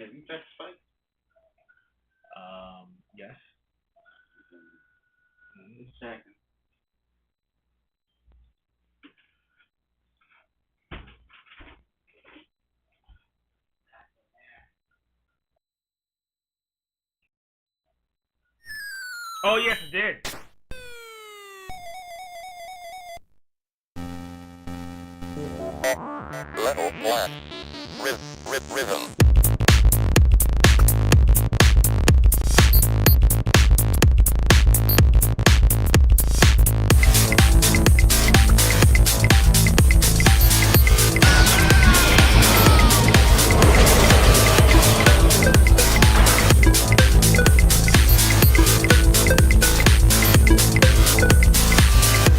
Have you practiced fight? Yes. Second. Oh, yes, it did. Level flat. Rhythm.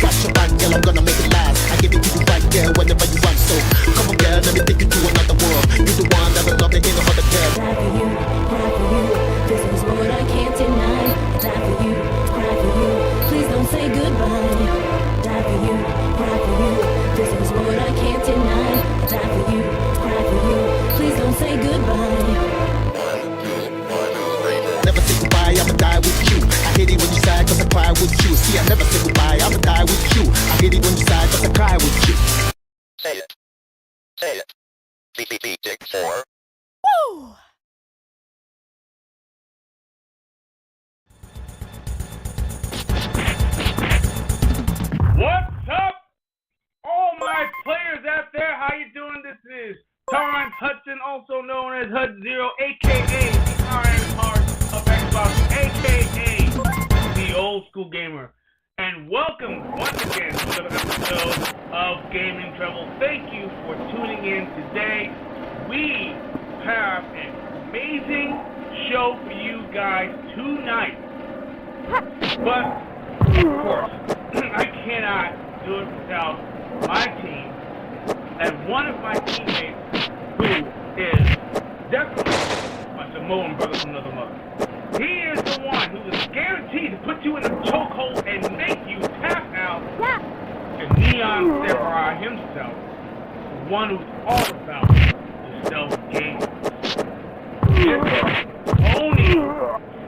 Watch your back, girl, I'm gonna make it last. I give it to you right there whenever you want. So come on, girl, let me take you to another world. You the one that I love to hear about the girl. Die for you, cry for you. This is what I can't deny. Die for you, cry for you. Please don't say goodbye. Die for you, cry for you. This is what I can't deny. Die for you, cry for you. Please don't say goodbye. 1, 2, 3. Never say goodbye, I'ma die with you. I hate it when you sigh, cause I cry with you. See, I never say goodbye, I'ma die with you. I hate it when you sigh, cause I cry with you. Say it. Tick 4. Woo! What's up, all my players out there? How you doing? This is Torrance Hudson, also known as Hud Zero, aka the Iron Heart of Xbox, aka the Old School Gamer. And welcome once again to another episode of Gaming Trouble. Thank you for tuning in today. We have an amazing show for you guys tonight. But, of course, I cannot do it without my team and one of my teammates who is definitely my Samoan brother from another mother. He is the one who is guaranteed to put you in a chokehold and make you tap out to Neon Samurai himself, the one who's all about the stealth game. It's Oni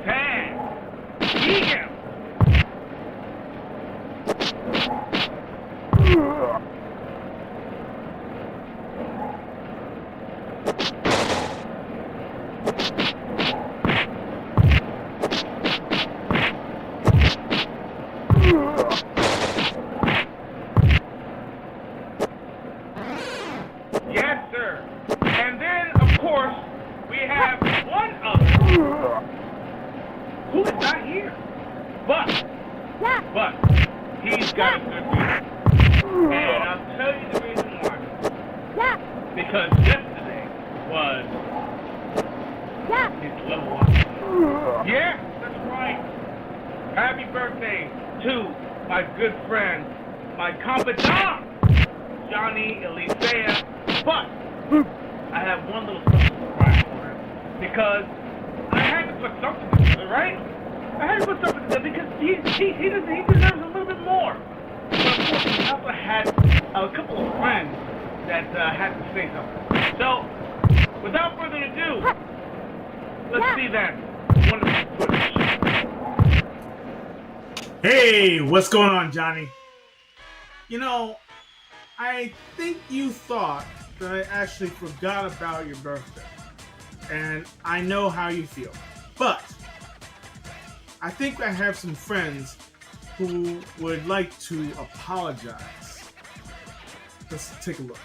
San Egan. Yes, sir. And then, of course, we have one other who is not here. But he's got a good reason. And I'll tell you the reason why. Because yesterday was his level up. Yeah, that's right. Happy birthday to my good friend, my confidant, Johnny Elisea. But I have one little special surprise for him. Because I had to put something together, right? I had to put something together because he deserves a little bit more. But unfortunately, I also had a couple of friends that had to say something. So, without further ado, let's see that wonderful footage. Hey, what's going on, Johnny? You know, I think you thought that I actually forgot about your birthday. And I know how you feel. But I think I have some friends who would like to apologize. Let's take a look.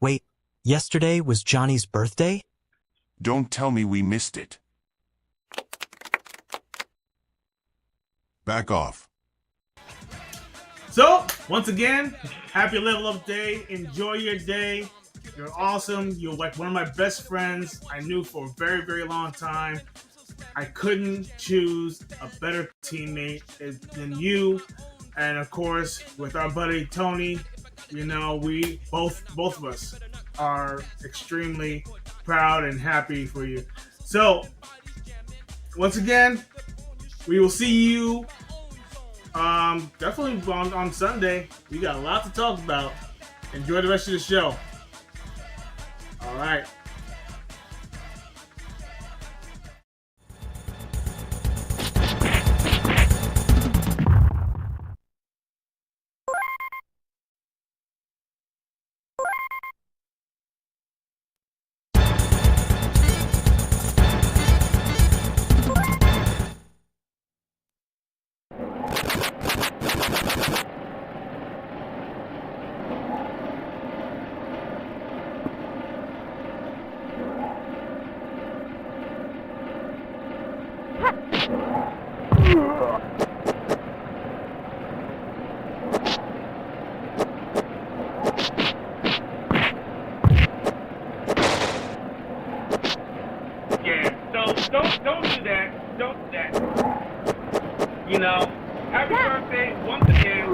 Wait, yesterday was Johnny's birthday? Don't tell me we missed it. Back off. So, once again, happy level up day. Enjoy your day. You're awesome. You're like one of my best friends I knew for a very, very long time. I couldn't choose a better teammate than you. And of course, with our buddy Tony, you know, we both of us are extremely proud and happy for you. So, once again, we will see you definitely on Sunday. We got a lot to talk about. Enjoy the rest of the show. All right. don't do that. Don't do that. You know, happy birthday once again.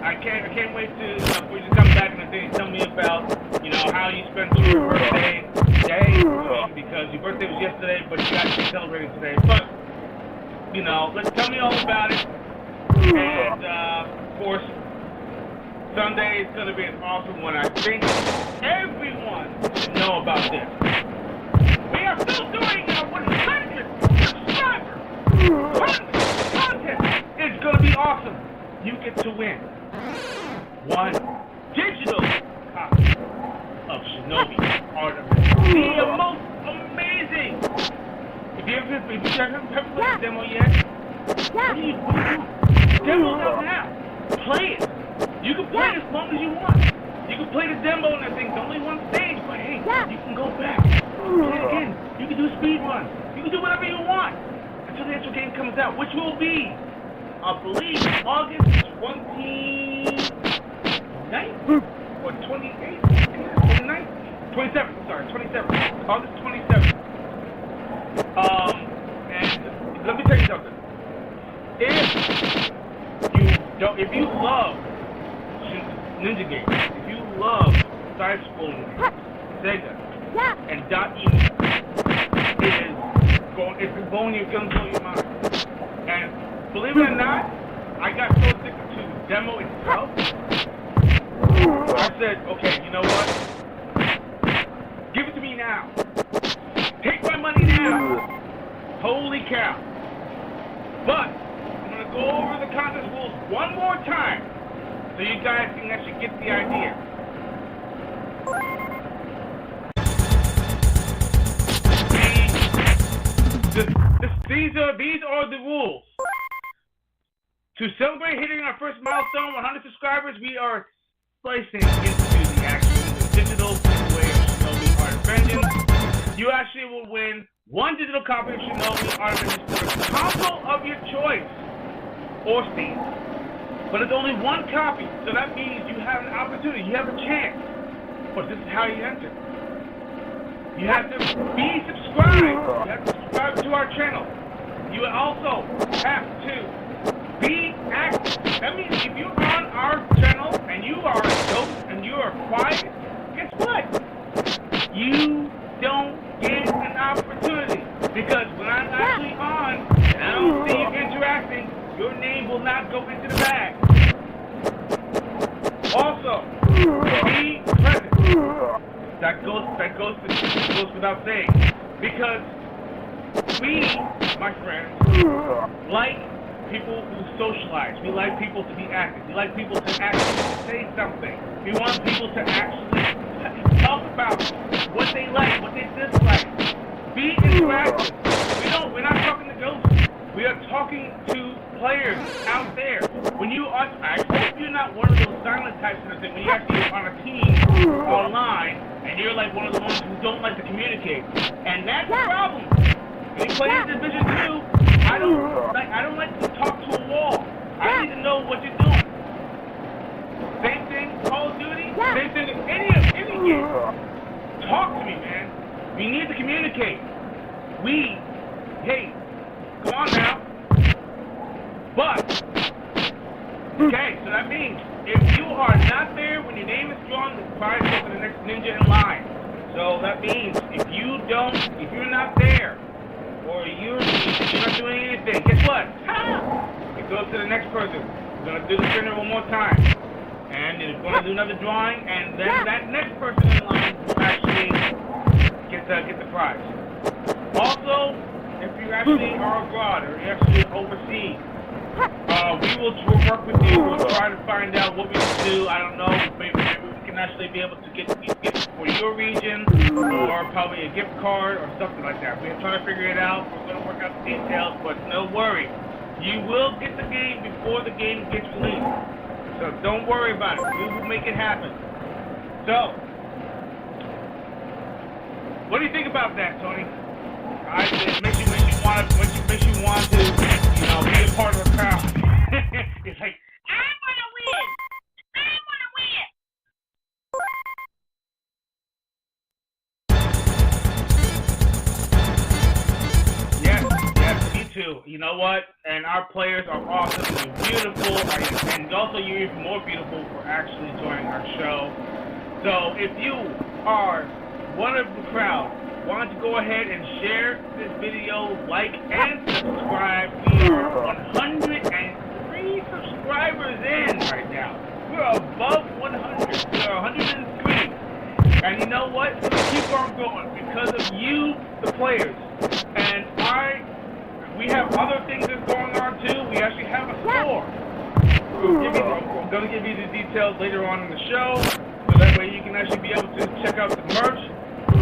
I can't wait to for you to come back and tell me about, you know, how you spent your birthday day, because your birthday was yesterday, but you actually celebrated today. But, you know, tell me all about it. And of course, Sunday is gonna be an awesome one. I think everyone should know about this. We are still doing our 100 subscriber contest. It's gonna be awesome. You get to win one digital copy of Shinobi Art of the most amazing. If you haven't played the demo yet, what do you do? Demo's out now. Play it. You can play it as long as you want. You can play the demo and everything. It's only one stage, but hey, you can go back. Play it again. You can do a speed run. You can do whatever you want until the actual game comes out, which will be, I believe, August 29th or 28th? 29th? 27th, sorry, 27th. August 27th. And let me tell you something. If you love Ninja games, if you love side-scrolling Sega and .emo, it's going to blow your mind. And believe it or not, I got so addicted to the demo itself. I said, okay, you know what? Give it to me now. Take my money now. Holy cow. But I'm going to go over the contest rules one more time so you guys can actually get the idea. These are the rules. To celebrate hitting our first milestone, 100 subscribers, we are slicing into the actual digital giveaway of Shinobi Art of Vengeance. You actually will win one digital copy of Shinobi Art of Vengeance for a console of your choice or Steam. But it's only one copy, so that means you have an opportunity, you have a chance. But this is how you enter. You have to be subscribed. You have to subscribe to our channel. You also have to be active. That means if you're on our channel and you are a ghost and you are quiet, guess what? You don't get an opportunity. Because when I'm actually on and I don't see you interacting, your name will not go into the bag. Also, be present. That goes without saying. Because we, my friends, like people who socialize. We like people to be active. We like people to actually say something. We want people to actually talk about what they like, what they dislike. Be interactive. We're not talking to ghosts. We are talking to players out there. When you are, I hope you're not one of those silent types of thing. When you're actually on a team online and you're like one of the ones who don't like to communicate, and that's the problem. When you play in Division 2, I don't like to talk to a wall. I need to know what you're doing. Same thing, Call of Duty. Same thing with any game. Talk to me, man. We need to communicate. Hey, come on now. But, okay, so that means if you are not there when your name is drawn, the prize goes to the next ninja in line. So that means if you're not there, or you're not doing anything, guess what? It goes to the next person. We're going to do the spinner one more time. And it's going to do another drawing, and then that next person in line will actually get the prize. Also, if you actually are abroad or you're actually overseas, we will work with you. We'll try to find out what we can do. I don't know. Maybe we can actually be able to get these gifts for your region, or probably a gift card or something like that. We're trying to figure it out. We're going to work out the details, but no worry. You will get the game before the game gets released. So don't worry about it. We will make it happen. So, what do you think about that, Tony? It makes you want to, be a part of the crowd. It's like, I want to win. I want to win. too. You know what? And our players are awesome. They're beautiful. And also, you're even more beautiful for actually joining our show. So if you are one of the crowd, why don't you go ahead and share this video, like, and subscribe. We are 103 subscribers in right now. We're above 100. We are 103. And you know what? We're going to keep on going because of you, the players. And we have other things that's going on too. We actually have a store. I'm going to give you the details later on in the show, so that way you can actually be able to check out the merch.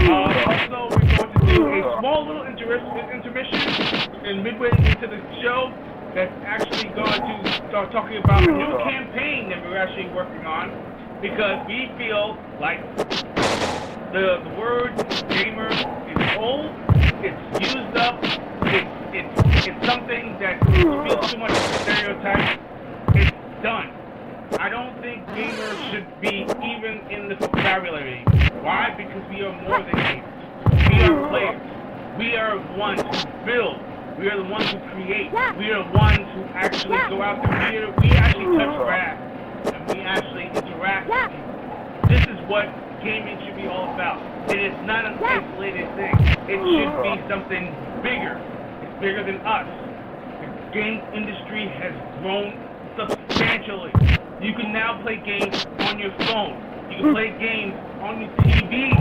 Also, we're going to do a small little intermission in midway into the show that's actually going to start talking about a new campaign that we're actually working on, because we feel like the word gamer is old, it's used up, it's something that feels too much of a stereotype. It's done. I don't think gamers should be even in the vocabulary. Why? Because we are more than gamers. We are players. We are the ones who build. We are the ones who create. We are the ones who actually go out there. We actually touch grass. And we actually interact with people. This is what gaming should be all about. It is not an isolated thing. It should be something bigger. It's bigger than us. The game industry has grown substantially. You can now play games on your phone. You can play games on your TV,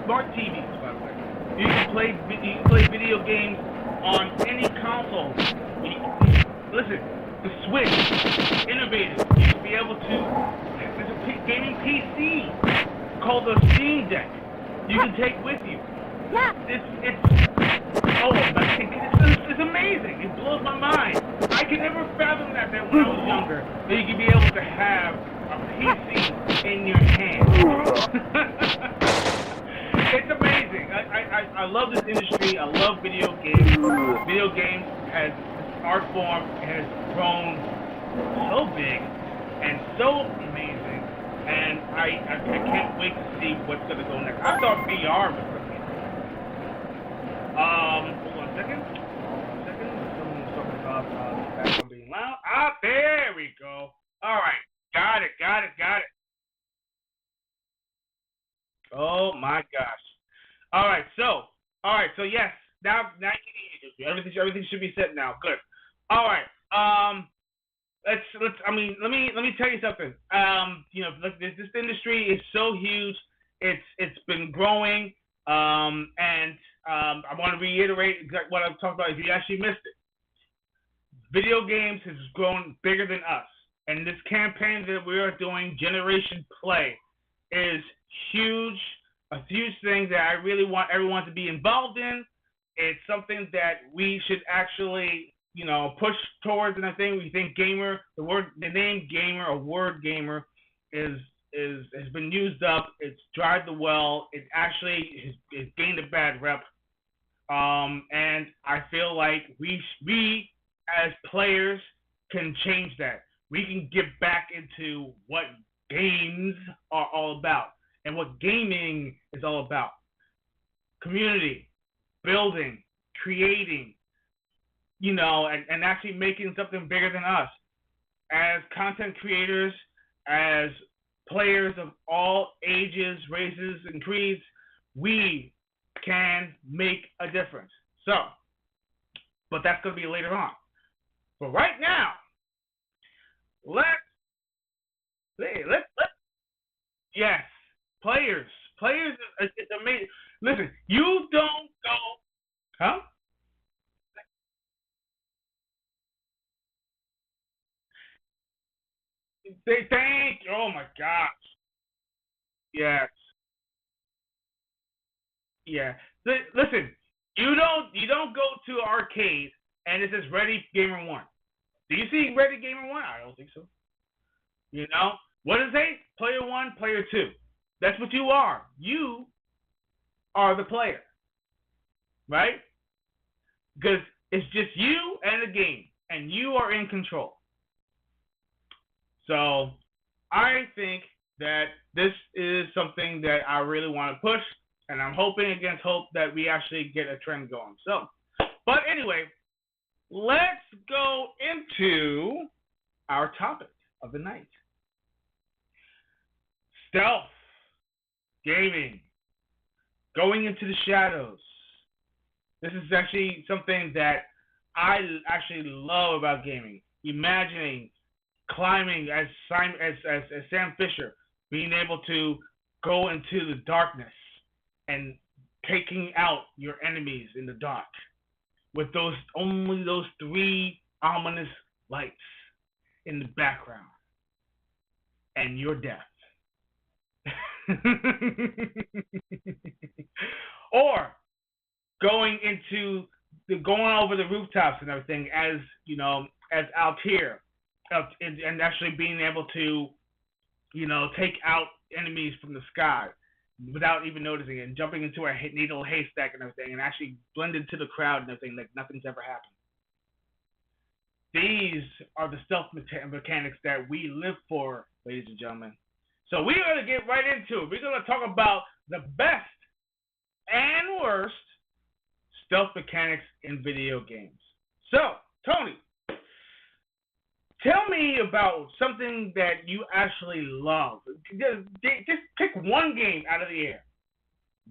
smart TVs, by the way. You can play video games on any console. Listen, the Switch, innovative. You can be able to. There's a gaming PC called the Steam Deck. You can take with you. It's amazing. It blows my mind. I could never fathom that when I was younger, that you could be able to have a PC in your hand. It's amazing. I love this industry. I love video games. Video games as art form has grown so big and so amazing, and I can't wait to see what's gonna go next. I thought VR was gonna be next. Hold on a second. Someone's talking about the background being loud. There we go. All right, got it. Oh my gosh. All right, so yes. Now you can everything should be set now. Good. All right. Let me tell you something. This industry is so huge. It's been growing. And I want to reiterate exactly what I've talked about if you actually missed it. Video games has grown bigger than us. And this campaign that we are doing, Generation Play, is huge. A huge thing that I really want everyone to be involved in. It's something that we should actually, push towards. And I think we think gamer, the name gamer or word gamer has been used up. It's dried the well. It actually has gained a bad rep. And I feel like we as players can change that. We can get back into what games are all about and what gaming is all about. Community, building, creating, and actually making something bigger than us. As content creators, as players of all ages, races, and creeds, we can make a difference. So, but that's going to be later on. But right now, let's yes, players, it's amazing. Listen, you don't go, huh? They thank. Oh my gosh. Yes. Yeah. Listen, you don't go to arcade and it says Ready Gamer One. Do you see Ready Gamer One? I don't think so. What does it say? Player one, player two. That's what you are. You are the player, right? Because it's just you and the game, and you are in control. So I think that this is something that I really want to push, and I'm hoping against hope that we actually get a trend going. So, but anyway, let's go into our topic of the night. Stealth, gaming, going into the shadows. This is actually something that I actually love about gaming. Imagining climbing as Sam Fisher, being able to go into the darkness and taking out your enemies in the dark with only those three ominous lights in the background and your death. Or going over the rooftops and everything as out here, and actually being able to take out enemies from the sky without even noticing it, and jumping into a needle haystack and everything, and actually blend into the crowd and everything like nothing's ever happened. These are the stealth mechanics that we live for, ladies and gentlemen. So we're going to get right into it. We're going to talk about the best and worst stealth mechanics in video games. So, Tony, tell me about something that you actually love. Just pick one game out of the air.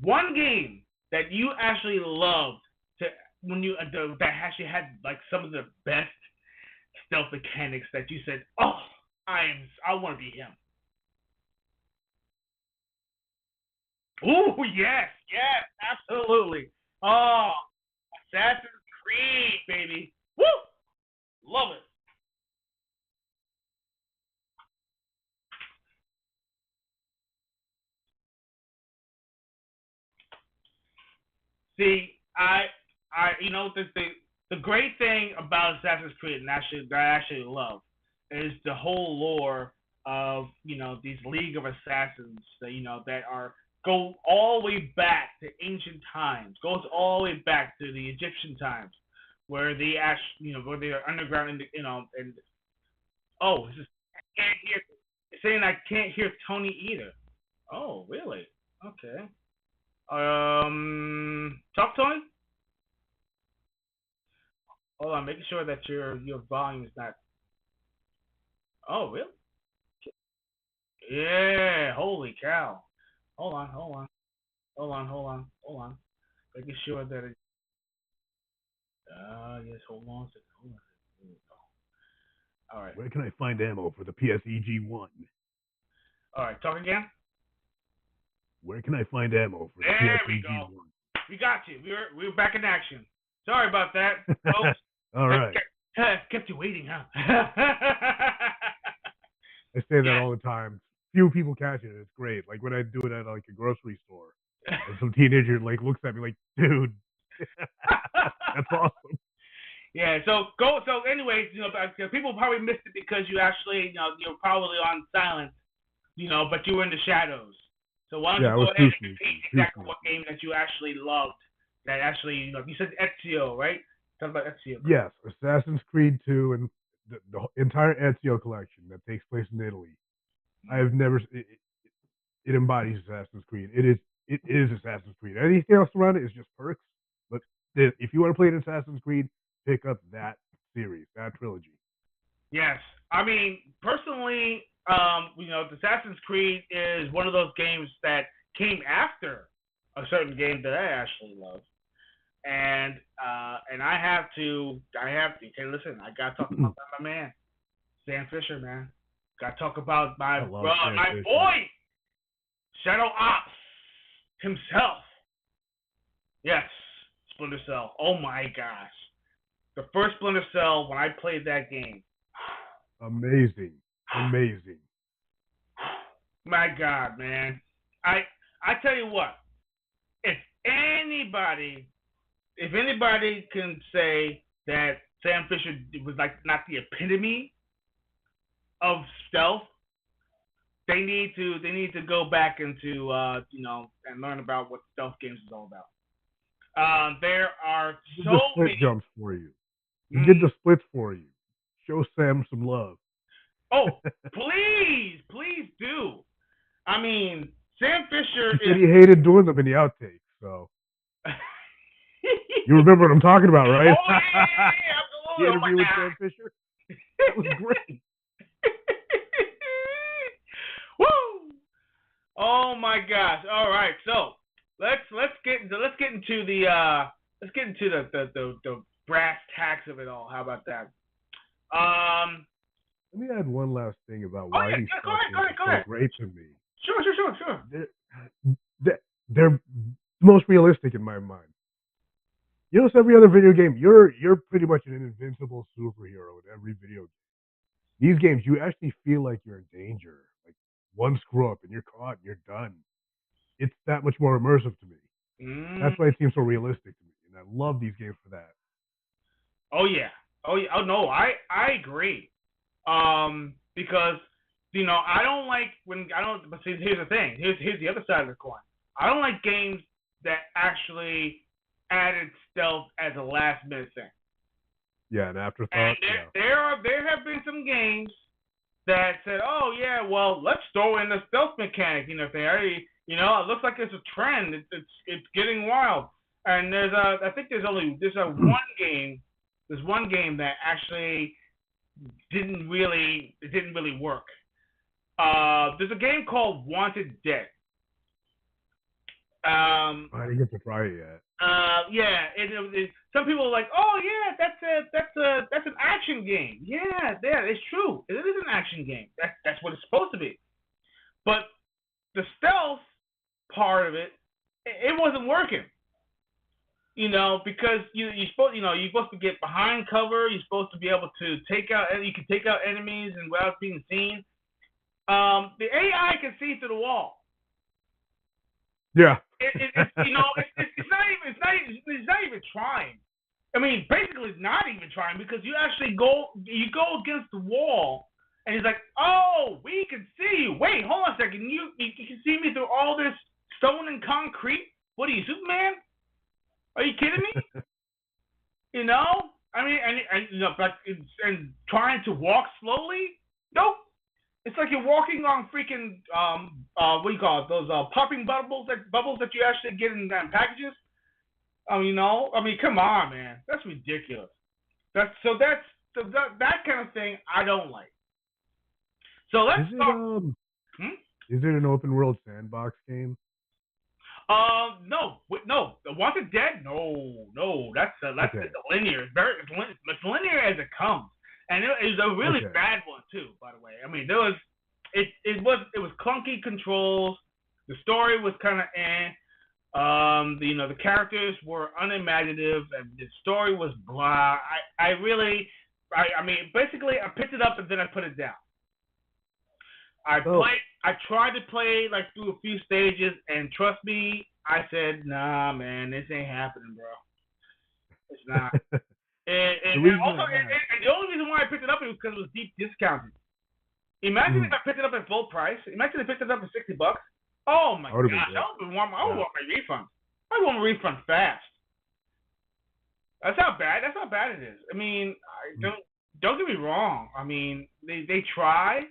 One game that you actually loved that actually had like some of the best stealth mechanics that you said, "Oh, I want to be him." Ooh, yes, absolutely. Oh, Assassin's Creed, baby. Woo! Love it. See, the great thing about Assassin's Creed, and that I actually love, is the whole lore of these League of Assassins that go all the way back to ancient times, goes all the way back to the Egyptian times, where they where they are underground and oh, I can't hear. It's saying I can't hear Tony either. Oh, really? Okay. Talk, Tony. Hold on, making sure that your volume is not. Oh, really? Yeah. Holy cow. Hold on. Making sure that it. Yes. Hold on a second. Here we go. All right. Where can I find ammo for the PSEG-1? All right. Talk again. Where can I find ammo for the There we PSEG-1? go. We got you. We're back in action. Sorry about that, folks. All right. Kept you waiting, huh? I say that all the time. Few people catch it. It's great. Like when I do it at like a grocery store, and some teenager like looks at me like, "Dude, that's awesome." Yeah. So anyways, people probably missed it because you actually, you're probably on silent, but you were in the shadows. So why don't you go ahead and repeat exactly what game that you actually loved? That actually, you said Ezio, right? Talk about Ezio. Yes, Assassin's Creed 2 and the entire Ezio collection that takes place in Italy. I have never. It embodies Assassin's Creed. It is Assassin's Creed. Anything else around it is just perks. But if you want to play an Assassin's Creed, pick up that series, that trilogy. Yes, I mean personally, the Assassin's Creed is one of those games that came after a certain game that I actually love, and I have to. Okay, listen, I gotta talk about my man, Sam Fisher, man. Gotta talk about my boy, Shadow Ops himself. Yes, Splinter Cell. Oh my gosh, the first Splinter Cell when I played that game. Amazing. My God, man. I tell you what, if anybody can say that Sam Fisher was like not the epitome of stealth, they need to go back into and learn about what stealth games is all about. There are so the split many jumps for you. He did the splits for you. Show Sam some love. Oh, please do. I mean, Sam Fisher He said he hated doing them in the outtakes, so you remember what I'm talking about, right? Oh, yeah, the Oh my interview with God. Sam Fisher. That was great. Woo! Oh my gosh! All right, so let's get into the brass tacks of it all. How about that? Let me add one last thing about Oh why yeah, these go stealth ahead, go games ahead, go are so ahead. great to me. Sure. They're the most realistic in my mind. You know, it's every other video game. You're pretty much an invincible superhero in every video game. These games, you actually feel like you're in danger. Like one screw up and you're caught and you're done. It's that much more immersive to me. Mm. That's why it seems so realistic to me, and I love these games for that. Oh yeah. Oh yeah. Oh no, I agree. Because I don't like when I don't. But see, here's the thing. Here's the other side of the coin. I don't like games that actually added stealth as a last minute thing. Yeah, an And afterthought. Yeah. there have been some games that said, oh yeah, well let's throw in the stealth mechanic. If they already, it looks like it's a trend. It's getting wild. And I think there's one game that actually didn't really work. There's a game called Wanted Dead. I didn't get to try it yet. Yeah, some people are like, oh yeah, that's an action game. Yeah, it's true. It is an action game. That's what it's supposed to be. But the stealth part of it wasn't working. Because you're supposed to get behind cover. You're supposed to be able to you can take out enemies and without being seen. The AI can see through the wall. Yeah. It's not even trying. I mean, basically, it's not even trying because you actually go against the wall, and he's like, "Oh, we can see you. Wait, hold on a second. You can see me through all this stone and concrete. What are you, Superman? Are you kidding me? I mean, and trying to walk slowly. Nope. It's like you're walking on freaking what do you call it? Those popping bubbles that you actually get in packages. I mean, come on, man, that's ridiculous. That kind of thing I don't like. So let's start. Is it an open world sandbox game? No, the Wanted Dead. No, that's Okay. linear. It's linear as it comes. And it was a really bad one too, by the way. I mean, it was clunky controls. The story was kind of the characters were unimaginative, and the story was blah. I mean, basically, I picked it up and then I put it down. I tried to play like through a few stages, and trust me, I said, nah, man, this ain't happening, bro. It's not. And the only reason why I picked it up was because it was deep discounted. Imagine if I picked it up at full price. Imagine if I picked it up for $60. Oh my gosh, I would want my refund. I want my refund fast. That's how bad it is. I mean, don't get me wrong. I mean, they try,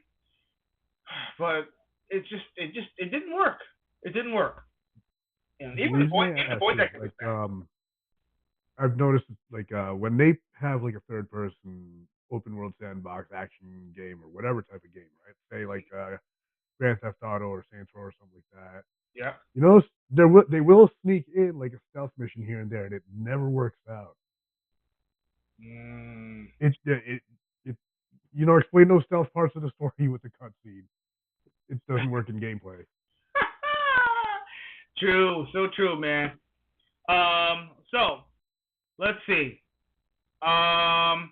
but it didn't work. It didn't work. And even the voice acting was bad. I've noticed when they have like a third person open world sandbox action game or whatever type of game, right? Say like Grand Theft Auto or Saints Row or something like that. Yeah. They will sneak in like a stealth mission here and there, and it never works out. Explain those stealth parts of the story with the cutscene. It doesn't work in gameplay. True, so true, man. So let's see. I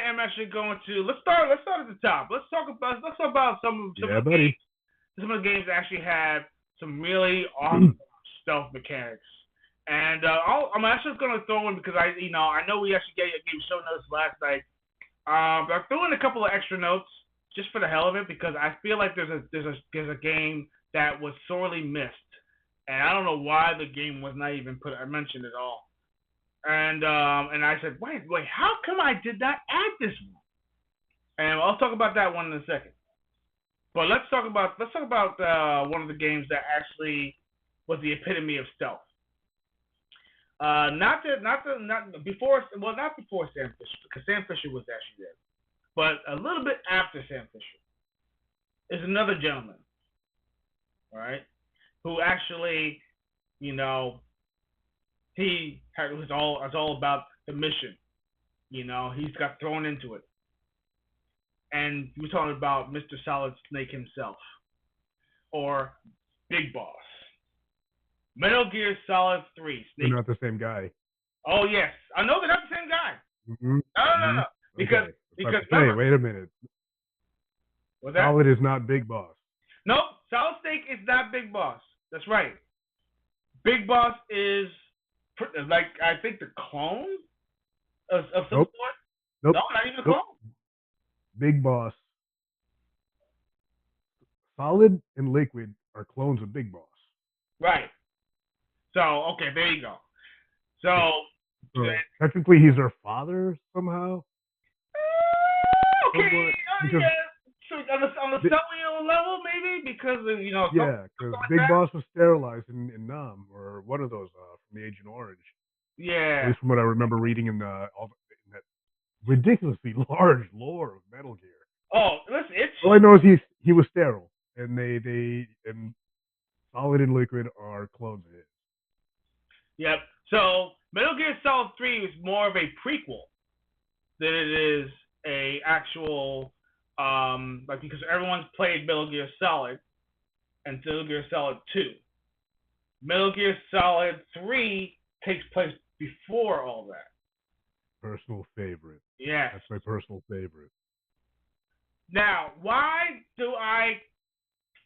am actually going to let's start at the top. Let's talk about some of the games that actually have some really awesome stealth mechanics. And I'm actually going to throw in because I know we actually gave show notes last night. But I threw in a couple of extra notes just for the hell of it because I feel like there's a game that was sorely missed, and I don't know why the game was not even mentioned at all. And I said, wait, how come I did not add this one? And I'll talk about that one in a second. But let's talk about one of the games that actually was the epitome of stealth. Not before. Well, not before Sam Fisher, because Sam Fisher was actually there, but a little bit after Sam Fisher is another gentleman, all right, who actually, you know, it's all about the mission. He's got thrown into it, and we're talking about Mr. Solid Snake himself, or Big Boss. Metal Gear Solid 3. They're Snake. not the same guy. Oh yes, I know they're not the same guy. Mm-hmm. No. Because Okay. because Hey, wait a minute. what's that? Solid is not Big Boss. No, Solid Snake is not Big Boss. That's right. Big Boss is like I think the clone of some Nope. sort. Nope. No, not even a Nope. clone. Big Boss. Solid and Liquid are clones of Big Boss. Right. So okay, there you go. So technically, he's their father somehow. okay, Because yeah. So on the cellular level, maybe because of, yeah, because Big Boss was sterilized in Nam or one of those from the Agent Orange. At Yeah. least from what I remember reading in that ridiculously large lore of Metal Gear. Oh, listen, it's All I know is he was sterile, and and Solid and Liquid are clones of his. Yep. So Metal Gear Solid 3 is more of a prequel than it is a actual because everyone's played Metal Gear Solid and Metal Gear Solid 2. Metal Gear Solid 3 takes place before all that. Personal favorite. Yes. That's my personal favorite. Now, why do I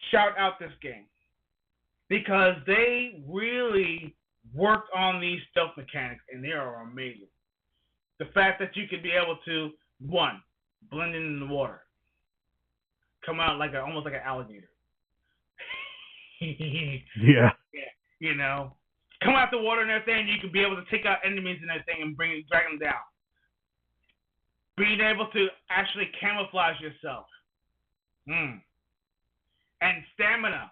shout out this game? Because they really worked on these stealth mechanics, and they are amazing. The fact that you could be able to, one, blend in the water, come out almost like an alligator. Yeah. Come out the water and everything, you can be able to take out enemies and everything and drag them down. Being able to actually camouflage yourself. And stamina,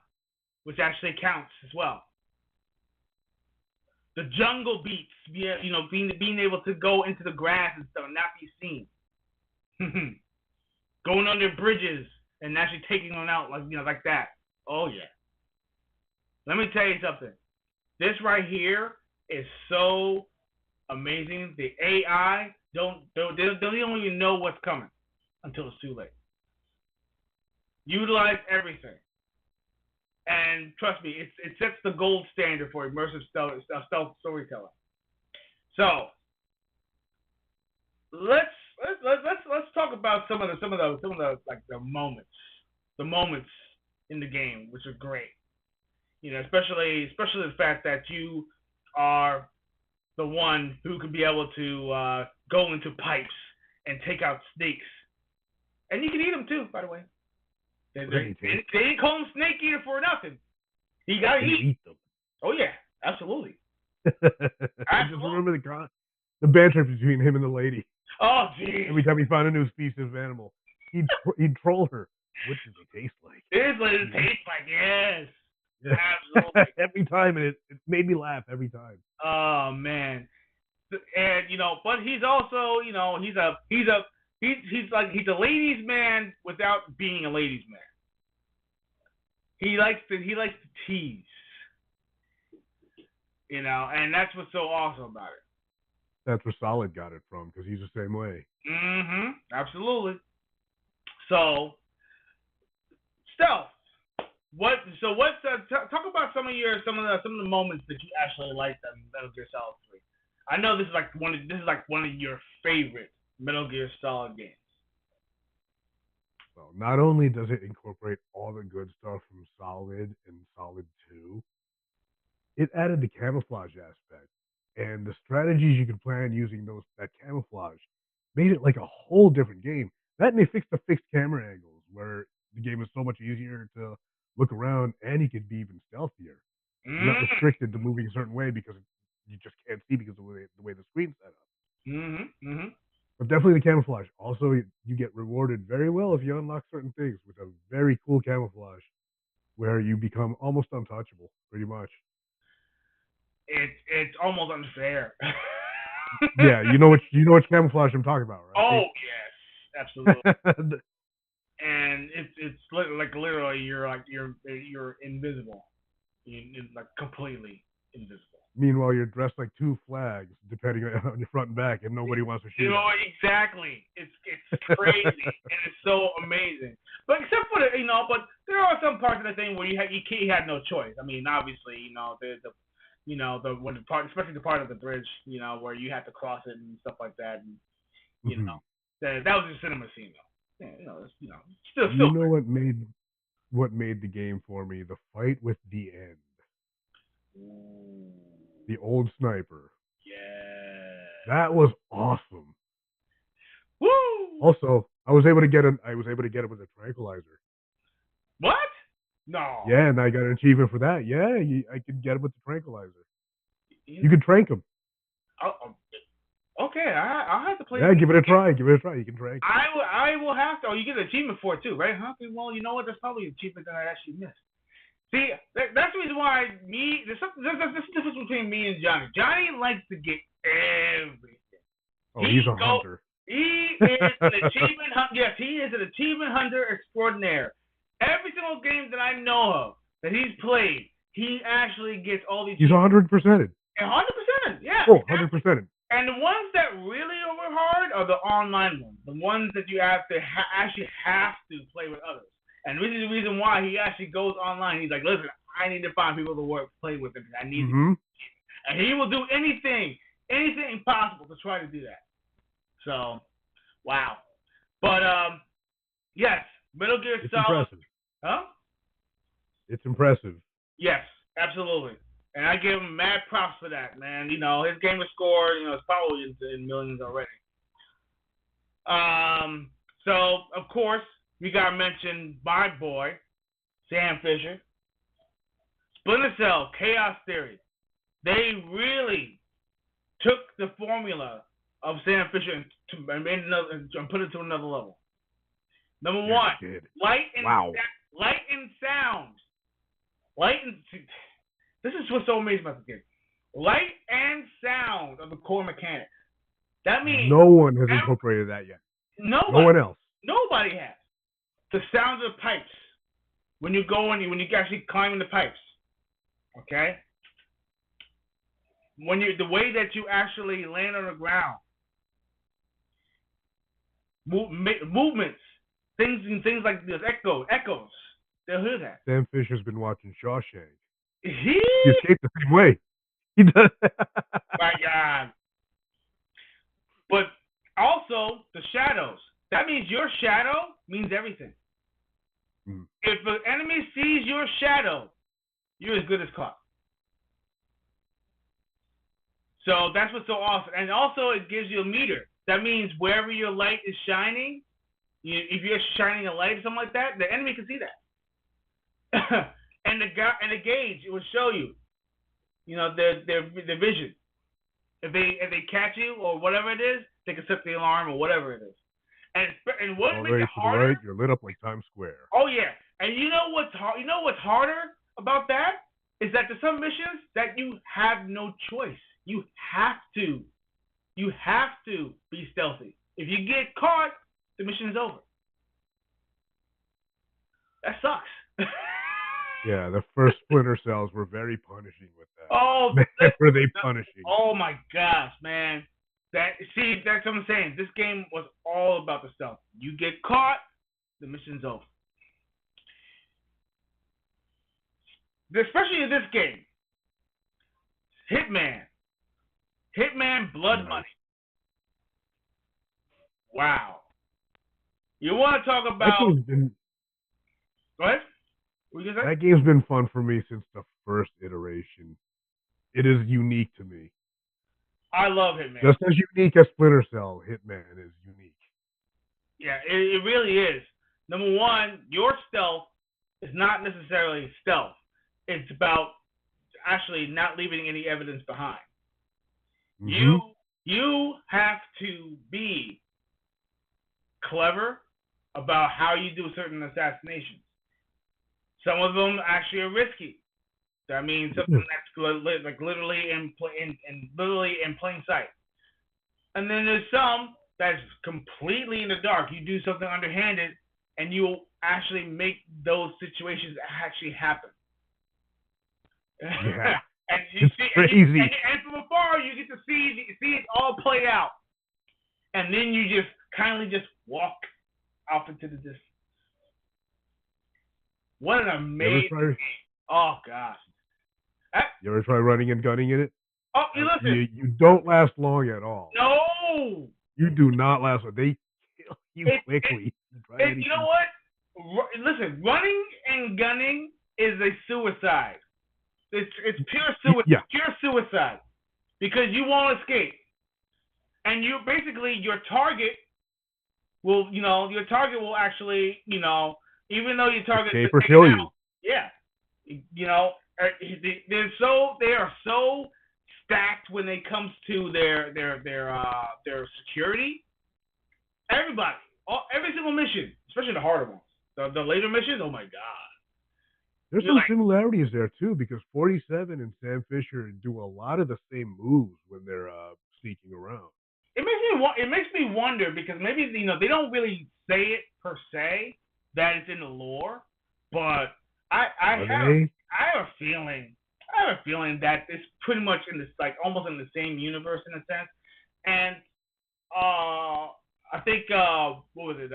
which actually counts as well. The jungle beats, being able to go into the grass and stuff and not be seen. Going under bridges and actually taking them out like that. Oh yeah. Let me tell you something. This right here is so amazing. The AI don't even know what's coming until it's too late. Utilize everything. And trust me, it sets the gold standard for immersive stealth storytelling. So let's talk about some of the like the moments in the game, which are great. Especially the fact that you are the one who can be able to go into pipes and take out snakes, and you can eat them too. By the way, they didn't call him Snake Eater for nothing. He got to eat them. Oh yeah, absolutely. I just remember the banter between him and the lady. Oh geez. Every time he found a new species of animal, he'd troll her. What does it taste like? It is what it tastes like. Yes. Yeah. Absolutely. Every time, and it made me laugh every time. Oh man. And but he's also, he's a ladies' man without being a ladies' man. He likes to tease. And that's what's so awesome about it. That's where Solid got it from, because he's the same way. Absolutely. So, stealth. Talk about some of the moments that you actually liked on Metal Gear Solid 3. I know this is like one of your favorite Metal Gear Solid games. Well, not only does it incorporate all the good stuff from Solid and Solid 2, it added the camouflage aspect. And the strategies you could plan using that camouflage made it like a whole different game. That and they fixed the fixed camera angles, where the game was so much easier to look around, and you could be even stealthier. You're not restricted to moving a certain way because you just can't see because of the way the screen's set up. But definitely the camouflage. Also, you get rewarded very well if you unlock certain things with a very cool camouflage, where you become almost untouchable, pretty much. it's almost unfair. Yeah, you know which camouflage I'm talking about, right? Oh yes, absolutely. And it's like literally you're invisible, you're like completely invisible. Meanwhile, you're dressed like two flags, depending on your front and back, and nobody wants to shoot. You know, exactly. It's crazy and it's so amazing. But except for but there are some parts of the thing where you had no choice. I mean, obviously, especially the part of the bridge, where you had to cross it and stuff like that, and that was a cinema scene though. Yeah, still. You know what made the game for me? The fight with the end. Ooh. The old sniper. Yeah. That was awesome. Woo! Also, I was able to get it with a tranquilizer. What? No. Yeah, and I got an achievement for that. Yeah, I could get it with the tranquilizer. You could trank him. Okay, I'll have to play. Yeah, give it a try. You can trank him. I will have to. Oh, you get an achievement for it too, right? Huh? Well, you know what? That's probably an achievement that I actually missed. See, that's the reason why there's a difference between me and Johnny. Johnny likes to get everything. Oh, he's a hunter. He is an achievement hunter. Yes, he is an achievement hunter extraordinaire. Every single game that I know of that he's played, he actually gets all these. He's 100%. 100%, yeah. Oh, 100%. And the ones that really are hard are the online ones, the ones that you have to actually have to play with others. And this is the reason why he actually goes online. He's like, listen, I need to find people to play with him. I need to. And he will do anything possible to try to do that. So, wow. But, yes, Metal Gear Solid. Impressive. Huh? It's impressive. Yes, absolutely. And I give him mad props for that, man. His gamer score, it's probably in millions already. So, of course, we got to mention my boy, Sam Fisher. Splinter Cell, Chaos Theory. They really took the formula of Sam Fisher and put it to another level. Number one, light and sound. This is what's so amazing about the game. Light and sound are the core mechanics. That means no one has incorporated that yet. No one else. Nobody has. The sound of the pipes when you actually climb the pipes. Okay? The way that you actually land on the ground. Movements. Things like this. Echoes. They'll hear that. Sam Fisher's been watching Shawshank. He escaped the same way. He does. My God. But also the shadows. That means your shadow means everything. If an enemy sees your shadow, you're as good as caught. So that's what's so awesome. And also it gives you a meter. That means wherever your light is shining, if you're shining a light or something like that, the enemy can see that. and the gauge, it will show you, their vision. If they catch you or whatever it is, they can set the alarm or whatever it is. And what makes it harder? Right, you're lit up like Times Square. Oh yeah, and you know what's harder about that is that there's some missions that you have no choice. You have to be stealthy. If you get caught, the mission is over. That sucks. Yeah, the first Splinter Cells were very punishing with that. Oh, were they punishing? Oh my gosh, man. That's what I'm saying. This game was all about the stealth. You get caught, the mission's over. Especially in this game. Hitman Blood Money. Wow. You want to talk about... Go ahead. What you gonna say? That game's been fun for me since the first iteration. It is unique to me. I love Hitman. Just as unique as Splinter Cell, Hitman is unique. Yeah, it really is. Number one, your stealth is not necessarily stealth. It's about actually not leaving any evidence behind. Mm-hmm. You have to be clever about how you do certain assassinations. Some of them actually are risky. That means something that's like literally literally in plain sight. And then there's some that's completely in the dark. You do something underhanded, and you'll actually make those situations actually happen. Yeah. And you It's see, crazy. and from afar, you get to see it all play out. And then you just kindly just walk off into the distance. What an amazing game. Oh, gosh. You ever try running and gunning in it? Oh, you listen. You don't last long at all. No. You do not last long. They kill you quickly. You know what? Listen, running and gunning is a suicide. It's pure suicide. Yeah. Pure suicide, because you won't escape, and you basically your target will actually even though your target escape or kill you. Yeah, they are so stacked when it comes to their security. Everybody, every single mission, especially the harder ones, the later missions. Oh my god. There's some similarities there too, because 47 and Sam Fisher do a lot of the same moves when they're sneaking around. It makes me wonder, because maybe they don't really say it per se that it's in the lore, but I have a feeling that it's pretty much in this, like, almost in the same universe in a sense. And I think what was it?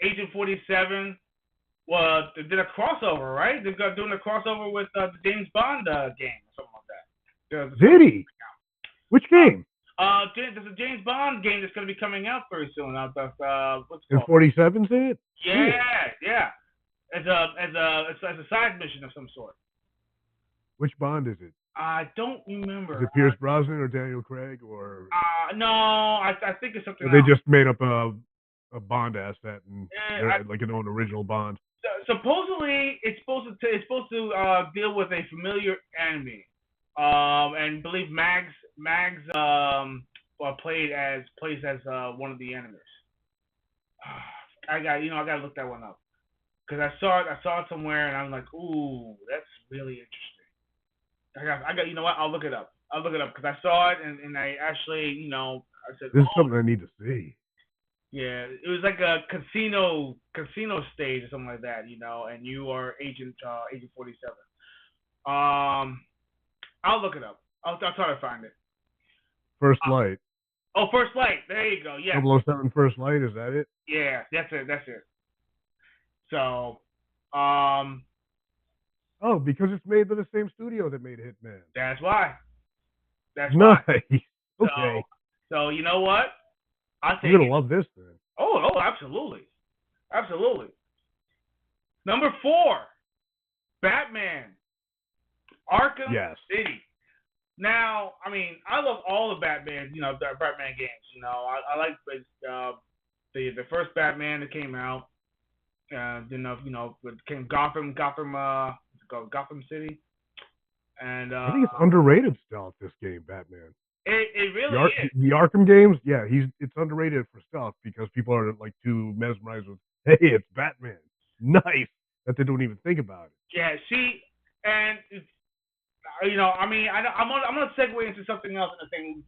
Agent 47. Well, they did a crossover, right? They're doing a crossover with the James Bond game or something like that. Did he? Which game? There's a James Bond game that's going to be coming out very soon. What's it called? And 47's in it? Yeah, cool. Yeah. As a side mission of some sort. Which Bond is it? I don't remember. Is it Pierce Brosnan or Daniel Craig or? No, I think it's something. They else. just made up a Bond asset and like an own original Bond. Supposedly, it's supposed to deal with a familiar enemy, and believe Mags plays as one of the enemies. I gotta look that one up, because I saw it somewhere, and I'm like, ooh, that's really interesting. I got you know what? I'll look it up because I saw it, and I actually I said, this is something I need to see. Yeah, it was like a casino stage or something like that, and you are Agent 47. I'll look it up. I'll try to find it. First Light. Oh, First Light. There you go. Yeah. 007 First Light. Is that it? Yeah, that's it. So, oh, because it's made by the same studio that made Hitman. That's why. Nice. Okay. So you know what? I'm gonna love this then. Oh, absolutely. Number 4, Batman, Arkham City. Now, I mean, I love all the Batman, the Batman games. I like the first Batman that came out. It came Gotham City, and I think it's underrated stealth. This game, Batman. It really is. The Arkham games, yeah, it's underrated for stealth because people are like too mesmerized with, hey, it's Batman. Nice that they don't even think about it. Yeah, see, and I mean, I'm gonna segue into something else in the thing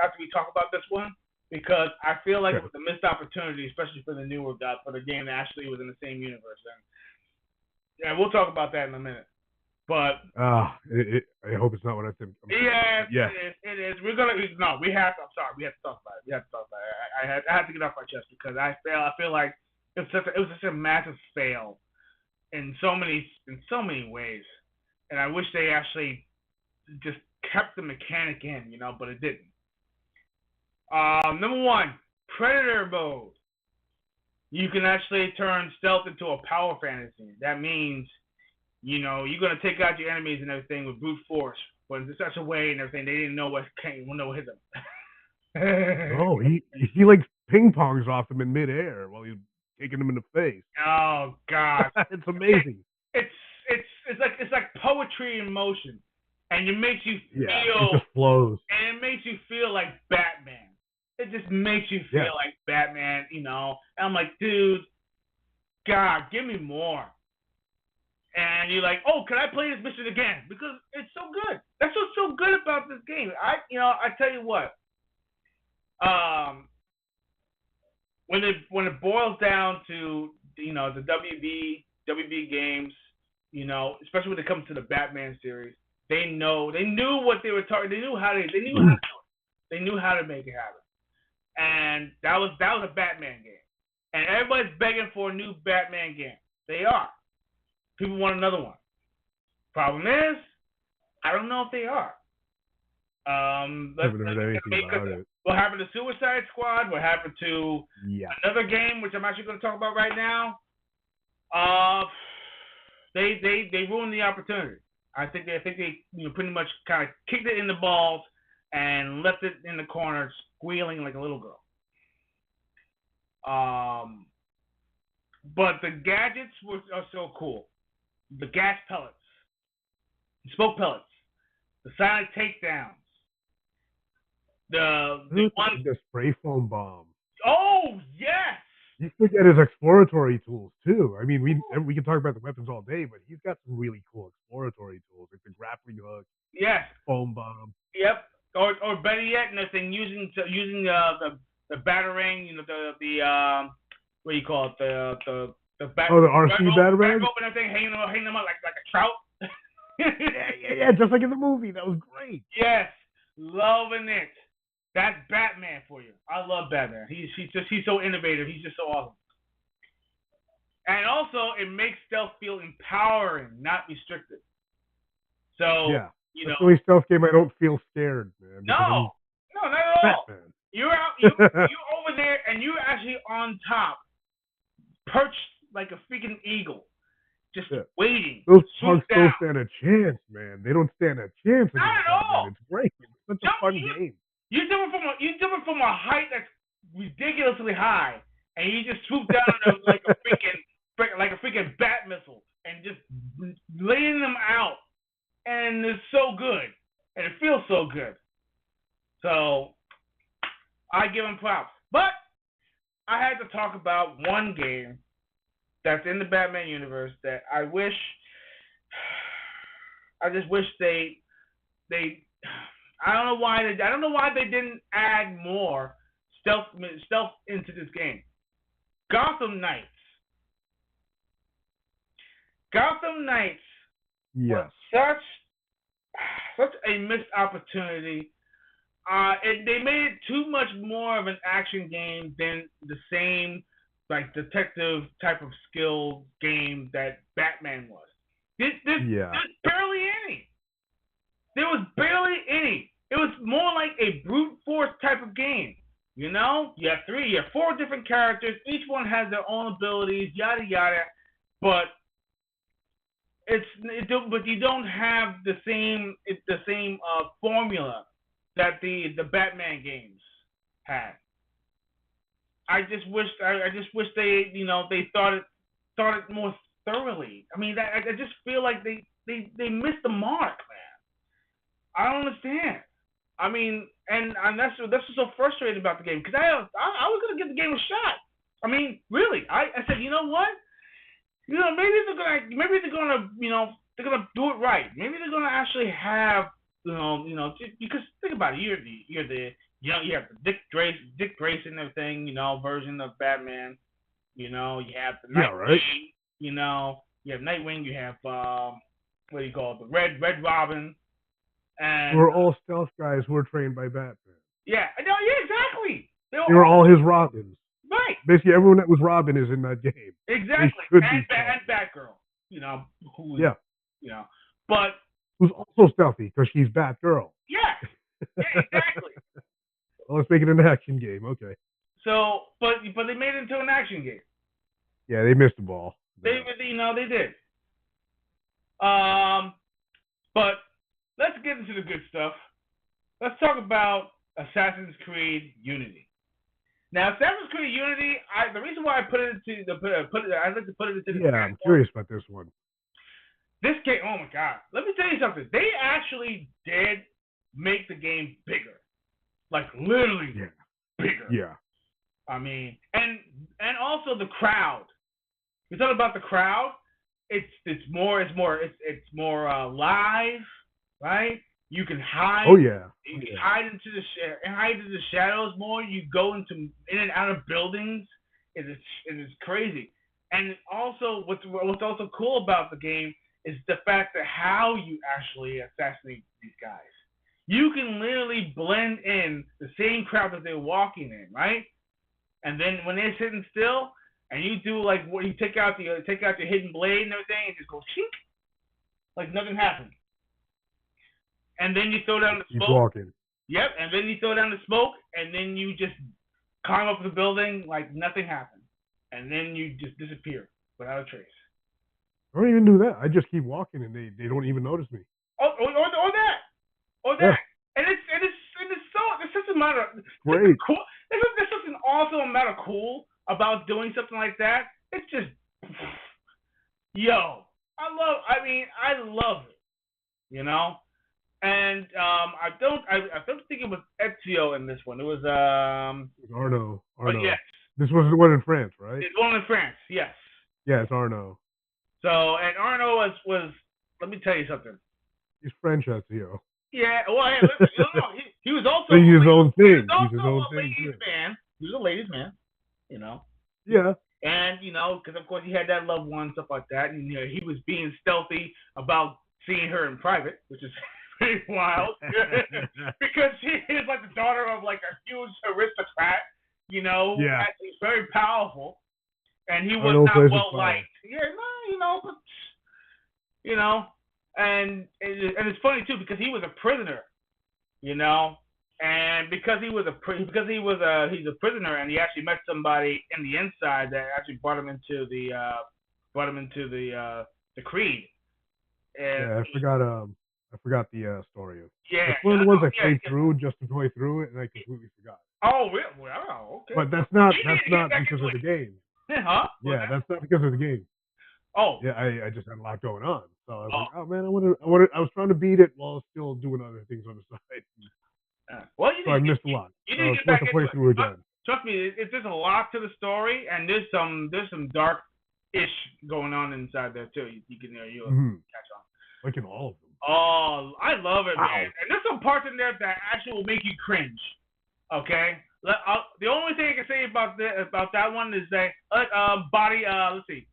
after we talk about this one, because I feel like it was a missed opportunity, especially for the newer guy, for the game that actually was in the same universe. And yeah, we'll talk about that in a minute. But I hope it's not what I think. Yeah, it is. We have to talk about it. I had to get off my chest because I feel like it was such a massive fail in so many ways, and I wish they actually just kept the mechanic in, but it didn't. Number 1, Predator mode. You can actually turn stealth into a power fantasy. That means you're gonna take out your enemies and everything with brute force, but in such a way and everything they didn't know what hit them. Oh, he like ping pongs off them in midair while he's kicking them in the face. Oh God, it's amazing. It's like poetry in motion, and it makes you feel. Yeah, it just flows. And it makes you feel like Batman. It just makes you feel like Batman, And I'm like, dude, God, give me more. and you're like, oh, can I play this mission again? Because it's so good. That's what's so good about this game. I tell you what. When it boils down to the WB games, especially when it comes to the Batman series, they knew what they were talking. They knew how to do it. They knew how to make it happen. And that was a Batman game. And everybody's begging for a new Batman game. They are. People want another one. Problem is, I don't know if they are. Haven't heard anything about it. What happened to Suicide Squad? What happened to another game, which I'm actually going to talk about right now? They ruined the opportunity. I think they pretty much kind of kicked it in the balls and left it in the corner squealing like a little girl. But the gadgets are so cool. The gas pellets, the smoke pellets, the silent takedowns, the spray foam bomb. Oh yes. You forget his exploratory tools too. I mean, we can talk about the weapons all day, but he's got some really cool exploratory tools, like the grappling hook. Yes. Foam bomb. Yep. Or better yet, using the batarang, the what do you call it, the the RC batarang. Open that thing, hanging them up like a trout. yeah, just like in the movie. That was great. Yes, loving it. That's Batman for you. I love Batman. He's so innovative. He's just so awesome. And also, it makes stealth feel empowering, not restricted. So that's the only stealth game I don't feel scared, man. No, not at all. Batman. You're over there, and you're actually on top, perched like a freaking eagle, just waiting. Those punks don't stand a chance, man. They don't stand a chance. Not at all. It's great. It's such a fun game. You do it from a height that's ridiculously high, and you just swoop down like a freaking bat missile, and just laying them out, and it's so good, and it feels so good. So I give them props, but I had to talk about one game that's in the Batman universe that I just wish they. I don't know why they didn't add more stealth into this game. Gotham Knights. Gotham Knights was such a missed opportunity. They made it too much more of an action game than the same like detective type of skill game that Batman was. There's barely any. There was barely any. It was more like a brute force type of game. You have 4 different characters. Each one has their own abilities, yada yada. But but you don't have the same formula that the Batman games had. I just wish they they thought it more thoroughly. I mean, I just feel like they missed the mark, man. I don't understand. I mean, and that's what's so frustrating about the game, because I was gonna give the game a shot. I mean, really, I said, you know what? Maybe they're gonna do it right. Maybe they're gonna actually have because think about it, you have the Dick Grayson and everything, version of Batman. You have the Nightwing. You have Nightwing. You have what do you call it? The Red Robin. And we're all stealth guys who were trained by Batman. Yeah, exactly. They were all his Robins. Right. Basically, everyone that was Robin is in that game. Exactly. And Batgirl. But who's also stealthy because she's Batgirl. Yeah, exactly. Well, let's make it an action game. Okay. So, but they made it into an action game. Yeah, they missed the ball. They did. But let's get into the good stuff. Let's talk about Assassin's Creed Unity. Now, Assassin's Creed Unity, the reason why I I'd like to put it into the I'm curious about this one. This game, oh my God. Let me tell you something. They actually did make the game bigger. Like literally bigger. Yeah. I mean, and also the crowd. You talk about the crowd. it's more live, right? You can hide. Oh yeah. You can hide into the shadows more. You go in and out of buildings. It is crazy. And also, what's also cool about the game is the fact that how you actually assassinate these guys. You can literally blend in the same crowd that they're walking in, right? And then when they're sitting still, and you do like what you take out your hidden blade and everything, and just go chink, like nothing happened. And then you throw down the Keep smoke. walking. Yep, and then you throw down the smoke, and then you just climb up the building like nothing happened, and then you just disappear without a trace. I don't even do that. I just keep walking, and they don't even notice me. Or that, Yeah. and it's such a matter. Great. Cool. There's such an awesome amount of cool about doing something like that. It's just, yo, I love it, you know. And I don't think it was Ezio in this one. It was It's Arno. Oh yes, This was the one in France, right? it's one in France. Yes. Yeah, it's Arno. So and Arno was let me tell you something. He's French, Ezio. Yeah, well, hey, listen, he was also He's his own thing. He was He's his also own a thing ladies' too. man. He was a ladies' man, you know. Yeah. And because of course he had that loved one, stuff like that, and he was being stealthy about seeing her in private, which is pretty wild, because she is like the daughter of like a huge aristocrat, Yeah. he's very powerful, and he was Arnold not plays well it liked. Yeah, no, but and it's funny too because he was a prisoner, and because he's a prisoner, and he actually met somebody in the inside that actually brought him into the Creed. And Yeah, I forgot the story of. yeah, It's one of the ones I played yeah. through just to play through it, and I completely forgot. Oh, really? Wow, okay. But that's not You need to get back because into of the game. Huh? Yeah, that's not because of the game. Oh. Yeah, I just had a lot going on, so I was like, oh man, I was trying to beat it while still doing other things on the side. Well, so I missed a lot. You So need I to was get back supposed to play into through it. again. Trust me, there's a lot to the story, and there's some dark-ish going on inside there too. You can you'll catch on. Like in all of them. Oh, I love it, Wow. man. And there's some parts in there that actually will make you cringe. Okay. The only thing I can say about that one is that let's see,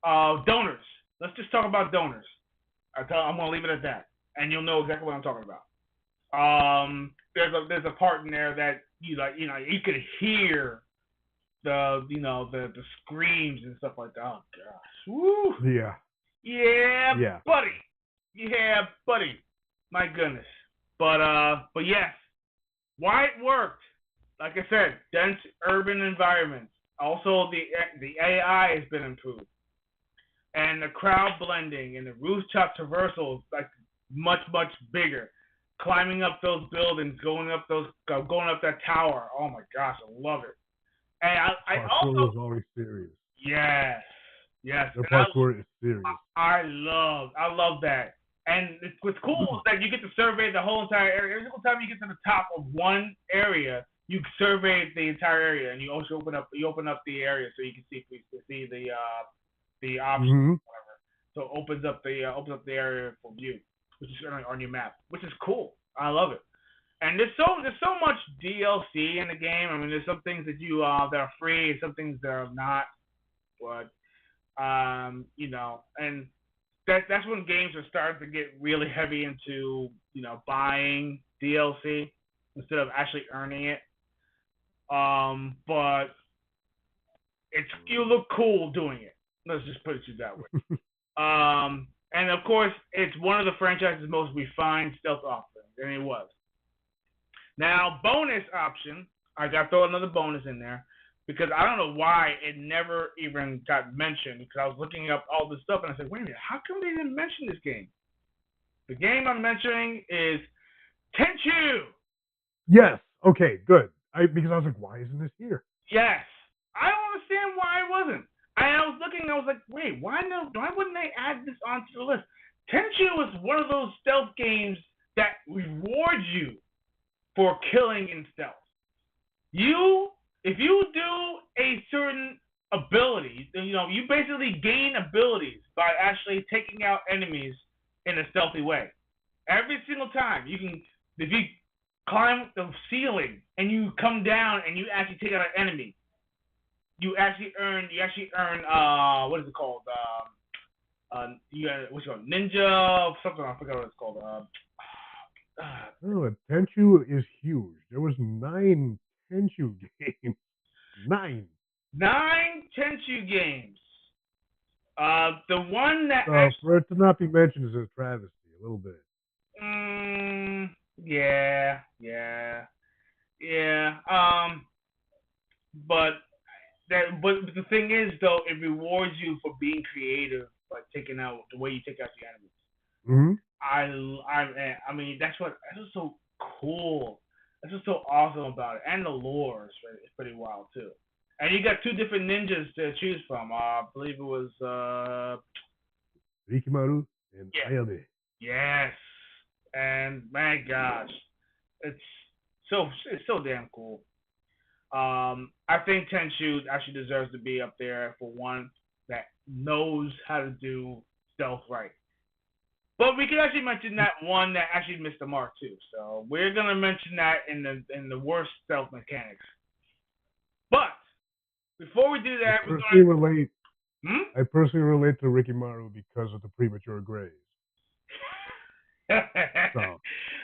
donors. Let's just talk about donors. I'm gonna leave it at that, and you'll know exactly what I'm talking about. There's a part in there that you could hear the screams and stuff like that. Oh gosh. Woo. Yeah. Yeah, buddy. Yeah, buddy. My goodness. But yes, why it worked. Like I said, dense urban environments. Also, the AI has been improved, and the crowd blending and the rooftop traversals like much bigger. Climbing up those buildings, going up that tower. Oh my gosh, I love it. And I also was always serious. Yes. The parkour is serious. I love that. And what's cool is that you get to survey the whole entire area. Every single time you get to the top of one area, you survey the entire area, and you also open up the area so you can see the options, whatever. So it opens up the area for view, which is on your map, which is cool. I love it. And there's so much DLC in the game. I mean, there's some things that that are free, and some things that are not. But and that's when games are starting to get really heavy into buying DLC instead of actually earning it. But you look cool doing it. Let's just put it that way. And of course, it's one of the franchise's most refined stealth offerings, and it was. Now, bonus option, I got to throw another bonus in there because I don't know why it never even got mentioned. Because I was looking up all this stuff and I said, wait a minute, how come they didn't mention this game? The game I'm mentioning is Tenchu. Yes. Okay. Good. Because I was like, why isn't this here? Yes. I don't understand why it wasn't. I was looking. I was like, wait, why wouldn't they add this onto the list? Tenchu is one of those stealth games that rewards you for killing in stealth. If you do a certain abilities. You basically gain abilities by actually taking out enemies in a stealthy way. Every single time you can, if you climb the ceiling and you come down and you actually take out an enemy, you actually earn what is it called? What's it called? Ninja something. I forgot what it's called. Oh, Tenchu is huge. There was 9 Tenchu games. 9. 9 Tenchu games. The one that For it to not be mentioned is a travesty, a little bit. Yeah. But the thing is though, it rewards you for being creative by taking out the way you take out the enemies. Mm-hmm. I mean that's what's so cool. That's what's so awesome about it, and the lore is pretty wild too. And you got 2 different ninjas to choose from. I believe it was Rikimaru and yeah. Ayame. Yes, and my gosh, it's so damn cool. I think Tenchu actually deserves to be up there for one that knows how to do stealth right. But we could actually mention that one that actually missed the mark too. So we're gonna mention that in the worst stealth mechanics. But before we do that, I personally relate to Rikimaru because of the premature grays. So,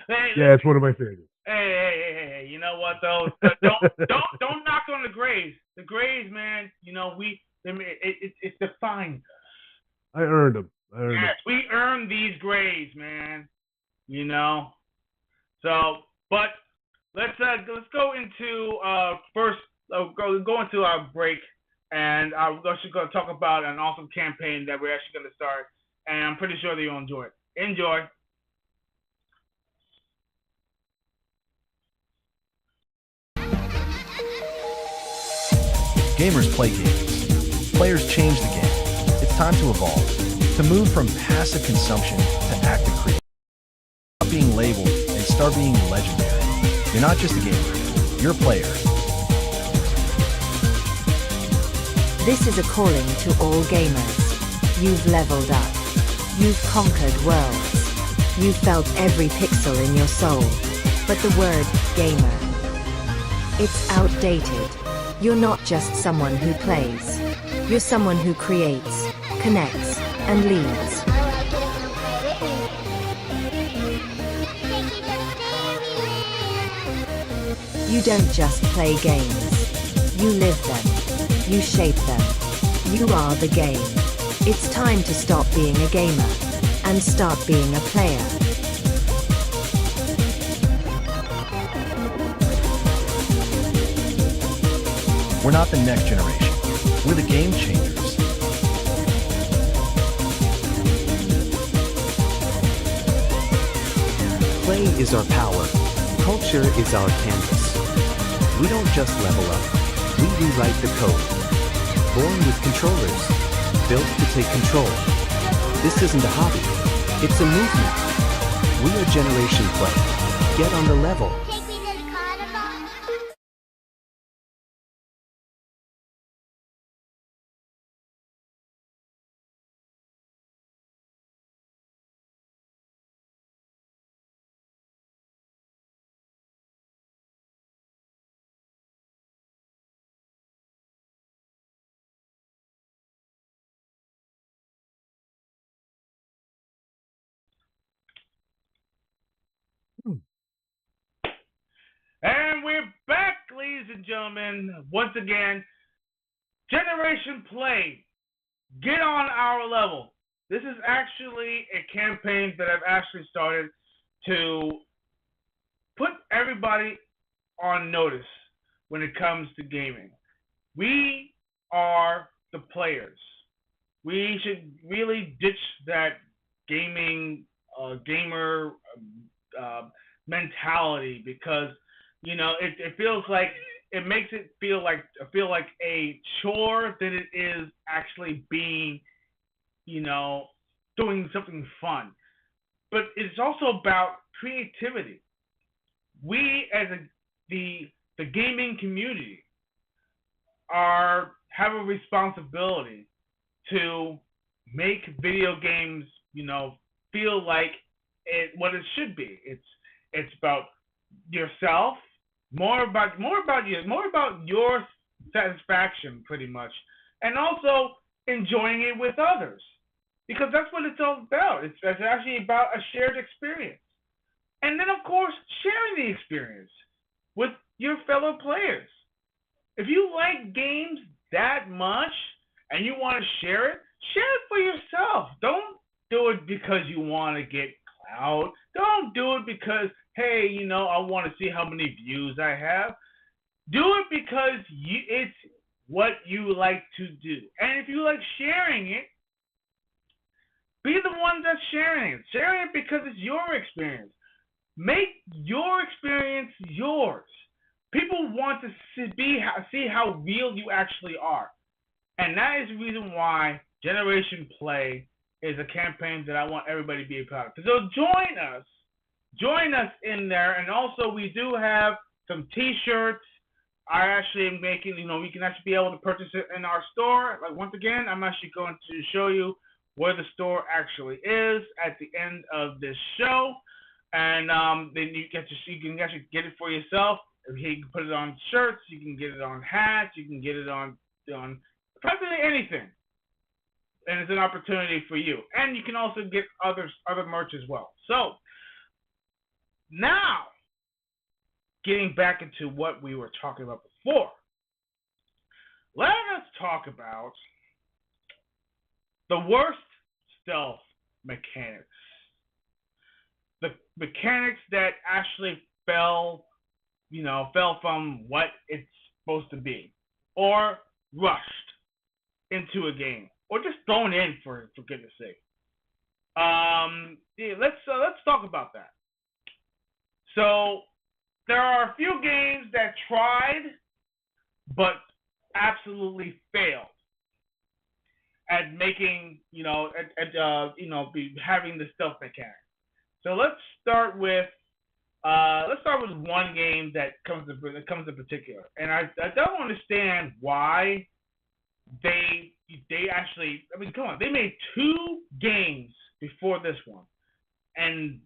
yeah, it's one of my favorites. Hey! You know what though? don't knock on the grays. The grays, man. It's defined. I earned them. Yes, we earned these grays, man. So, but let's go into first. Go into our break, and we're actually going to talk about an awesome campaign that we're actually going to start, and I'm pretty sure that you'll enjoy it. Enjoy. Gamers play games. Players change the game. It's time to evolve. To move from passive consumption to active creation. Stop being labeled and start being legendary. You're not just a gamer. You're a player. This is a calling to all gamers. You've leveled up. You've conquered worlds. You've felt every pixel in your soul. But the word gamer, it's outdated. You're not just someone who plays. You're someone who creates, connects, and leads. You don't just play games. You live them. You shape them. You are the game. It's time to stop being a gamer and start being a player. We're not the next generation. We're the game changers. Play is our power. Culture is our canvas. We don't just level up. We rewrite the code. Born with controllers. Built to take control. This isn't a hobby. It's a movement. We are Generation Play. Get on the level. And we're back, ladies and gentlemen. Once again, Generation Play. Get on our level. This is actually a campaign that I've actually started to put everybody on notice when it comes to gaming. We are the players. We should really ditch that gamer mentality because it feels like it makes it feel like a chore than it is actually being doing something fun. But it's also about creativity. We as the gaming community have a responsibility to make video games, feel like what it should be. It's about yourself, more about you, more about your satisfaction, pretty much, and also enjoying it with others, because that's what it's all about. It's actually about a shared experience, and then of course sharing the experience with your fellow players. If you like games that much and you want to share it for yourself. Don't do it because you want to get clout. Don't do it because, hey, I want to see how many views I have. Do it because it's what you like to do. And if you like sharing it, be the one that's sharing it. Sharing it because it's your experience. Make your experience yours. People want to see how real you actually are. And that is the reason why Generation Play is a campaign that I want everybody to be a part of. So join us in there. And also we do have some t-shirts. I actually am making, we can actually be able to purchase it in our store. Like, once again, I'm actually going to show you where the store actually is at the end of this show. And then you can actually get it for yourself. You can put it on shirts, you can get it on hats, you can get it on practically anything. And it's an opportunity for you. And you can also get other merch as well. So, now, getting back into what we were talking about before, let us talk about the worst stealth mechanics. The mechanics that actually fell from what it's supposed to be, or rushed into a game, or just thrown in for goodness sake. Let's talk about that. So there are a few games that tried, but absolutely failed at making, having the stealth mechanic. So let's start with one game that comes in particular, and I don't understand why they actually. I mean, come on, they made 2 games before this one, and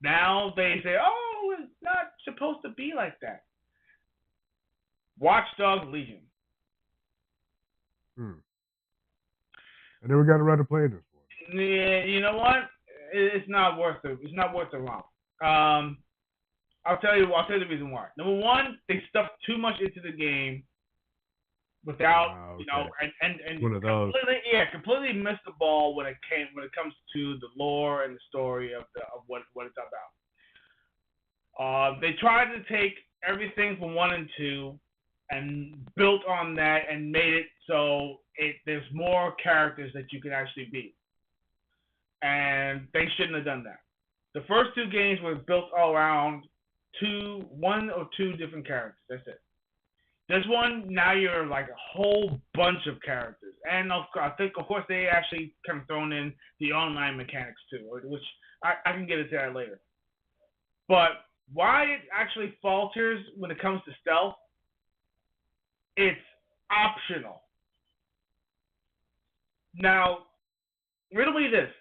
now they say, "Oh, it's not supposed to be like that." Watch Dogs Legion. I never got around to playing this one. Yeah, you know what? It's not worth it. It's not worth the romp. I'll tell you the reason why. Number one, they stuffed too much into the game without, and one of those. completely missed the ball when it comes to the lore and the story of what it's about. They tried to take everything from 1 and 2 and built on that and made it so there's more characters that you can actually beat. And they shouldn't have done that. The first 2 games were built all around 1 or 2 different characters. That's it. This one, now you're like a whole bunch of characters. And I think, of course, they actually kind of thrown in the online mechanics too, which I can get into that later. But why it actually falters when it comes to stealth, it's optional. Now, riddle me this.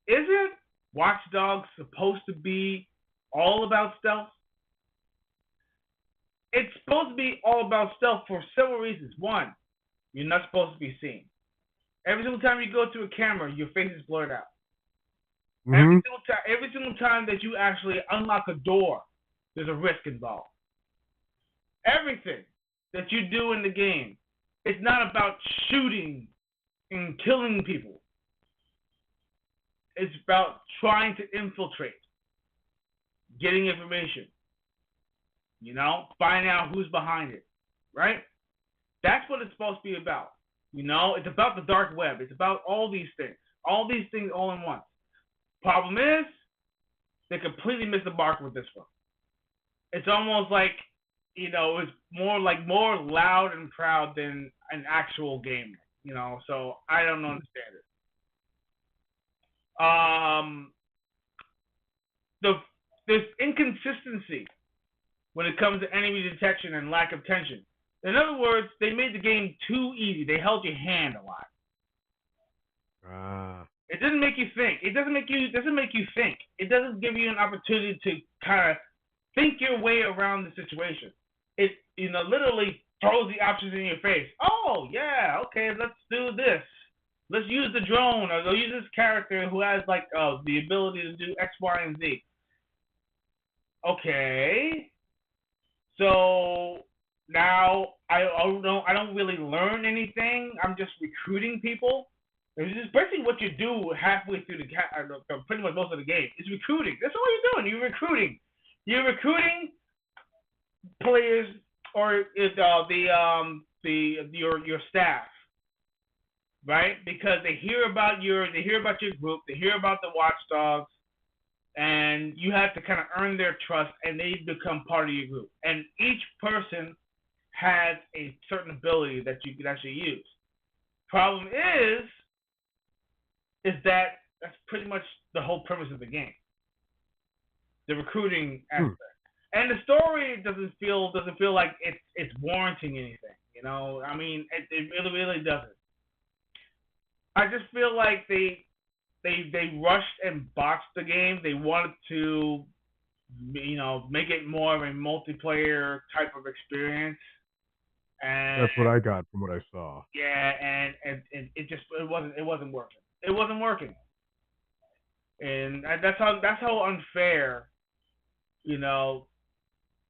Isn't Watch Dogs supposed to be all about stealth? It's supposed to be all about stealth for several reasons. One, you're not supposed to be seen. Every single time you go to a camera, your face is blurred out. Mm-hmm. Every single time that you actually unlock a door, there's a risk involved. Everything that you do in the game, it's not about shooting and killing people. It's about trying to infiltrate, getting information, finding out who's behind it, right? That's what it's supposed to be about. It's about the dark web. It's about all these things all in one. Problem is, they completely missed the mark with this one. It's almost like, it's more loud and proud than an actual game, so I don't understand it. There's inconsistency when it comes to enemy detection and lack of tension. In other words, they made the game too easy. They held your hand a lot. It doesn't make you think. It doesn't make you think. It doesn't give you an opportunity to kind of think your way around the situation. It literally throws the options in your face. Oh yeah, okay, let's do this. Let's use the drone, or they'll use this character who has like the ability to do X, Y, and Z. Okay, so now I don't really learn anything. I'm just recruiting people. It's just basically what you do halfway through pretty much most of the game. It's recruiting. That's all you're doing. You're recruiting. You're recruiting players or your staff, right? Because they hear about your group, they hear about the watchdogs, and you have to kind of earn their trust, and they become part of your group. And each person has a certain ability that you can actually use. Problem is that that's pretty much the whole premise of the game. The recruiting aspect. And the story doesn't feel like it's warranting anything. I mean, it really doesn't. I just feel like they rushed and botched the game. They wanted to, make it more of a multiplayer type of experience. And that's what I got from what I saw. Yeah, and it wasn't working. It wasn't working. And that's how unfair,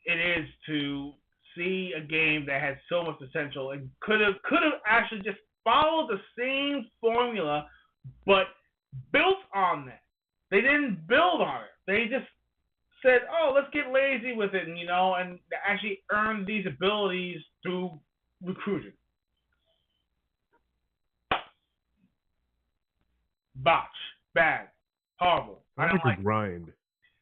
it is to see a game that had so much potential and could have actually just followed the same formula, but built on that. They didn't build on it. They just said, "Oh, let's get lazy with it," and actually earn these abilities through recruiting. Botch, bad, horrible. I don't like a grind.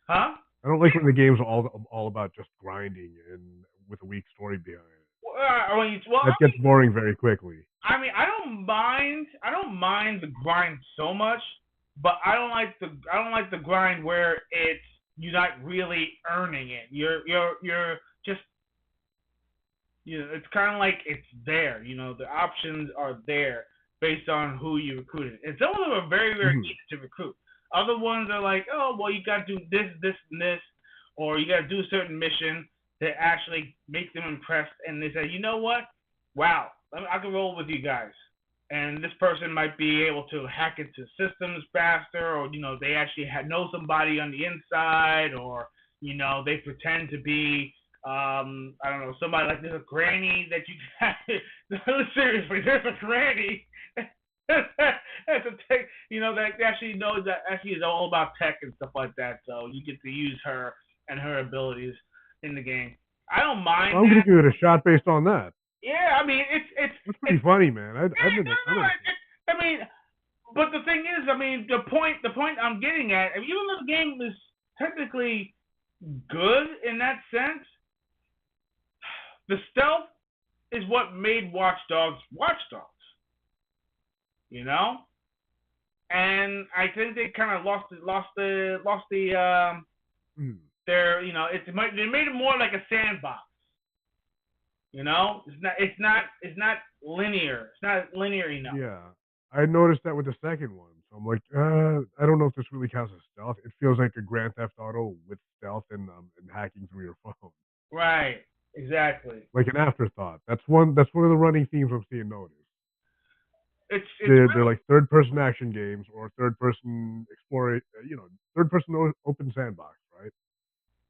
Huh? I don't like when the game's all about just grinding and with a weak story behind it. That gets boring very quickly. I mean, I don't mind the grind so much, but I don't like the grind where you're not really earning it. You're just it's kind of like it's there. The options are there based on who you recruited. And some of them are very, very easy to recruit. Other ones are like, oh, well, you got to do this, this, and this, or you got to do a certain mission that actually make them impressed. And they say, you know what? Wow, I can roll with you guys. And this person might be able to hack into systems faster, or, they actually know somebody on the inside, or, they pretend to be, I don't know, somebody like there's a granny that you got. Seriously, there's a granny. That's a tech, that actually knows that actually is all about tech and stuff like that. So you get to use her and her abilities in the game. I don't mind. I'm gonna give it a shot based on that. Yeah, I mean it's pretty funny, man. I mean, but the thing is, I mean, the point I'm getting at, even though the game is technically good in that sense, the stealth is what made Watch Dogs. And I think they kind of lost their they made it more like a sandbox. It's not linear. It's not linear enough. Yeah, I noticed that with the second one. So I'm like, I don't know if this really counts as stealth. It feels like a Grand Theft Auto with stealth and hacking through your phone. Right. Exactly. Like an afterthought. That's one of the running themes I'm seeing nowadays. They're like third-person action games or third-person third-person open sandbox, right?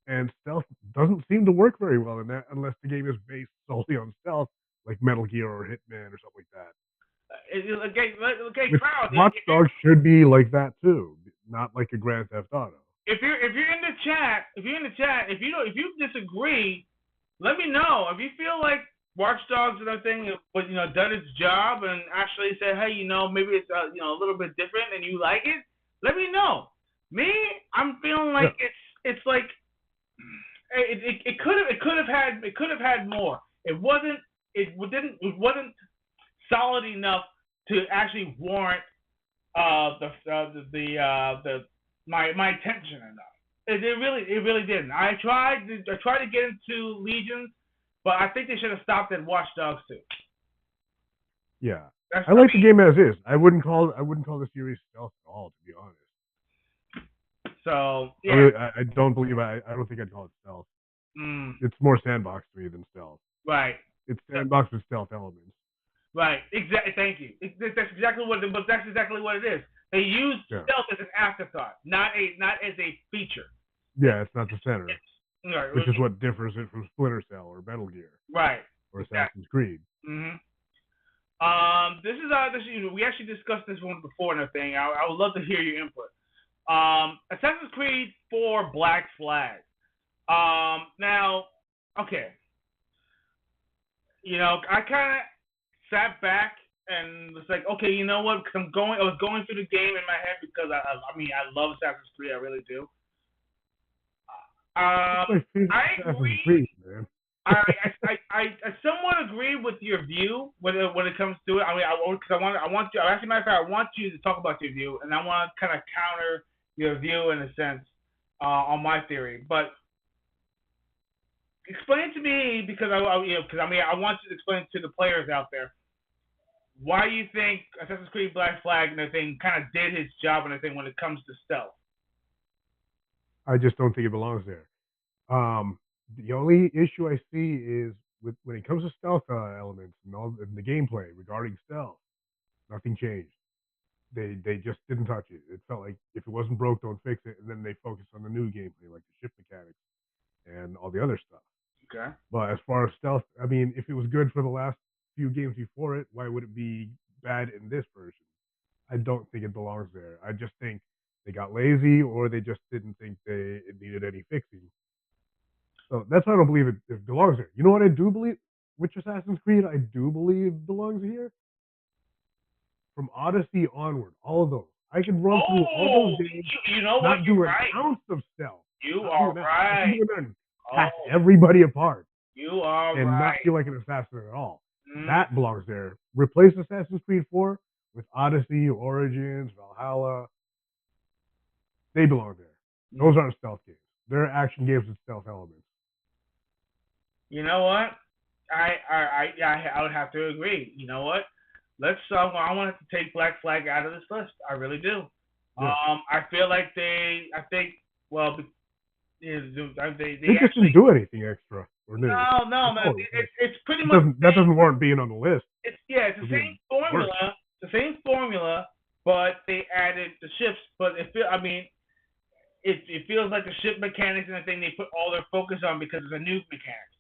And stealth doesn't seem to work very well in that unless the game is based solely on stealth, like Metal Gear or Hitman or something like that. Okay, crowd. Watch Dogs should be like that too, not like a Grand Theft Auto. If you're in the chat, if you disagree, let me know. If you feel like Watch Dogs and everything, but done its job and actually said, hey, maybe it's a little bit different and you like it, let me know. Me, I'm feeling like it's like it could have had more. It wasn't solid enough to actually warrant my attention enough. It really didn't. I tried to get into Legions. But I think they should have stopped at Watch Dogs 2. Yeah. I like the game as is. I wouldn't call the series stealth at all, to be honest. So yeah, I don't believe I don't think I'd call it stealth. It's more sandbox to me than stealth. Right. It's sandbox with stealth elements. Right. Exactly. Thank you. That's exactly what it is. They use stealth as an afterthought, not as a feature. Yeah, it's not the center. Right. Which is what differs it from Splinter Cell or Metal Gear. Right. Or Assassin's Creed. Mm-hmm. This is we actually discussed this one before and everything. I would love to hear your input. Assassin's Creed 4 Black Flag. Now, okay. I kind of sat back and was like, okay, you know what? Because I was going through the game in my head because I love Assassin's Creed, I really do. I agree. Man. I somewhat agree with your view when it comes to it. I want you. Actually, matter of fact, I want you to talk about your view, and I want to kind of counter your view in a sense on my theory. But explain to me, because I want you to explain to the players out there why you think Assassin's Creed Black Flag and everything kind of did his job and everything when it comes to stealth. I just don't think it belongs there. The only issue I see is when it comes to stealth elements and the gameplay regarding stealth, nothing changed. They just didn't touch it. It felt like if it wasn't broke, don't fix it. And then they focused on the new gameplay, like the ship mechanics and all the other stuff. Okay. But as far as stealth, I mean, if it was good for the last few games before it, why would it be bad in this version? I don't think it belongs there. I just think they got lazy, or they just didn't think it needed any fixing. So that's why I don't believe it belongs there. You know what I do believe? Which Assassin's Creed I do believe belongs here? From Odyssey onward, all of those. I can run through all those games, not do an ounce of stealth. You are right. Pack everybody apart. You are and right. not feel like an assassin at all. That belongs there. Replace Assassin's Creed 4 with Odyssey, Origins, Valhalla. They belong there. Those aren't stealth games. They're action games with stealth elements. You know what? I would have to agree. You know what? I want to take Black Flag out of this list. I really do. Yeah. I feel like they just didn't do anything extra or new. No. It's pretty much that doesn't warrant being on the list. It's the same formula. The same formula, but they added the ships. But it feels like the ship mechanics and the thing they put all their focus on because it's a new mechanic,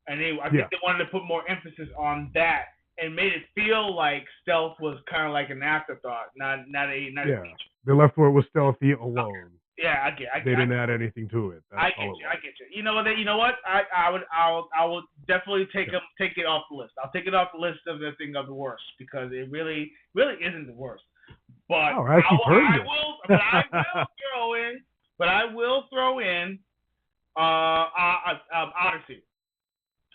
and I think they wanted to put more emphasis on that and made it feel like stealth was kind of like an afterthought, not a feature. They left where it was stealthy alone. Yeah, I get. They didn't add anything to it. I get you. You know what? I would definitely take it off the list. I'll take it off the list of the thing of the worst because it really isn't the worst. But I will throw in Odyssey.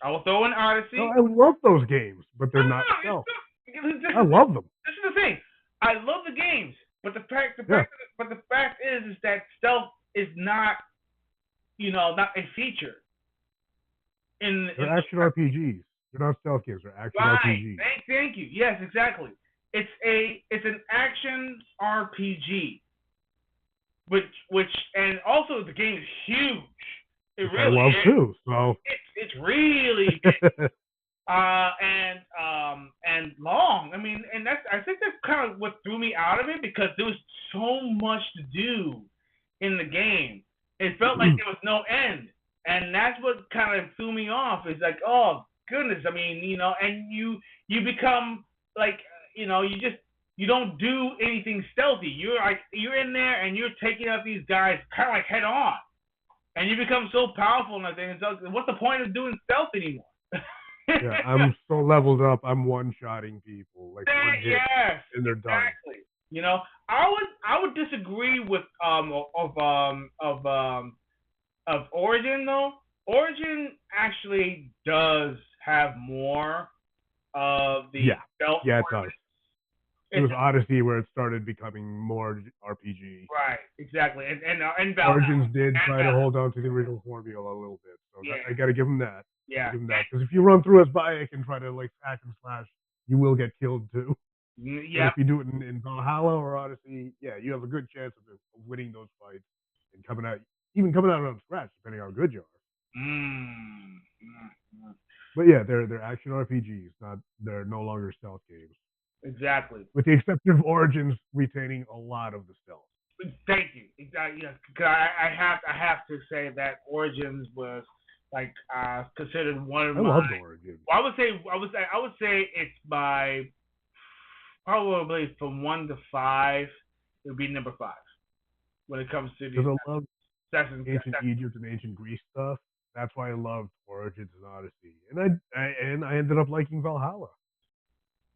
I will throw in Odyssey. No, I love those games, but they're not stealth. I love them. This is the thing. I love the games. But the fact is that stealth is not a feature. They're action RPGs. They're not stealth games. They're action RPGs. Thank you. Yes, exactly. It's an action RPG, and also the game is huge. It really I love is. too. So it's really big. And long. I mean, and I think that's kind of what threw me out of it because there was so much to do in the game. It felt like there was no end, and that's what kind of threw me off. It's like, oh goodness, I mean, and you become like, you don't do anything stealthy. You're in there and you're taking out these guys kind of like head on, and you become so powerful and everything. So what's the point of doing stealth anymore? Yeah, I'm so leveled up. I'm one-shotting people like one hit, and they're done. Exactly. I would disagree with of Origin though. Origin actually does have more of the stealth. Yeah, it does. It was Odyssey where it started becoming more RPG. Right, exactly, and Origins did try to hold on to the original formula a little bit. So Yeah. I got to give him that. Yeah. Because if you run through his bike and try to like hack and slash, you will get killed too. But Yeah. if you do it in Valhalla or Odyssey, yeah, you have a good chance of winning those fights and coming out on scratch, depending on how good you are. But yeah, they're action RPGs, they're no longer stealth games. Exactly. With the exception of Origins retaining a lot of the stealth. Thank you. Exactly. Yeah. Cause I have to say that Origins was like considered one of I my. loved Origins. I would say it's my probably from 1 to 5. It would be number 5 when it comes to the Because I love Assassin's ancient Egypt and ancient Greece stuff. That's why I loved Origins and Odyssey, and I ended up liking Valhalla.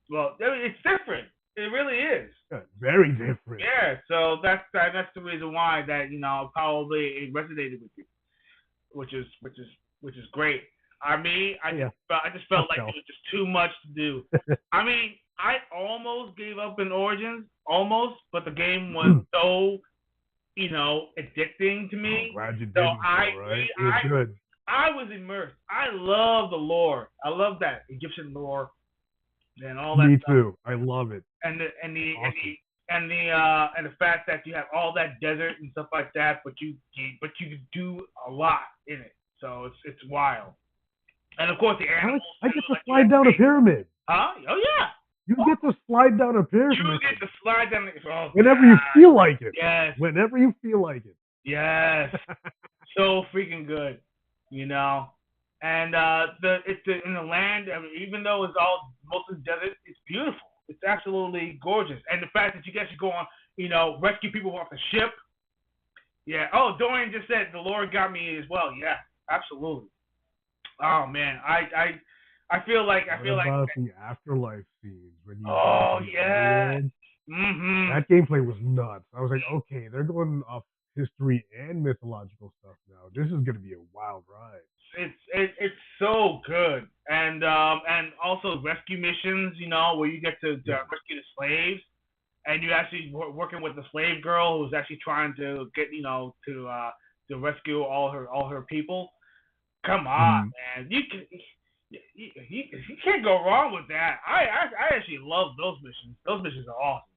Well, it's different. It really is. Yeah, very different. Yeah, so that's the reason why that probably it resonated with you, which is great. I mean, I just felt like it was just too much to do. I mean, I almost gave up in Origins, but the game was so addicting to me. I'm glad you So didn't. Right? It was good. I was immersed. I love the lore. I love that Egyptian lore and all that. Me stuff. too. I love it. And the awesome. and the fact that you have all that desert and stuff like that, but you could do a lot in it. So it's wild. And of course the animals. I get to slide down a pyramid. Huh? Oh yeah. You get to slide down a pyramid. You get to slide down whenever you feel like it. Yes. Whenever you feel like it. Yes. So freaking good, And it's in the land. I mean, even though it's all mostly desert, it's beautiful. It's absolutely gorgeous. And the fact that you guys should go on, rescue people off the ship. Yeah. Oh, Dorian just said the Lord got me as well. Yeah, absolutely. Oh man, I feel like the afterlife scenes when you. Oh yeah. Mm-hmm. That gameplay was nuts. I was like, okay, they're going off history and mythological stuff now. This is going to be a wild ride. It's so good, and also rescue missions, where you get to rescue the slaves, and you actually working with the slave girl who's actually trying to get to rescue all her people. Come on, man, you can't go wrong with that. I actually love those missions. Those missions are awesome.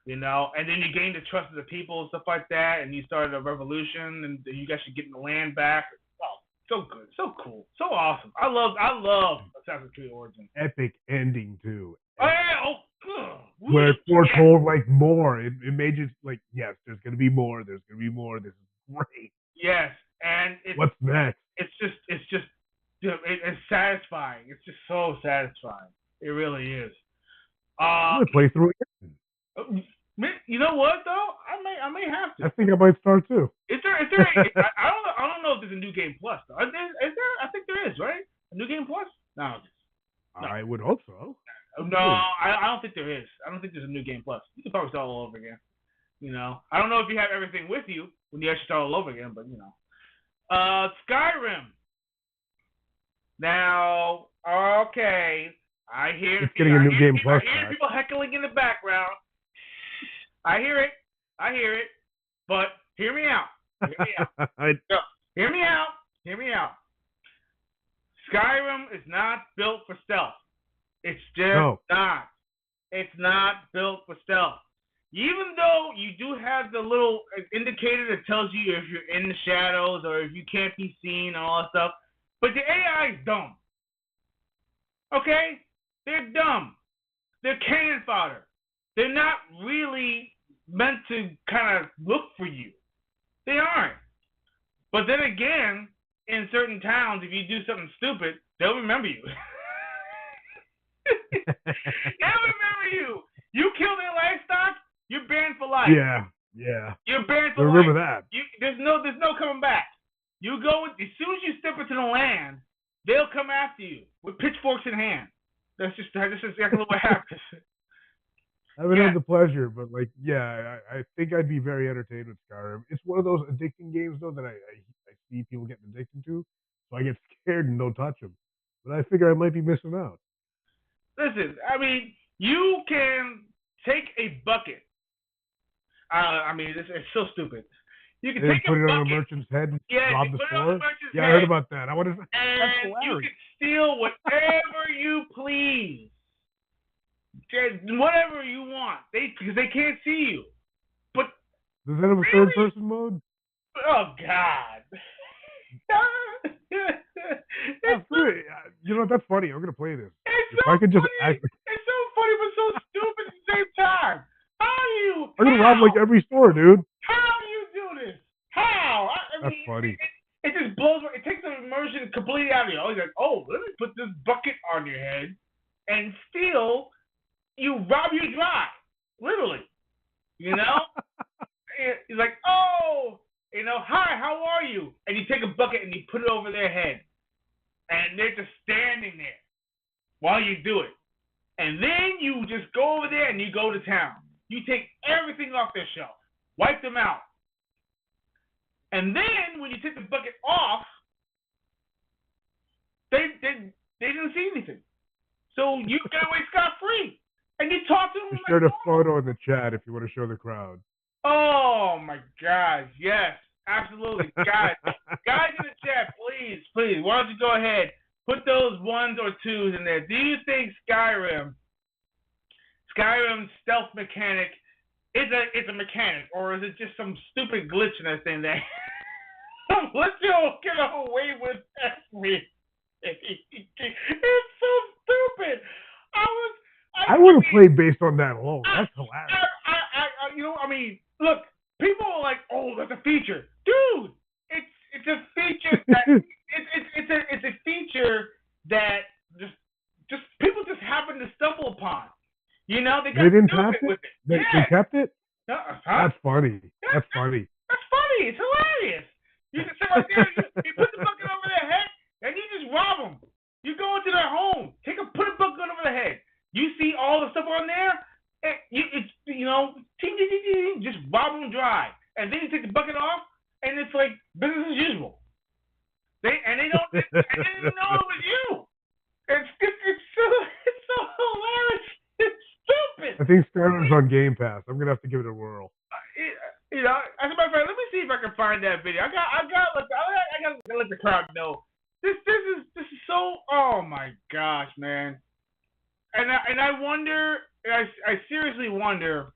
And then you gain the trust of the people and stuff like that, and you started a revolution, and you guys should get the land back. Oh, so good, so cool, so awesome. I love Assassin's Creed Origins. Epic ending too. Oh yeah, where it foretold like more. It made you like, yes, there's gonna be more. There's gonna be more. This is great. Yes, and what's next? It's satisfying. It's just so satisfying. It really is. I'm gonna play through it again. You know what though? I may have to. I think I might start too. Is there? I don't know if there's a new game plus though. Is there? I think there is, right? A new game plus? No. I would hope so. No, I don't think there is. I don't think there's a new game plus. You can probably start all over again. I don't know if you have everything with you when you actually start all over again, but Skyrim. Now, okay, I hear it's getting a new game plus. I hear people heckling in the background. I hear it, but hear me out. Hear me out. Skyrim is not built for stealth. It's just not. It's not built for stealth. Even though you do have the little indicator that tells you if you're in the shadows or if you can't be seen and all that stuff, but the AI is dumb. Okay? They're dumb. They're cannon fodder. They're not really meant to kind of look for you. They aren't. But then again, in certain towns, if you do something stupid, they'll remember you. They'll remember you. You kill their livestock, you're banned for life. Yeah. You're banned for life. Remember that. There's no coming back. You go as soon as you step into the land, they'll come after you with pitchforks in hand. That's exactly what happens. I haven't had the pleasure, but I think I'd be very entertained with Skyrim. It's one of those addicting games though that I see people getting addicted to, so I get scared and don't touch them. But I figure I might be missing out. Listen, I mean, you can take a bucket. I mean, it's so stupid. You can They take put a it on a bucket. merchant's head and Yeah, rob you the put it on the store. merchant's Yeah, head, I heard about that. That's and you hilarious. can steal whatever you please. Just whatever you want. Because they can't see you. But Does that have a third person mode? oh God. That's great. You know, that's funny. I'm gonna play this. It's If so I could just funny. act, It's so funny, but so stupid at the same time. How do you? I'm gonna rob like every store, dude. How do you do this? How? I That's mean, funny. it just blows. It takes the immersion completely out of you. He's like, oh, let me put this bucket on your head, and still, you rob you dry, literally. You know? He's like, oh, hi, how are you? And you take a bucket and you put it over their head, and they're just standing there while you do it. And then you just go over there and you go to town. You take everything off their shelf, wipe them out. And then when you take the bucket off, they didn't see anything. So you get away scot-free. And you talk to them. Just shared a photo in the chat if you want to show the crowd. Oh my gosh, yes, absolutely. Guys in the chat, please, why don't you go ahead, put those ones or twos in there. Do you think Skyrim's stealth mechanic is a mechanic, or is it just some stupid glitch in that thing there? Let's get away with everything. It's so stupid. I want to play based on that alone. That's hilarious. I mean, look, people are like, "Oh, that's a feature, dude." It's a feature that it's a feature that just people just happen to stumble upon. They didn't pass it. with it. They kept it. That's funny. That's funny. That's funny. It's hilarious. You can sit right there. You put the bucket over their head, and you just rob them. You go into their home, put a bucket over their head. You see all the stuff on there. Just rob them dry, and then you take the bucket off, and it's like business as usual. They didn't know it was you. It's so hilarious. It's stupid. I think Skyrim's on Game Pass. I'm gonna have to give it a whirl. As a matter of fact, let me see if I can find that video. I gotta let the crowd know. This is so. Oh my gosh, man. And I wonder. I seriously wonder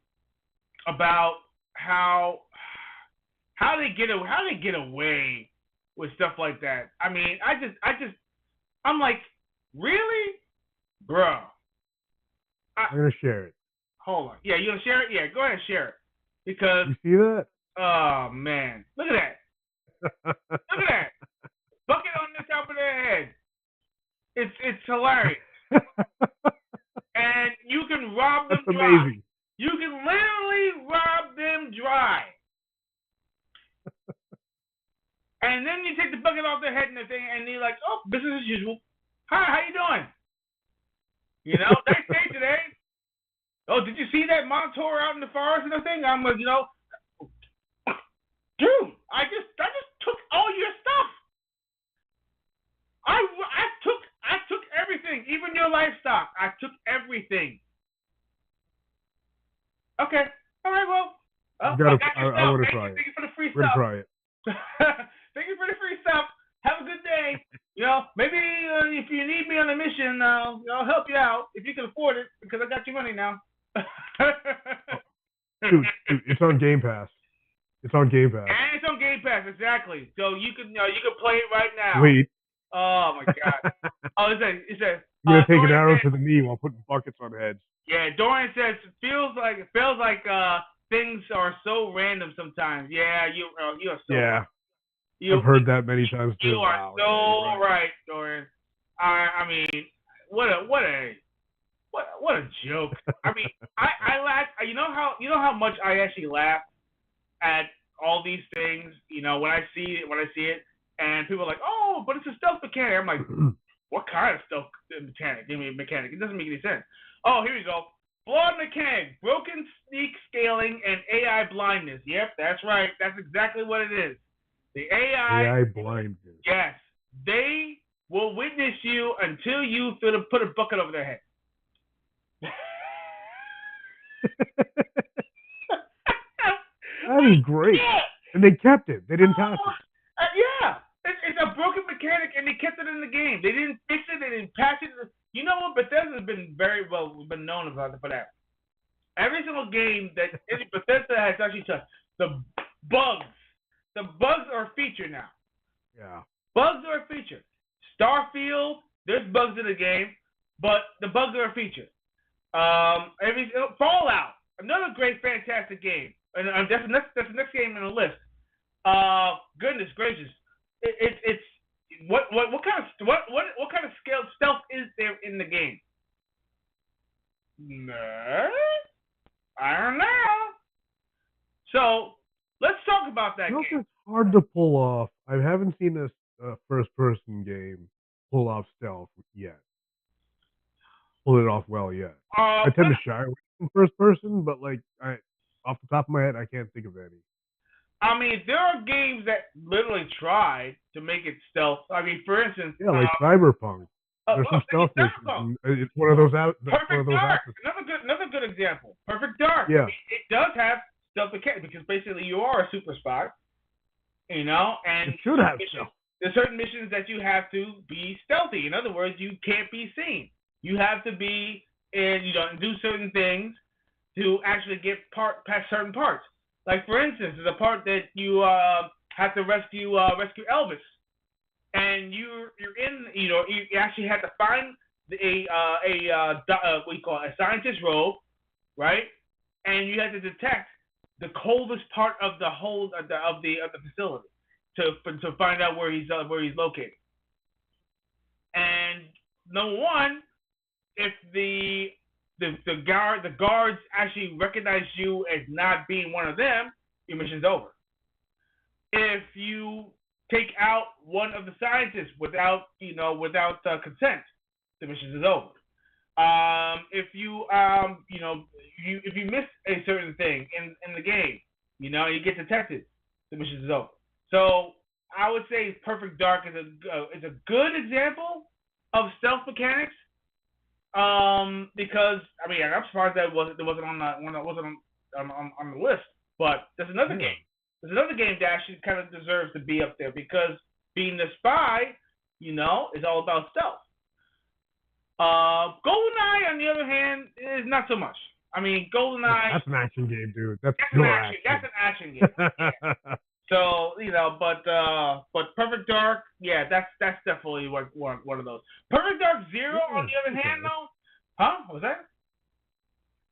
about how they get away with stuff like that. I mean, I'm like, really, bro? I'm gonna share it. Hold on. Yeah, you gonna share it? Yeah, go ahead and share it. Because you see that? Oh man, look at that! Look at that! Bucket on the top of their head. It's hilarious. And you can rob them That's dry. amazing. You can literally rob them dry. And then you take the bucket off their head and you're like, oh, business as usual. Hi, how you doing? Nice day today. Oh, did you see that Montour out in the forest and everything? I'm like, dude, I just took all your stuff. I took everything, even your livestock. I took everything. Okay. All right. Well, I want to try it. Thank you for the free We're stuff. gonna try it. Thank you for the free stuff. Have a good day. Maybe if you need me on a mission, I'll help you out if you can afford it because I got your money now. Dude, it's on Game Pass. It's on Game Pass. And it's on Game Pass, exactly. So you can play it right now. Wait. Oh my God. It says. You're gonna take an arrow to the knee while putting buckets on heads. Yeah, Dorian says it feels like things are so random sometimes. Yeah, you are so. Yeah. I've heard that many times too. You are so right, Dorian. I mean, what a joke. I mean, I laugh. You know how much I actually laugh at all these things. When I see it, and people are like, oh, but it's a stealth mechanic. I'm like, what kind of stealth mechanic? Give me a mechanic. It doesn't make any sense. Oh, here we go. Flawed mechanic, broken sneak scaling, and AI blindness. Yep, that's right. That's exactly what it is. The AI blindness. Yes, they will witness you until you put a bucket over their head. That is great. Yeah, And they kept it. They didn't patch it. Yeah. It's a broken mechanic, and they kept it in the game. They didn't fix it. They didn't patch it. You know what? Bethesda's been very well been known for that. Every single game that Bethesda has actually touched, the bugs are a feature now. Yeah. Bugs are a feature. Starfield, there's bugs in the game, but the bugs are a feature. Fallout, another great, fantastic game, and that's the next game on the list. Goodness gracious, it's what kind of scale stealth is there in the game? No, I don't know. So let's talk about that game. It's hard to pull off. I haven't seen a first-person game pull off stealth yet. Pull it off well yet. I tend to shy away from first person, but off the top of my head, I can't think of any. I mean, there are games that literally try to make it stealth. I mean, for instance, like Cyberpunk. There's some stealth missions. It's one of those out. Perfect Dark. Another good example. Perfect Dark. Yeah. It does have stealth mechanics because basically you are a super spy. And it should have stealth. There's certain missions that you have to be stealthy. In other words, you can't be seen. You have to be and do certain things to actually get past certain parts. Like for instance, there's a part that you have to rescue Elvis, and you're in you actually have to find a scientist robe, right? And you have to detect the coldest part of the whole of the facility to find out where he's located. And number one, if the guards actually recognize you as not being one of them, your mission's over. If you take out one of the scientists without consent, the mission is over. If you if you miss a certain thing in the game, you get detected, the mission is over. So I would say Perfect Dark is a good example of stealth mechanics. Because I mean I'm surprised that wasn't on the list. But there's another game. There's another game that actually kind of deserves to be up there because being the spy, is all about stealth. GoldenEye, on the other hand, is not so much. I mean, GoldenEye. That's an action game, dude. That's an action. That's an action game. Yeah. So but Perfect Dark, yeah, that's definitely one of those. Perfect Dark Zero, on the other hand, though, what was that?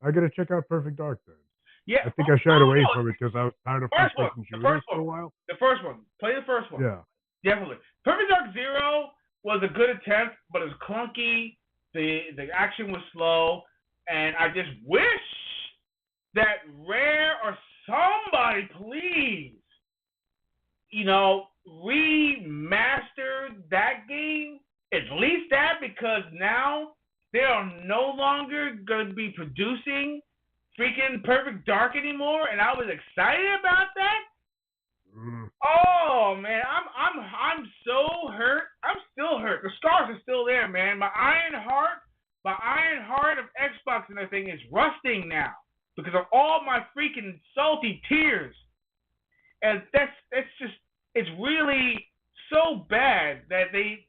I gotta check out Perfect Dark then. Yeah, I think I shied away from it because I was tired of first-person shooters for a while. The first one, play the first one. Yeah, definitely. Perfect Dark Zero was a good attempt, but it was clunky. The action was slow, and I just wish that Rare or somebody, please, remaster that game, at least that, because now they are no longer going to be producing freaking Perfect Dark anymore, and I was excited about that. Oh man, I'm so hurt. I'm still hurt. The scars are still there, man. My iron heart of Xbox and everything is rusting now because of all my freaking salty tears. And it's really so bad that that's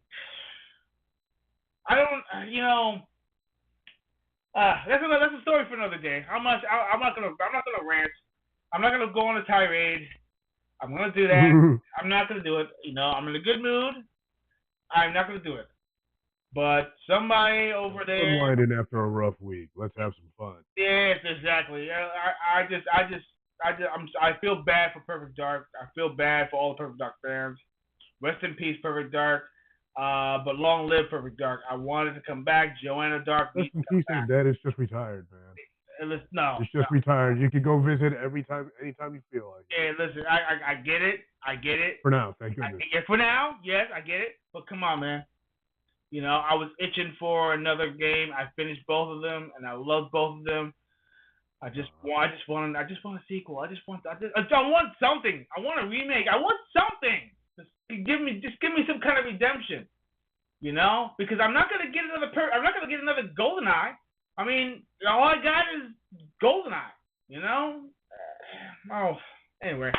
a story for another day. I'm not gonna rant. I'm not gonna go on a tirade. I'm gonna do that. I'm not gonna do it. I'm in a good mood. I'm not gonna do it. But somebody over there. unwinding after a rough week. Let's have some fun. Yes, exactly. I feel bad for Perfect Dark. I feel bad for all the Perfect Dark fans. Rest in peace, Perfect Dark. But long live Perfect Dark. I wanted to come back. Joanna Dark. Rest in peace, and dead. It's just retired, man. No, it's just retired. You can go visit anytime you feel like. Yeah, listen, I get it. I get it. For now, thank goodness. For now, yes, I get it. But come on, man. I was itching for another game. I finished both of them, and I loved both of them. I just want a sequel. I want something. I want a remake. I want something. Just give me some kind of redemption. Because I'm not gonna get another GoldenEye. I mean, all I got is GoldenEye. Anyway,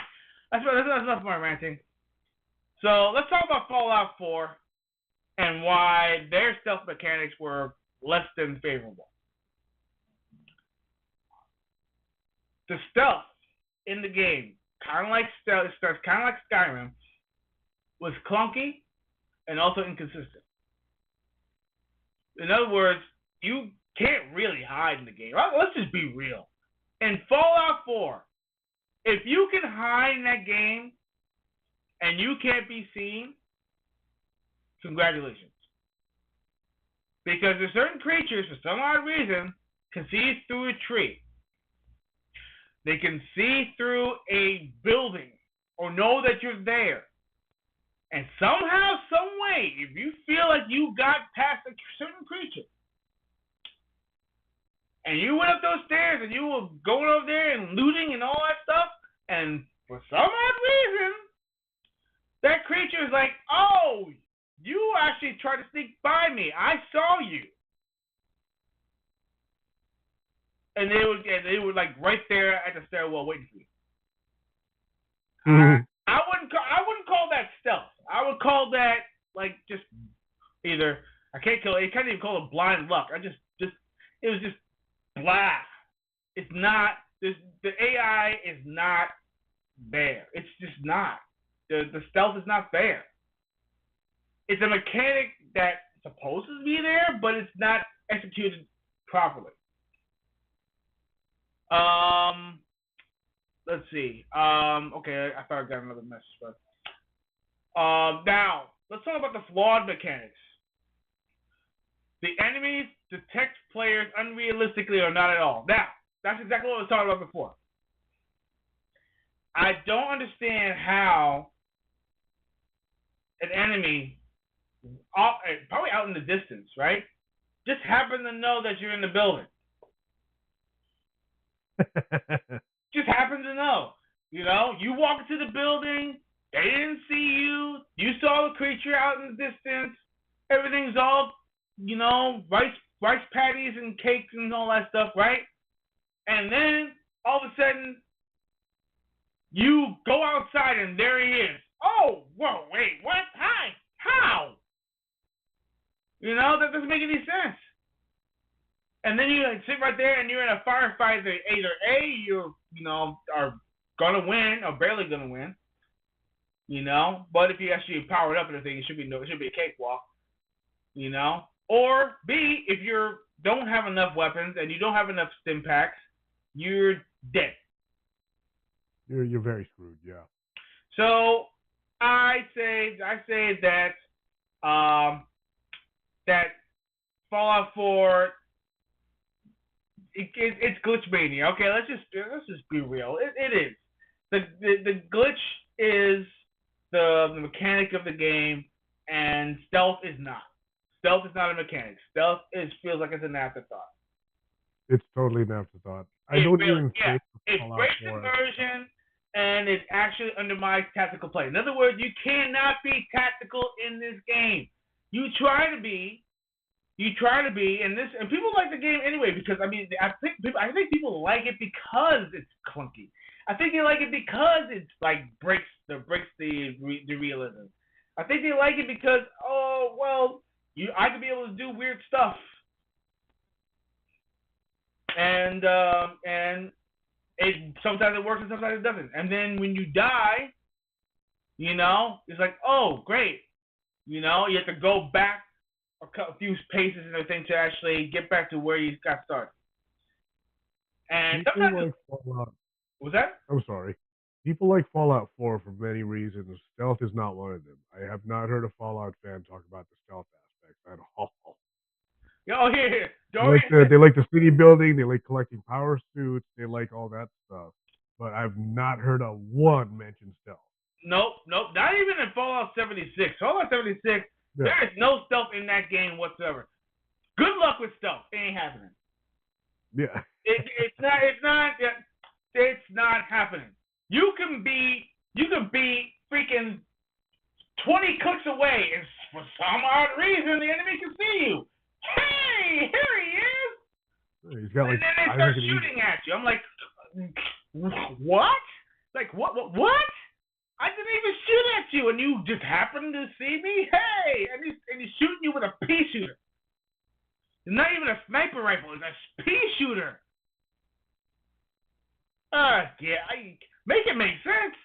That's enough of my ranting. So let's talk about Fallout 4 and why their stealth mechanics were less than favorable. The stealth in the game, kind of like Skyrim, was clunky and also inconsistent. In other words, you can't really hide in the game. Let's just be real. In Fallout 4, if you can hide in that game and you can't be seen, congratulations. Because there's certain creatures, for some odd reason, can see through a tree. They can see through a building or know that you're there. And somehow, some way, if you feel like you got past a certain creature, and you went up those stairs and you were going over there and looting and all that stuff, and for some odd reason, that creature is like, oh, you actually tried to sneak by me. I saw you. And they were like right there at the stairwell waiting for you. Mm-hmm. I wouldn't call that stealth. I would call that like just either I can't even call it blind luck. It was just blah. It's not the AI is not there. It's just not. The stealth is not there. It's a mechanic that's supposed to be there, but it's not executed properly. Let's see. Okay, I thought I got another message, but now let's talk about the flawed mechanics. The enemies detect players unrealistically or not at all. Now, that's exactly what I was talking about before. I don't understand how an enemy, probably out in the distance, right, just happen to know that you're in the building. Just happen to know. You know, you walk into the building, they didn't see you, you saw the creature out in the distance, everything's all, you know, rice patties and cakes and all that stuff, right? And then, all of a sudden, you go outside and there he is. Oh, whoa, wait, what? Hi, how? You know, that doesn't make any sense. And then you sit right there and you're in a firefight that either A, you are gonna win or barely gonna win. You know, but if you actually power it up and everything, it should be a cakewalk. You know, or B, if you don't have enough weapons and you don't have enough stim packs, you're dead. You're very screwed, yeah. So I say that that Fallout 4. It's glitch mania. Okay, let's just be real. It is. The glitch is the mechanic of the game, and stealth is not. Stealth is not a mechanic. Stealth feels like it's an afterthought. It's totally an afterthought. It breaks immersion, and it actually undermines tactical play. In other words, you cannot be tactical in this game. You try to be, and people like the game anyway because I think people like it because it's clunky. I think they like it because it's like breaks the realism. I think they like it because I could be able to do weird stuff, and it sometimes it works and sometimes it doesn't. And then when you die, you know, it's like, oh great, you know, you have to go back a few paces and everything to actually get back to where you got started. And people like Fallout. Was that? I'm sorry. People like Fallout 4 for many reasons. Stealth is not one of them. I have not heard a Fallout fan talk about the stealth aspects at all. Oh, here. They like the city building. They like collecting power suits. They like all that stuff. But I've not heard a one mention stealth. Nope. Not even in Fallout 76. Fallout 76. Yeah. There is no stealth in that game whatsoever. Good luck with stealth. It ain't happening. Yeah. It's not happening. You can be freaking 20 clicks away, and for some odd reason, the enemy can see you. Hey, here he is. He's got like. And then they start shooting at you. I'm like, what? Like what? I didn't even shoot at you, and you just happened to see me. Hey, and he's shooting you with a pea shooter. It's not even a sniper rifle; it's a pea shooter. Make it make sense.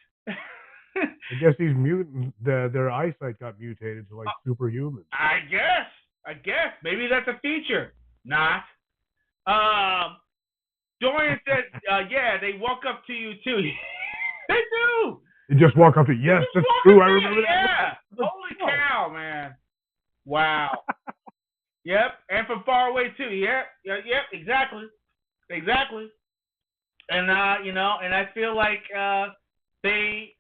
I guess these mutants, their eyesight got mutated to like superhuman. I guess maybe that's a feature. Not. Dorian said, yeah, they walk up to you too. They do. You just walk up to, yes, that's true. I remember that. Yeah. Holy cow, man. Wow. Yep. And from far away too. Yep. Exactly. And and I feel like they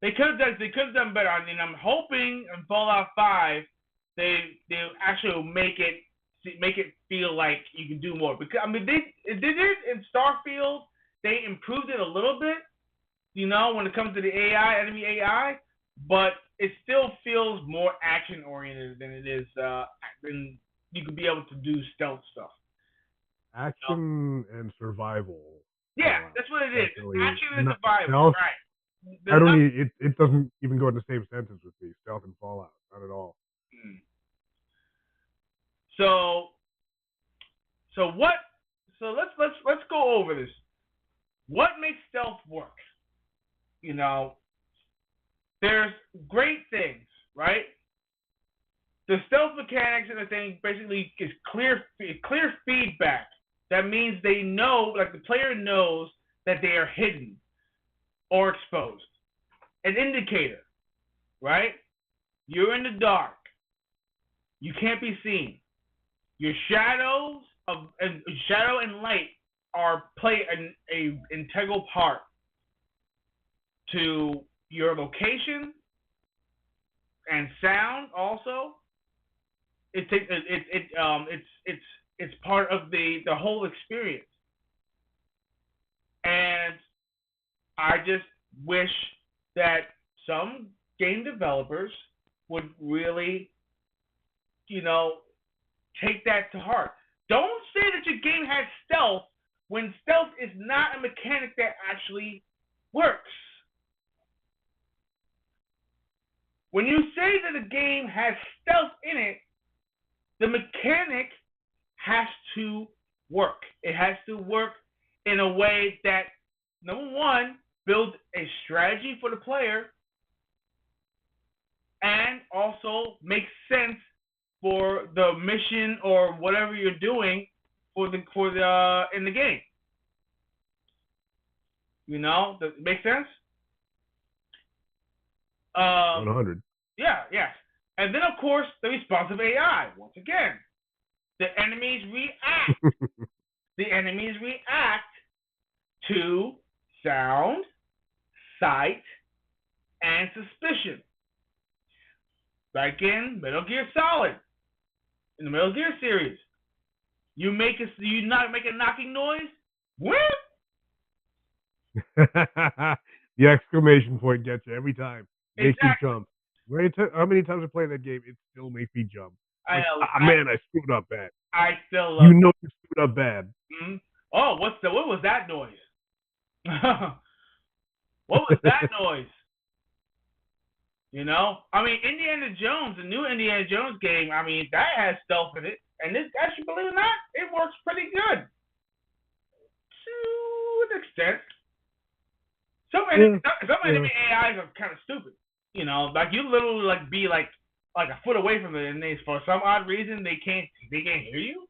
could have done better. I mean, I'm hoping in Fallout 5 they actually make it feel like you can do more. Because I mean, they did it in Starfield. They improved it a little bit, when it comes to the AI, enemy AI, but it still feels more action oriented than it is. Than you could be able to do stealth stuff. Action and survival. Yeah, that's what it is. Really, action and survival. Stealth, Right. It doesn't even go in the same sentence with me. Stealth and Fallout, not at all. So let's go over this. What makes stealth work? There's great things, right? The stealth mechanics and the thing basically is clear feedback. That means they know, like the player knows that they are hidden or exposed. An indicator, right? You're in the dark. You can't be seen. Your shadow and light play an integral part to your location and sound. Also, it's part of the whole experience. And I just wish that some game developers would really, take that to heart. Don't say that your game has stealth when stealth is not a mechanic that actually works. When you say that a game has stealth in it, the mechanic has to work. It has to work in a way that, number one, builds a strategy for the player and also makes sense for the mission or whatever you're doing in the game. Does it make sense? 100. Yeah, yes. And then, of course, the responsive AI. Once again, the enemies react. The enemies react to sound, sight, and suspicion. Like in Metal Gear Solid, in the Metal Gear series, you not make a knocking noise. What? The exclamation point gets you every time. Makes Exactly. you jump. How many times I play that game, it still makes me jump. I screwed up bad. I still love you screwed up bad. Mm-hmm. Oh, what was that noise? What was that noise? I mean, Indiana Jones, the new Indiana Jones game, I mean, that has stealth in it. And this, actually, believe it or not, it works pretty good. To an extent. Some enemy AIs are kind of stupid. Like you literally be like a foot away from it, and for some odd reason they can't hear you.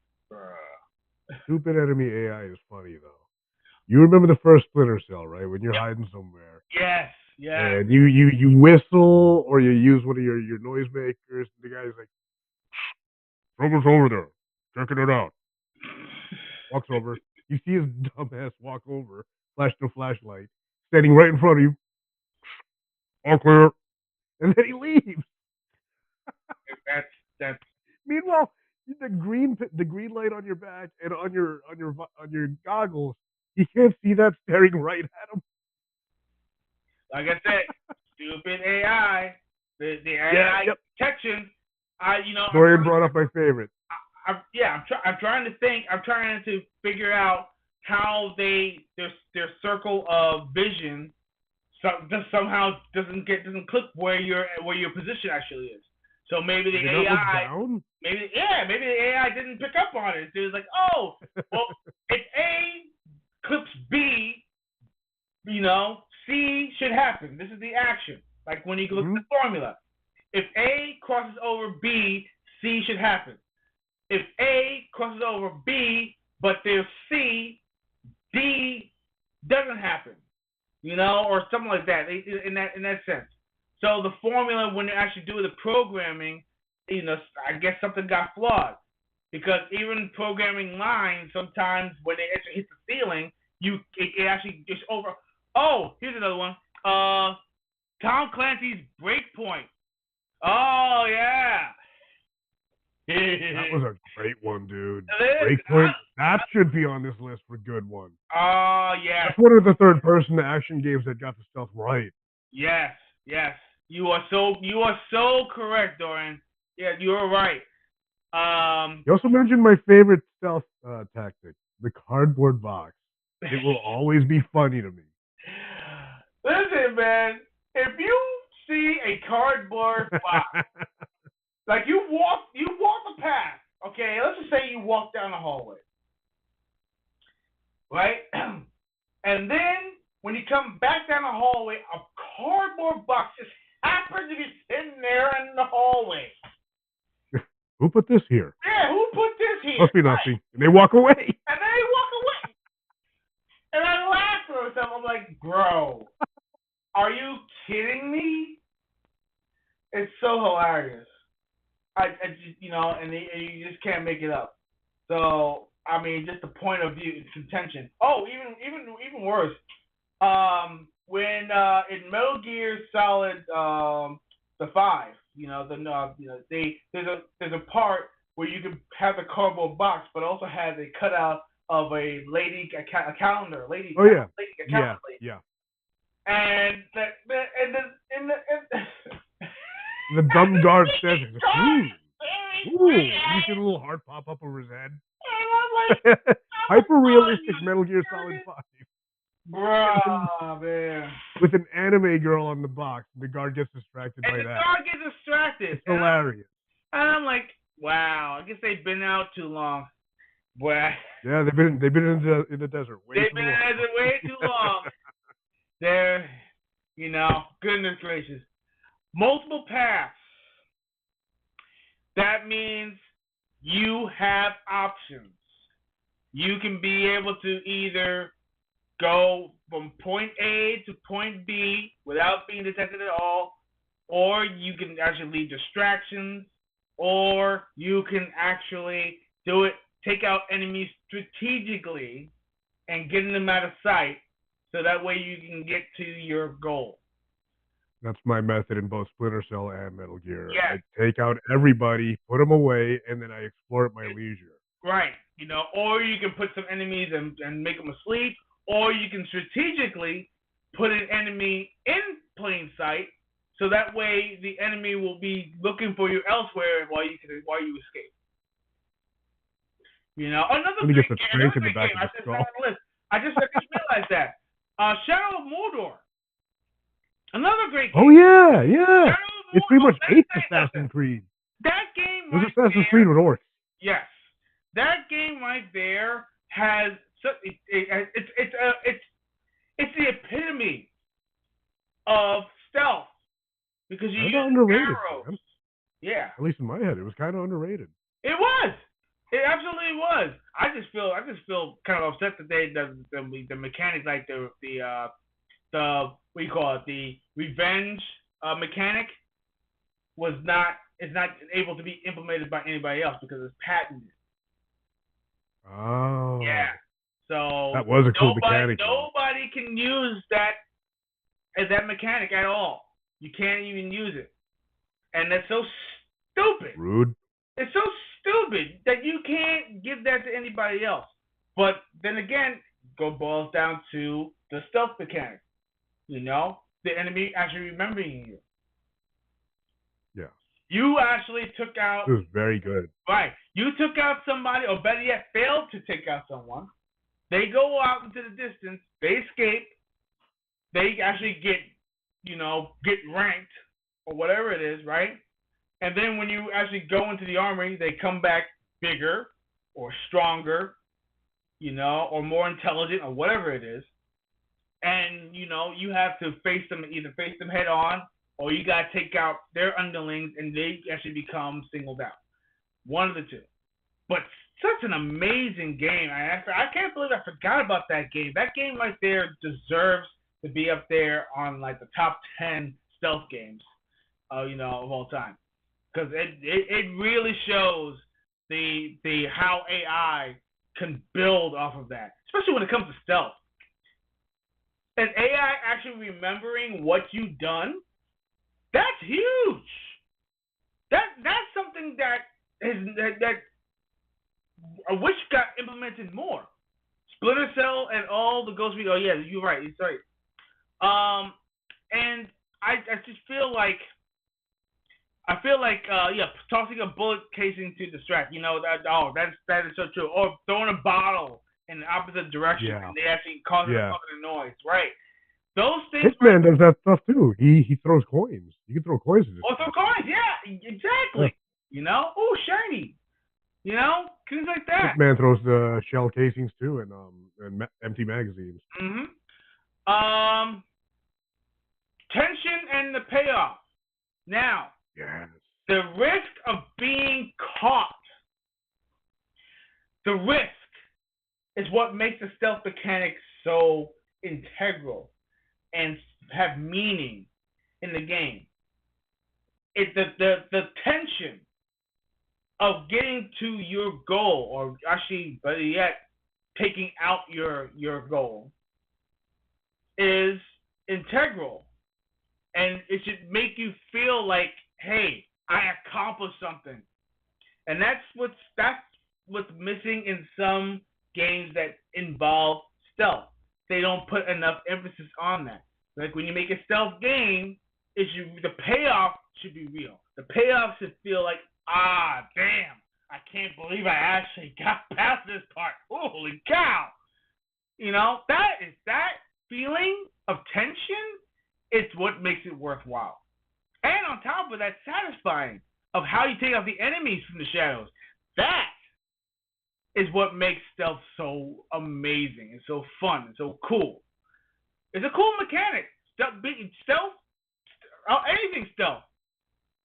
Stupid enemy AI is funny though. You remember the first Splinter Cell, right? When you're hiding somewhere. Yes. Yeah. And you whistle or you use one of your noise makers. The guy's like, "Someone's over there, checking it out." Walks over. You see his dumbass walk over, flash the flashlight, standing right in front of you. All clear. And then he leaves. That's. Meanwhile, the green light on your back and on your goggles, you can't see that staring right at him. Like I said, stupid AI, the AI detection. Dorian brought up my favorite. I'm trying to think. I'm trying to figure out how their circle of vision just somehow doesn't click where your position actually is. So maybe the AI, maybe the AI didn't pick up on it. It was like, oh, well, if A clips B, C should happen. This is the action. Like when you look at the formula, if A crosses over B, C should happen. If A crosses over B, but there's C, D doesn't happen. Or something like that. In that sense. So the formula, when they actually do the programming, I guess something got flawed, because even programming lines, sometimes when they actually hit the ceiling, it actually just over. Oh, here's another one. Tom Clancy's Breakpoint. Oh yeah. That was a great one, dude. Breakpoint. That should be on this list for good one. Oh yeah. That's one of the third-person action games that got the stuff right. Yes. You are so correct, Dorian. Yeah, you are right. You also mentioned my favorite stealth tactic, the cardboard box. It will always be funny to me. Listen, man, if you see a cardboard box, like you walk the path, okay? Let's just say you walk down the hallway, right? And then when you come back down the hallway, a cardboard box just happens to be sitting there in the hallway. Who put this here? Yeah, who put this here? Must be nothing. Right. And they walk away. And they walk away. And I laugh to myself. I'm like, bro, are you kidding me? It's so hilarious. I just, and you just can't make it up. So, I mean, just the point of view, contention. Oh, even worse. When in Metal Gear Solid, the 5, there's a part where you can have the cardboard box, but also has a cutout of a lady, a calendar, lady. Oh yeah. A calendar lady. Yeah. And the dumb guard says, ooh, you see the little heart pop up over his head. Like, hyper realistic Metal Gear Solid 5. Bro, man. With an anime girl on the box, the guard gets distracted by that. And the guard gets distracted. It's hilarious. And I'm like, wow, I guess they've been out too long. Boy. Yeah, they've been in the desert way they've too been long. in the desert way too long. They're, goodness gracious. Multiple paths. That means you have options. You can be able to either go from point A to point B without being detected at all, or you can actually leave distractions, or you can actually do it, take out enemies strategically and getting them out of sight, so that way you can get to your goal. That's my method in both Splinter Cell and Metal Gear. Yeah. I take out everybody, put them away, and then I explore at my leisure. Right. Or you can put some enemies and make them asleep, or you can strategically put an enemy in plain sight, so that way the enemy will be looking for you elsewhere while you escape. Another great game. I just realized that. Shadow of Mordor. Another great game. Oh yeah. It's pretty much eighth Assassin's Creed. That game right there. Assassin's Creed with orcs. Yes. That game right there has it's the epitome of stealth, because you use arrows. Man. Yeah. At least in my head, it was kind of underrated. It was. It absolutely was. I just feel kind of upset that the mechanic, like the what do you call it, the revenge mechanic is not able to be implemented by anybody else because it's patented. Oh. Yeah. So that was a cool mechanic. Nobody can use that mechanic at all. You can't even use it. And that's so stupid. Rude. It's so stupid that you can't give that to anybody else. But then again, it boils down to the stealth mechanic. The enemy actually remembering you. Yeah. You actually took out. It was very good. Right. You took out somebody, or better yet, failed to take out someone. They go out into the distance. They escape. They actually get get ranked or whatever it is, right? And then when you actually go into the army, they come back bigger or stronger, or more intelligent or whatever it is. And, you have to either face them head on, or you got to take out their underlings and they actually become singled out. One of the two. But such an amazing game. I can't believe I forgot about that game. That game right there deserves to be up there on like the top 10 stealth games, of all time. Because it really shows the how AI can build off of that, especially when it comes to stealth. And AI actually remembering what you've done, that's huge. That's something that I wish got implemented more. Splinter Cell and all the Ghost Recon. Oh yeah, you're right. It's right. And I just feel like tossing a bullet casing to distract. That is so true. Or throwing a bottle in the opposite direction and they actually cause a fucking noise. Right. Those things. Hitman does that stuff too. He throws coins. You can throw coins. Throw coins. Yeah, exactly. Yeah. Oh, shiny. Things like that. Hitman throws the shell casings too, and empty magazines. Mm-hmm. Tension and the payoff. Now, yes. The risk of being caught. The risk is what makes the stealth mechanics so integral and have meaning in the game. It's the tension of getting to your goal, or actually, better yet, taking out your goal, is integral, and it should make you feel like, hey, I accomplished something, and that's what's missing in some games that involve stealth. They don't put enough emphasis on that. Like when you make a stealth game, the payoff should be real. The payoff should feel like, damn, I can't believe I actually got past this part. Holy cow! That feeling of tension is what makes it worthwhile. And on top of that, satisfying of how you take out the enemies from the shadows. That is what makes stealth so amazing and so fun and so cool. It's a cool mechanic. Stealth, anything stealth.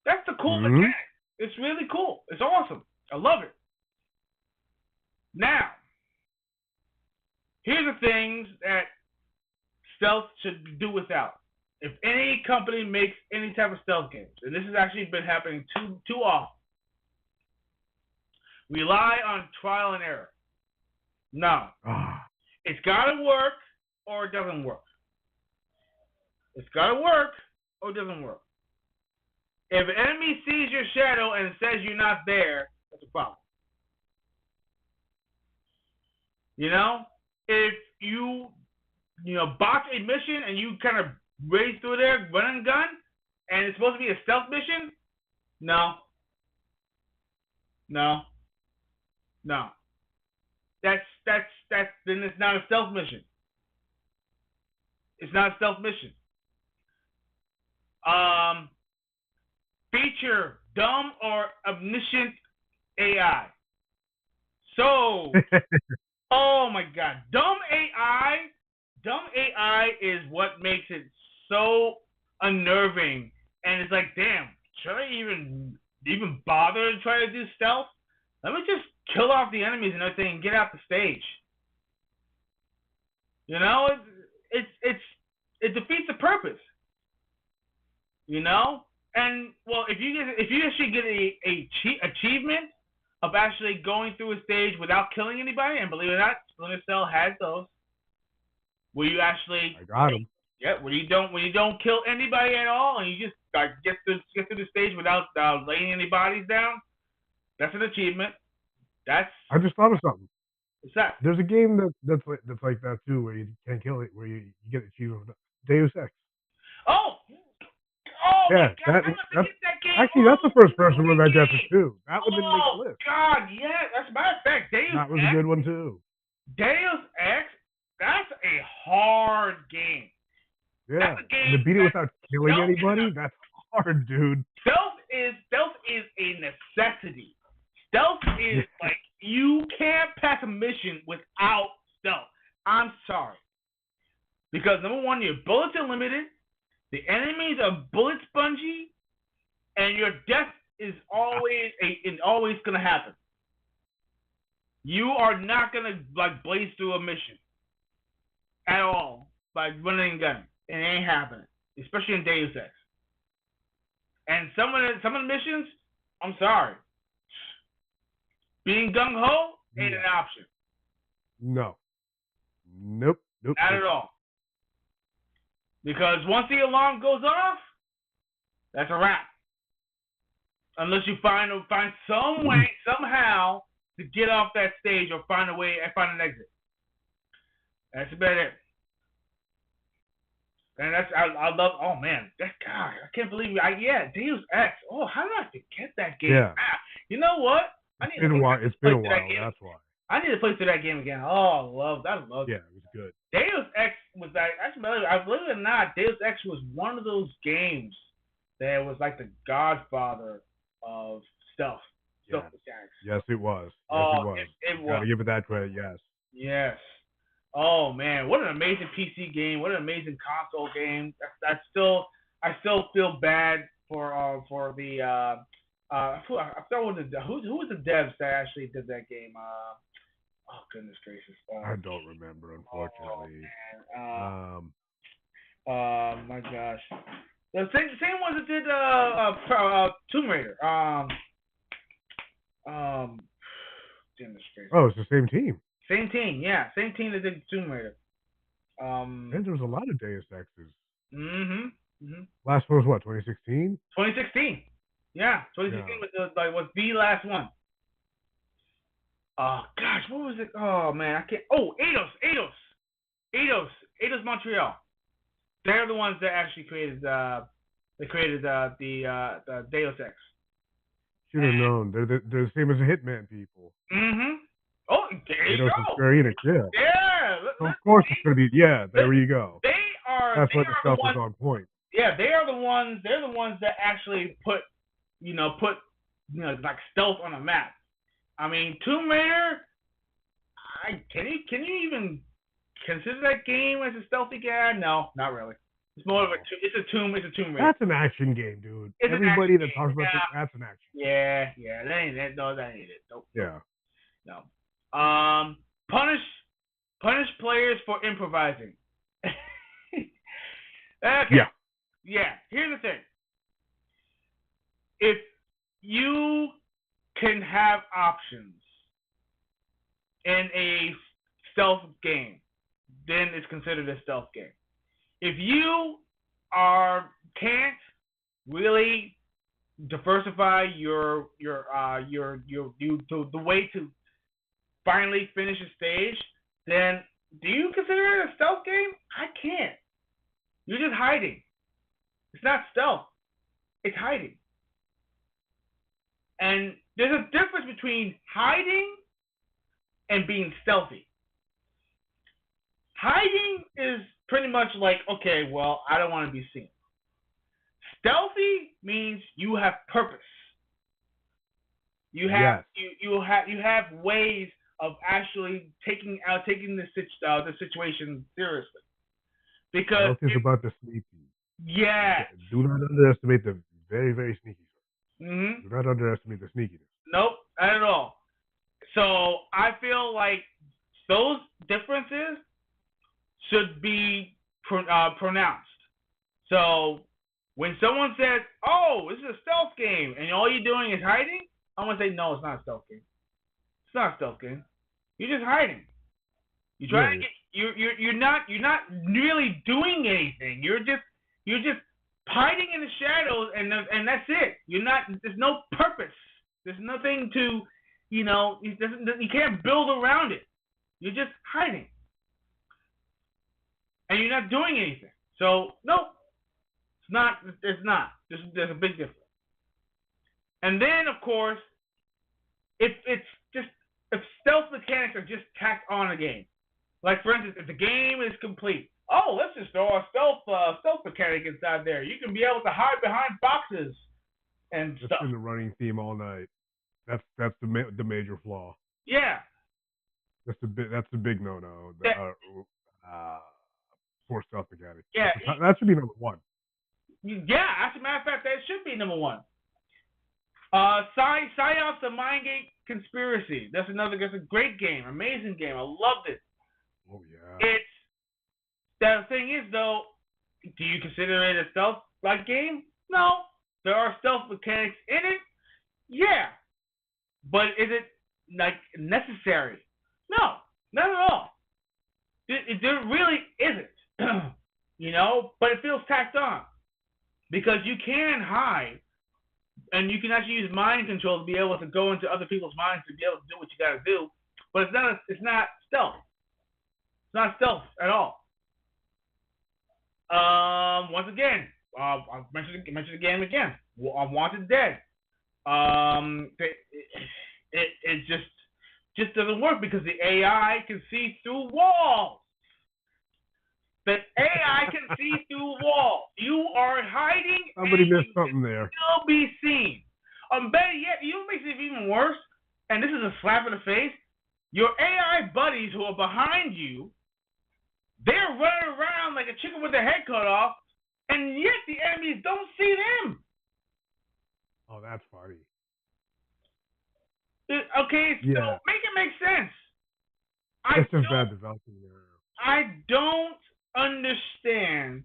That's the cool mechanic. It's really cool. It's awesome. I love it. Now, here's the things that stealth should do without. If any company makes any type of stealth games, and this has actually been happening too often, rely on trial and error. No. It's got to work or it doesn't work. It's got to work or it doesn't work. If an enemy sees your shadow and says you're not there, that's a problem. If you botch a mission and you kind of race through there, run and gun, and it's supposed to be a stealth mission, no. That's then it's not a stealth mission. It's not a stealth mission. Feature dumb or omniscient AI. So, oh my God, dumb AI is what makes it so unnerving, and it's like, damn, should I even bother to try to do stealth? Let me just kill off the enemies and everything and get out the stage. It defeats the purpose. And well, if you actually get a achievement of actually going through a stage without killing anybody, and believe it or not, Splinter Cell has those, where you actually I got him. Yeah, when you don't kill anybody at all, and you just get through the stage without laying any bodies down, that's an achievement. I just thought of something. What's that? There's a game that's like that too, where you can't kill it, where you get achievement. Deus Ex. Oh yeah, my God, that's that game. actually that's the first person with that Justice too. That one didn't make the list. God, yeah, that's a matter of fact. That was a good one too. Deus Ex, that's a hard game. Yeah. That's a game. And to beat it without killing stealth anybody, is that's hard, dude. stealth is a necessity. Stealth is like you can't pass a mission without stealth. I'm sorry. Because number one, your bullets are limited, the enemies are bullet spongy, and your death is always gonna happen. You are not gonna like blaze through a mission at all by running a gun. It ain't happening, especially in Deus Ex. And some of the missions, I'm sorry, being gung ho ain't an option. No. Nope. Not at all. Because once the alarm goes off, that's a wrap. Unless you find some way, somehow, to get off that stage or find an exit. That's about it. And I love. Oh man, that guy! I can't believe Deus Ex. Oh, how did I forget that game? Yeah. You know what? It's been a while. That's why. I need to play through that game again. Oh, I love Yeah, it was good. Deus Ex was like, I believe it or not, Deus Ex was one of those games that was like the godfather of stealth. Yes, yes it was. Yes, Oh, it was. it was. Gotta give it that credit, yes. Yes. Oh man, what an amazing PC game! What an amazing console game! I still feel bad for the I forgot who was the devs that actually did that game. Oh goodness gracious! I don't remember, unfortunately. My gosh, the same ones that did Tomb Raider. Goodness gracious. Oh, it's the same team. Same team, yeah, same team that did Tomb Raider. And there was a lot of Deus Exes. Mm-hmm. Last one was what, 2016? 2016. Yeah, 2016 was the last one. Oh gosh, what was it? Oh man, I can't. Oh, Eidos Montreal. They're the ones that actually created the Deus Ex. Should have known. They're the same as the Hitman people. Mm-hmm. Oh, there you go. Square Enix, yeah. Yeah. So of course it's gonna be. Yeah, there you go. They are. That's why the stuff is on point. Yeah, they are the ones. They're the ones that actually put like stealth on a map. I mean, Tomb Raider. Can you even consider that game as a stealthy game? No, not really. It's more of it's a Tomb Raider. That's an action game, dude. It's Everybody that talks about this, that's an action game. Yeah, that ain't it. No, that ain't it. Nope. Yeah. No. Punish players for improvising. Okay. Yeah. Here's the thing. If you can have options in a stealth game, then it's considered a stealth game. If you can't really diversify the way to finally finish a stage, then do you consider it a stealth game? I can't. You're just hiding. It's not stealth. It's hiding. And there's a difference between hiding and being stealthy. Hiding is pretty much like, okay, well, I don't want to be seen. Stealthy means you have purpose. You have you have ways of actually taking the situation seriously. Because stealth is about the sneaky. Yeah. Do not underestimate the very, very sneaky. Mm-hmm. Do not underestimate the sneakiness. Nope, not at all. So I feel like those differences should be pronounced. So when someone says, "Oh, this is a stealth game," and all you're doing is hiding, I'm gonna say, "No, it's not a stealth game. It's not a stealth game. You're just hiding. You're trying to get. You're not really doing anything. You're just hiding in the shadows, and that's it. You're not. There's no purpose. There's nothing to, you can't build around it. You're just hiding, and you're not doing anything. So no, it's not. It's not. There's a big difference. And then of course, if stealth mechanics are just tacked on a game, like for instance, if the game is complete, oh, let's just throw a stealth mechanic inside there. You can be able to hide behind boxes and That's stuff. been the running theme all night. That's the major flaw. Yeah. That's the big no-no. For stealth mechanics. Yeah. That should be number one. Yeah, as a matter of fact, that should be number one. Psyops the Mindgate Conspiracy. That's a great game, amazing game. I loved it. Oh yeah. The thing is though, do you consider it a stealth-like game? No. There are stealth mechanics in it. Yeah. But is it like necessary? No, not at all. There really isn't. You know, but it feels tacked on because you can hide. And you can actually use mind control to be able to go into other people's minds to be able to do what you got to do. But it's not stealth. It's not stealth at all. Once again, I've mentioned the game again. Wanted Dead. It just doesn't work because the AI can see through walls. The AI can see through walls. You are hiding. Somebody missed something there. Still be seen. Better yet, you know what makes it even worse? And this is a slap in the face. Your AI buddies who are behind you, they're running around like a chicken with their head cut off, and yet the enemies don't see them. Oh, that's funny. Okay, so yeah. Make it make sense. That's just bad developing there. I don't understand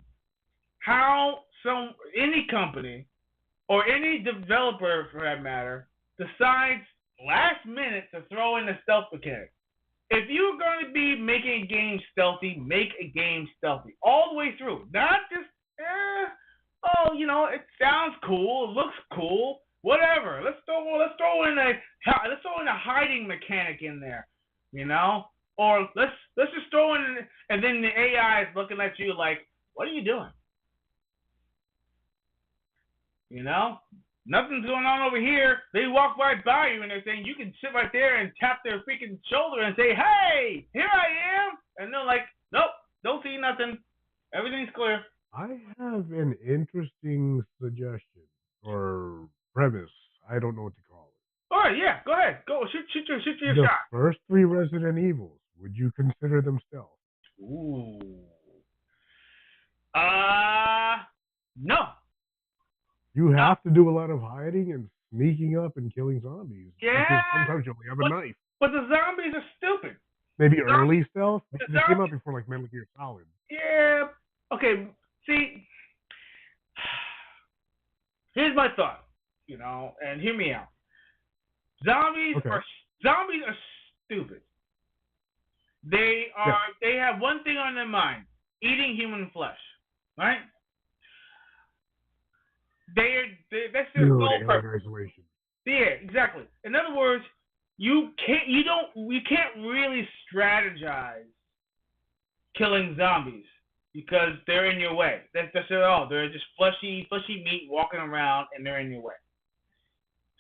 how any company or any developer for that matter decides last minute to throw in a stealth mechanic. If you're going to be making a game stealthy, make a game stealthy all the way through. Not just it sounds cool, it looks cool, whatever. Let's throw in a hiding mechanic in there, you know? Or let's just throw in, and then the AI is looking at you like, what are you doing? You know? Nothing's going on over here. They walk right by you and they're saying, you can sit right there and tap their freaking shoulder and say, hey, here I am. And they're like, nope, don't see nothing. Everything's clear. I have an interesting suggestion or premise. I don't know what to call it. All right, yeah, go ahead. Go shoot your the shot. First 3 Resident Evils, would you consider them stealth? Ooh. No. You have to do a lot of hiding and sneaking up and killing zombies. Yeah. Because sometimes you only have a knife. But the zombies are stupid. Maybe early stealth? Because it came out before like Metal Gear Solid. Yeah. Okay. See, here's my thought. You know, and hear me out. Zombies are stupid. They have one thing on their mind: eating human flesh. Right? That's their sole purpose. Isolation. Yeah, exactly. In other words, you can't really strategize killing zombies because they're in your way. That's it all. They're just fleshy meat walking around and they're in your way.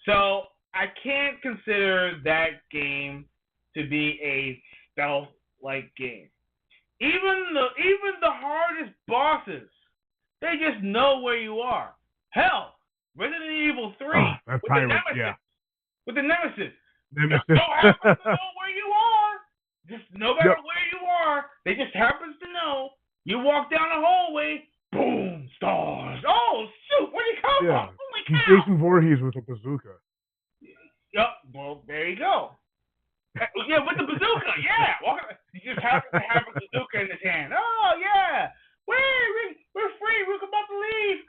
So I can't consider that game to be a stealth-like game. Even the hardest bosses, they just know where you are. Hell, Resident Evil 3 with the Nemesis. They Nemesis. don't happen to know where you are. Just no matter where you are, they just happens to know. You walk down the hallway, boom, stars. Oh, shoot, where'd you come from? Holy cow. He's Jason Voorhees with a bazooka. Yep, well, there you go. Yeah, with the bazooka, yeah. He just happens to have a bazooka in his hand. Oh, yeah. We're free. We're about to leave.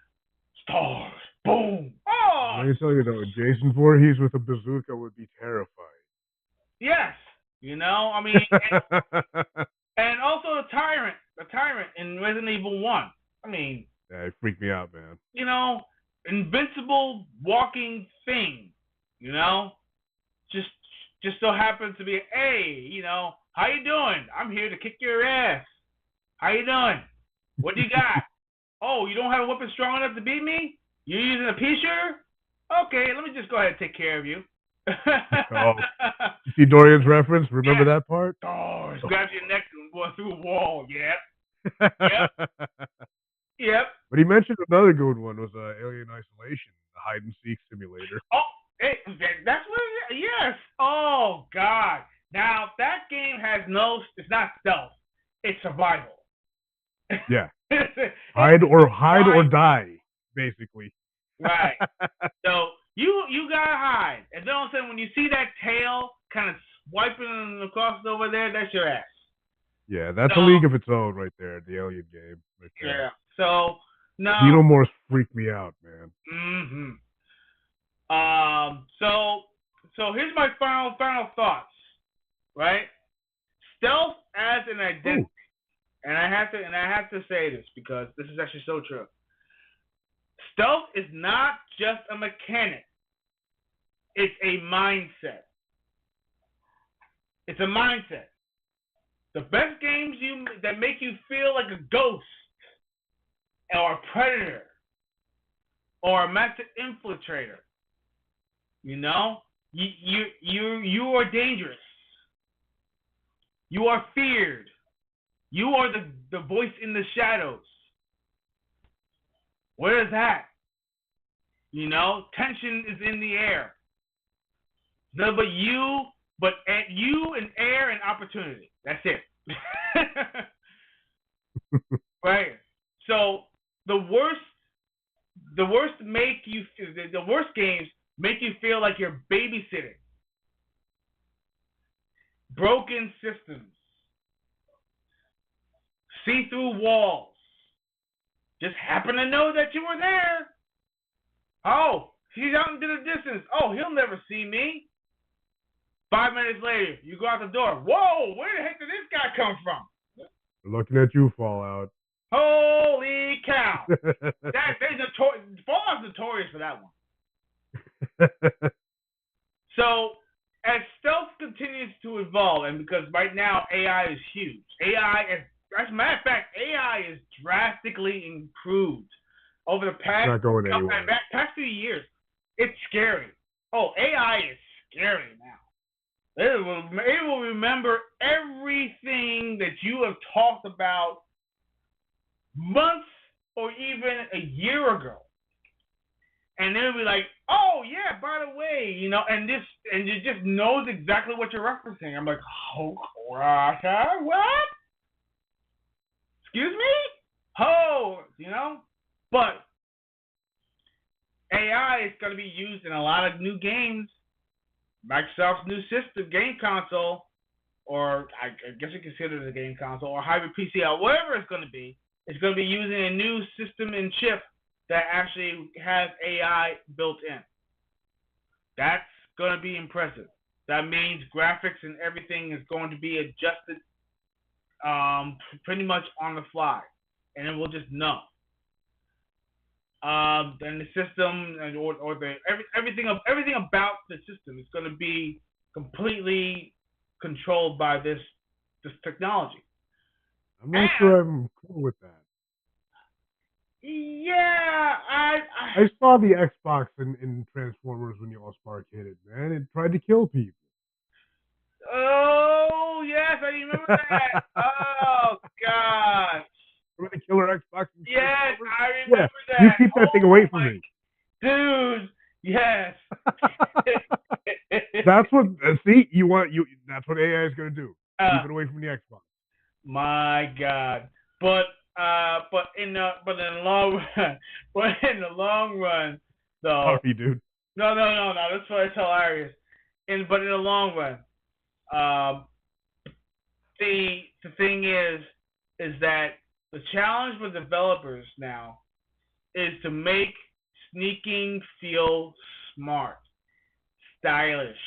Stars. Boom. Oh. Let me tell you though, Jason Voorhees with a bazooka would be terrifying. Yes. You know, I mean, and also the tyrant in Resident Evil 1. I mean. Yeah, it freaked me out, man. You know, invincible walking thing. You know, just so happens to be, hey, you know, how you doing? I'm here to kick your ass. How you doing? What do you got? Oh, you don't have a weapon strong enough to beat me? You're using a pea shooter? Okay, let me just go ahead and take care of you. Oh, you see Dorian's reference? Remember that part? Oh, grabs your neck and go through a wall. Yeah. Yep. But he mentioned another good one was Alien Isolation, the hide and seek simulator. Oh, that's what it is. Yes. Oh God. Now that game has it's not stealth. It's survival. Yeah. It's Hide or survival. die, basically. Right. So you gotta hide, and then all of a sudden when you see that tail kind of swiping across over there, that's your ass. Yeah, that's a league of its own right there, the Alien game. Right there. Yeah. So no. Xenomorphs freak me out, man. So here's my final thoughts. Right. Stealth as an identity, and I have to say this because this is actually so true. Stealth is not just a mechanic. It's a mindset. It's a mindset. The best games that make you feel like a ghost or a predator or a master infiltrator, you are dangerous. You are feared. You are the voice in the shadows. Where is that? Tension is in the air. No, but you and air and opportunity. That's it. Right. So the worst games make you feel like you're babysitting. Broken systems. See-through walls. Just happen to know that you were there. Oh, he's out into the distance. Oh, he'll never see me. 5 minutes later, you go out the door. Whoa, where the heck did this guy come from? They're looking at you, Fallout. Holy cow! Fallout's notorious for that one. So, as stealth continues to evolve, and because right now AI is huge, as a matter of fact, AI is drastically improved over the past few years. It's scary. Oh, AI is scary now. It will remember everything that you have talked about months or even a year ago. And then it'll be like, oh yeah, by the way, and it just knows exactly what you're referencing. I'm like, oh, what? Excuse me? Oh, but AI is going to be used in a lot of new games. Microsoft's new system, game console, or I guess you consider it a game console, or hybrid PC, or whatever it's going to be using a new system and chip that actually has AI built in. That's going to be impressive. That means graphics and everything is going to be adjusted pretty much on the fly, and it will just know. Then the system or everything about the system is going to be completely controlled by this technology. I'm not sure I'm cool with that. Yeah, I saw the Xbox in Transformers when the Allspark hit it, man. It tried to kill people. Oh yes, I remember that. Oh God. Remember the killer Xbox? Yes, I remember that. You keep that thing away from me. Dude, yes. That's what that's what AI is gonna do. Keep it away from the Xbox. My God. But in the long run though. Sorry, dude. No, that's why it's hilarious. But in the long run, the thing is that the challenge for developers now is to make sneaking feel smart, stylish,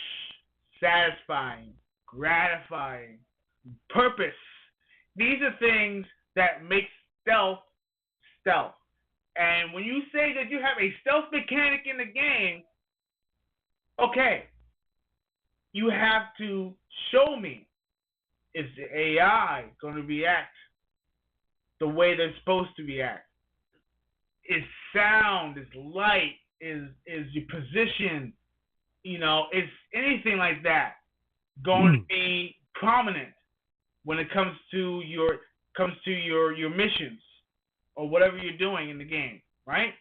satisfying, gratifying, purpose. These are things that make stealth. And when you say that you have a stealth mechanic in the game, okay, you have to show me, is the AI going to react the way they're supposed to react? Is sound, is light, is your position, is anything like that going to be prominent when it comes to your comes to your missions or whatever you're doing in the game, right?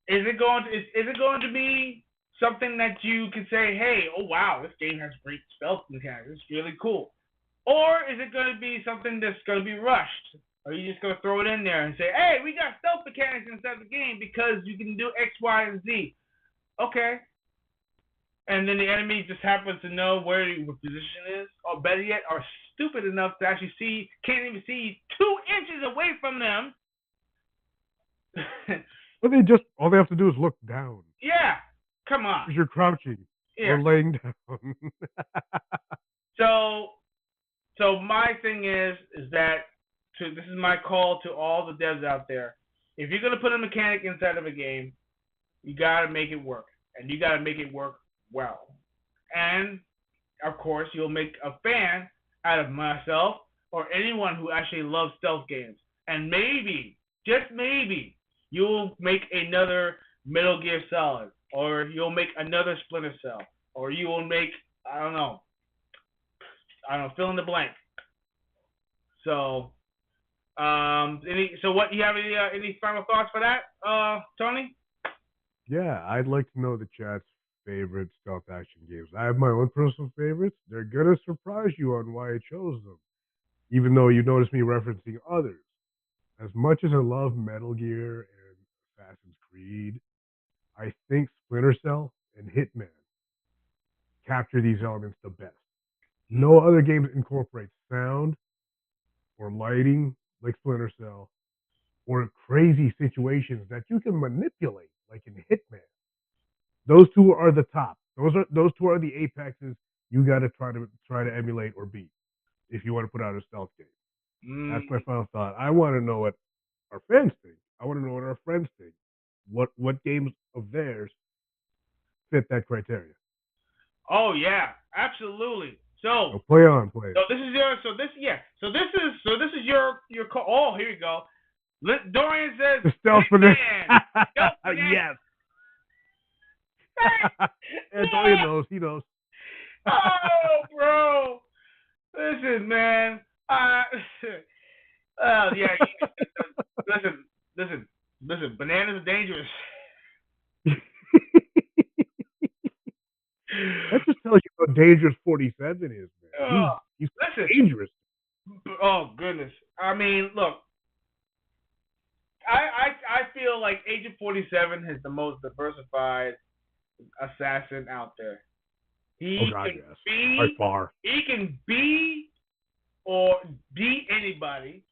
Is it going to be something that you can say, hey, oh wow, this game has great stealth mechanics, it's really cool? Or is it going to be something that's going to be rushed? Or are you just going to throw it in there and say, hey, we got stealth mechanics inside the game because you can do X, Y, and Z? Okay. And then the enemy just happens to know where your position is, or better yet, are stupid enough to actually can't even see 2 inches away from them. But all they have to do is look down. Yeah, come on. Because you're crouching Yeah. or laying down. So my thing is that this is my call to all the devs out there. If you're gonna put a mechanic inside of a game, you gotta make it work, and you gotta make it work well. And of course, you'll make a fan out of myself or anyone who actually loves stealth games. And maybe, just maybe, you'll make another Metal Gear Solid, or you'll make another Splinter Cell, or you will make, I don't know, fill in the blank. So, what, you have any final thoughts for that, Tony? Yeah, I'd like to know the chat's favorite stealth action games. I have my own personal favorites. They're gonna surprise you on why I chose them, even though you notice me referencing others. As much as I love Metal Gear and Assassin's Creed, I think Splinter Cell and Hitman capture these elements the best. No other games incorporate sound or lighting like Splinter Cell, or crazy situations that you can manipulate like in Hitman. Those two are the top. Those two are the apexes you got to try to emulate or beat if you want to put out a stealth game. That's my final thought. I want to know what our fans think. I want to know what our friends think. What games of theirs fit that criteria? Oh yeah, absolutely. So play on, play. So this is your call. Oh, here you go. Dorian says the stealth man. Yes. And Dorian knows. He knows. Oh, bro. Listen, man. Yeah. Listen. Bananas are dangerous. That just tells you how dangerous 47 is, man. He's dangerous. Oh goodness. I mean, look. I feel like Agent 47 is the most diversified assassin out there. He by far. He can be or beat anybody,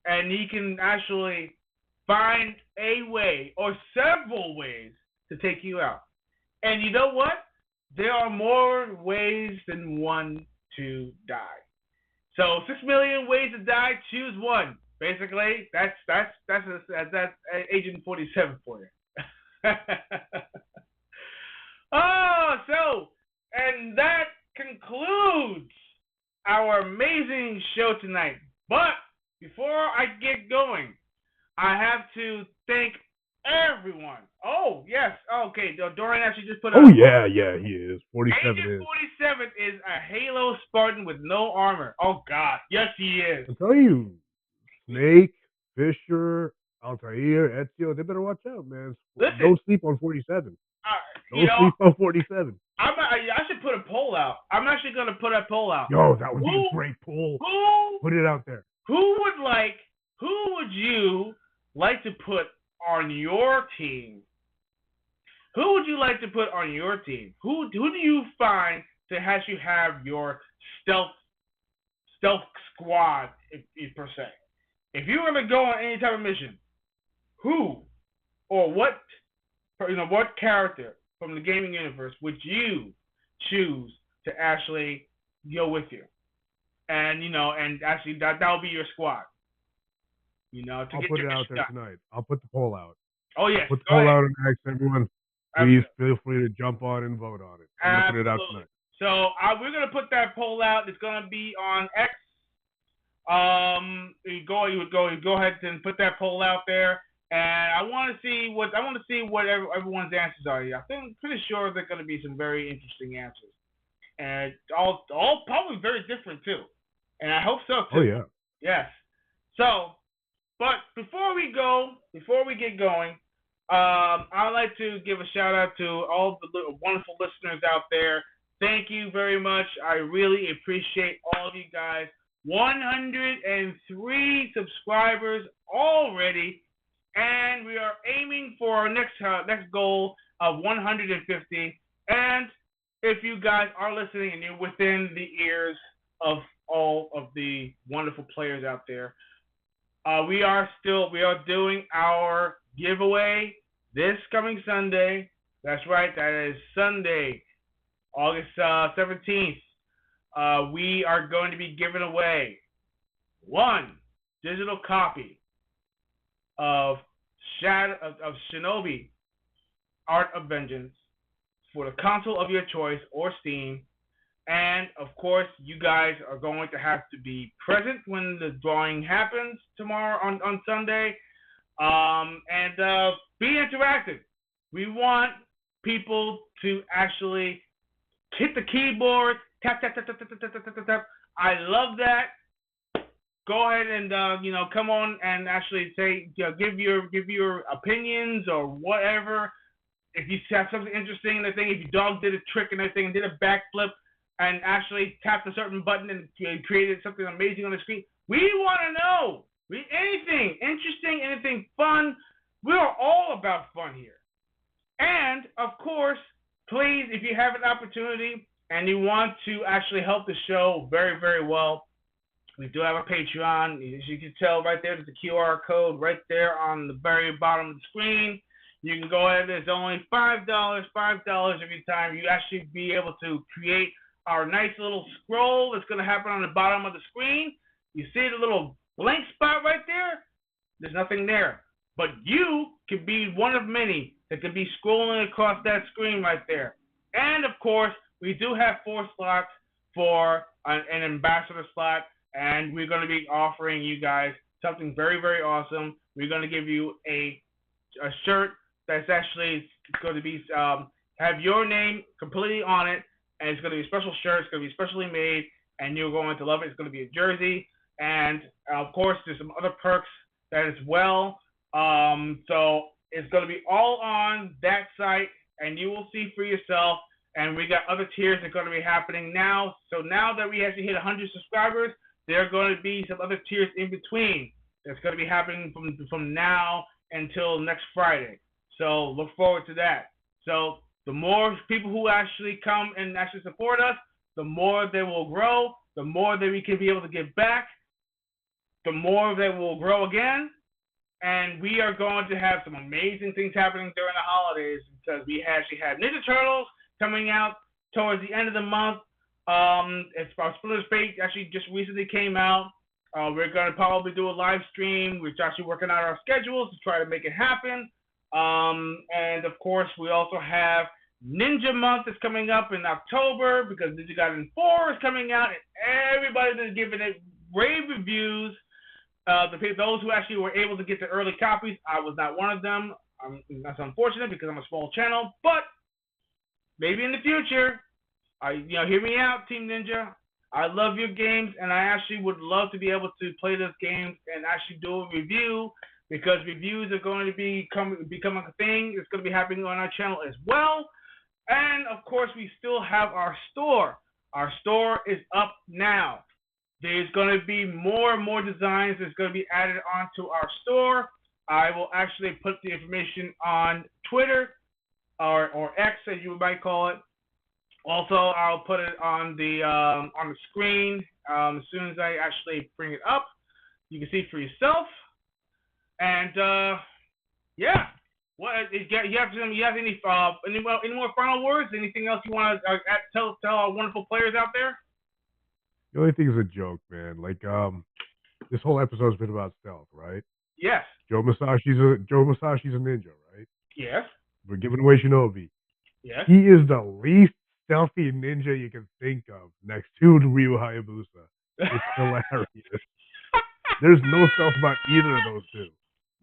and he can actually find a way or several ways to take you out. And you know what? There are more ways than one to die. So 6 million ways to die, choose one. Basically, that's Agent 47 for you. And that concludes our amazing show tonight. But before I get going, I have to thank everyone. Oh, yes. Okay, Dorian actually just put Oh, yeah, he is. 47 Agent 47 is a Halo Spartan with no armor. Oh, God. Yes, he is. I'll tell you, Snake, Fisher, Altair, Ezio, they better watch out, man. Listen, don't sleep on 47. Don't sleep on 47. I should put a poll out. I'm actually going to put a poll out. Yo, that would be a great poll. Put it out there. Who would you like to put on your team? Who would you like to put on your team? Who do you find to actually have your stealth squad, if per se? If you were going to go on any type of mission, who or what character from the gaming universe would you choose to actually go with you? And and actually that would be your squad. I'll put it out there tonight. I'll put the poll out. Oh yes. Put the poll out and ask everyone. Please feel free to jump on and vote on it. I'm gonna put it out tonight. So we're gonna put that poll out. It's gonna be on X. You go ahead and put that poll out there, and I want to see what everyone's answers are. I'm pretty sure they're gonna be some very interesting answers, and all probably very different too. And I hope so too. Oh yeah. Yes. So, but before we get going, I'd like to give a shout out to all the wonderful listeners out there. Thank you very much. I really appreciate all of you guys. 103 subscribers already, and we are aiming for our next goal of 150. And if you guys are listening and you're within the ears of all of the wonderful players out there, we are doing our giveaway this coming Sunday. That's right, that is Sunday, August 17th. We are going to be giving away one digital copy of Shinobi Art of Vengeance for the console of your choice or Steam. And of course, you guys are going to have to be present when the drawing happens tomorrow on Sunday. And be interactive. We want people to actually hit the keyboard, tap tap tap tap tap tap tap tap tap. I love that. Go ahead and come on and actually say, give your opinions or whatever. If you have something interesting and everything, if your dog did a trick and everything and did a backflip and actually tapped a certain button and created something amazing on the screen, we want to know. Anything interesting, anything fun. We are all about fun here. And of course, please, if you have an opportunity and you want to actually help the show very, very well, we do have a Patreon. As you can tell right there, there's a QR code right there on the very bottom of the screen. You can go ahead. There's only $5 every time. You actually be able to create our nice little scroll that's going to happen on the bottom of the screen. You see the little blank spot right there? There's nothing there. But you could be one of many that could be scrolling across that screen right there. And of course, we do have 4 slots for an ambassador slot, and we're going to be offering you guys something very, very awesome. We're going to give you a shirt that's actually going to be have your name completely on it, and it's going to be a special shirt. It's going to be specially made, and you're going to love it. It's going to be a jersey, and of course, there's some other perks that as well. So it's going to be all on that site, and you will see for yourself. And we got other tiers that are going to be happening now. So now that we actually hit 100 subscribers, there are going to be some other tiers in between that's going to be happening from now until next Friday. So look forward to that. So the more people who actually come and actually support us, the more they will grow, the more that we can be able to give back, the more they will grow again. And we are going to have some amazing things happening during the holidays because we actually have Ninja Turtles coming out towards the end of the month. It's our Splinter Fate actually just recently came out. We're going to probably do a live stream. We're actually working out our schedules to try to make it happen. And of course, we also have Ninja Month is coming up in October because Ninja Gaiden 4 is coming out, and everybody's been giving it rave reviews. Those who actually were able to get the early copies, I was not one of them. That's unfortunate because I'm a small channel, but maybe in the future, hear me out, Team Ninja. I love your games, and I actually would love to be able to play those games and actually do a review because reviews are going to become a thing. It's going to be happening on our channel as well. And, of course, we still have our store. Our store is up now. There's going to be more and more designs that's going to be added onto our store. I will actually put the information on Twitter or X, as you might call it. Also, I'll put it on the screen as soon as I actually bring it up. You can see it for yourself. And yeah, you have any more final words? Anything else you want to tell our wonderful players out there? The only thing is a joke, man. Like this whole episode's been about stealth, right? Yes. Joe Masashi's a ninja, right? Yes. We're giving away Shinobi. Yes. He is the least stealthy ninja you can think of, next to Ryu Hayabusa. It's hilarious. There's no stealth about either of those two.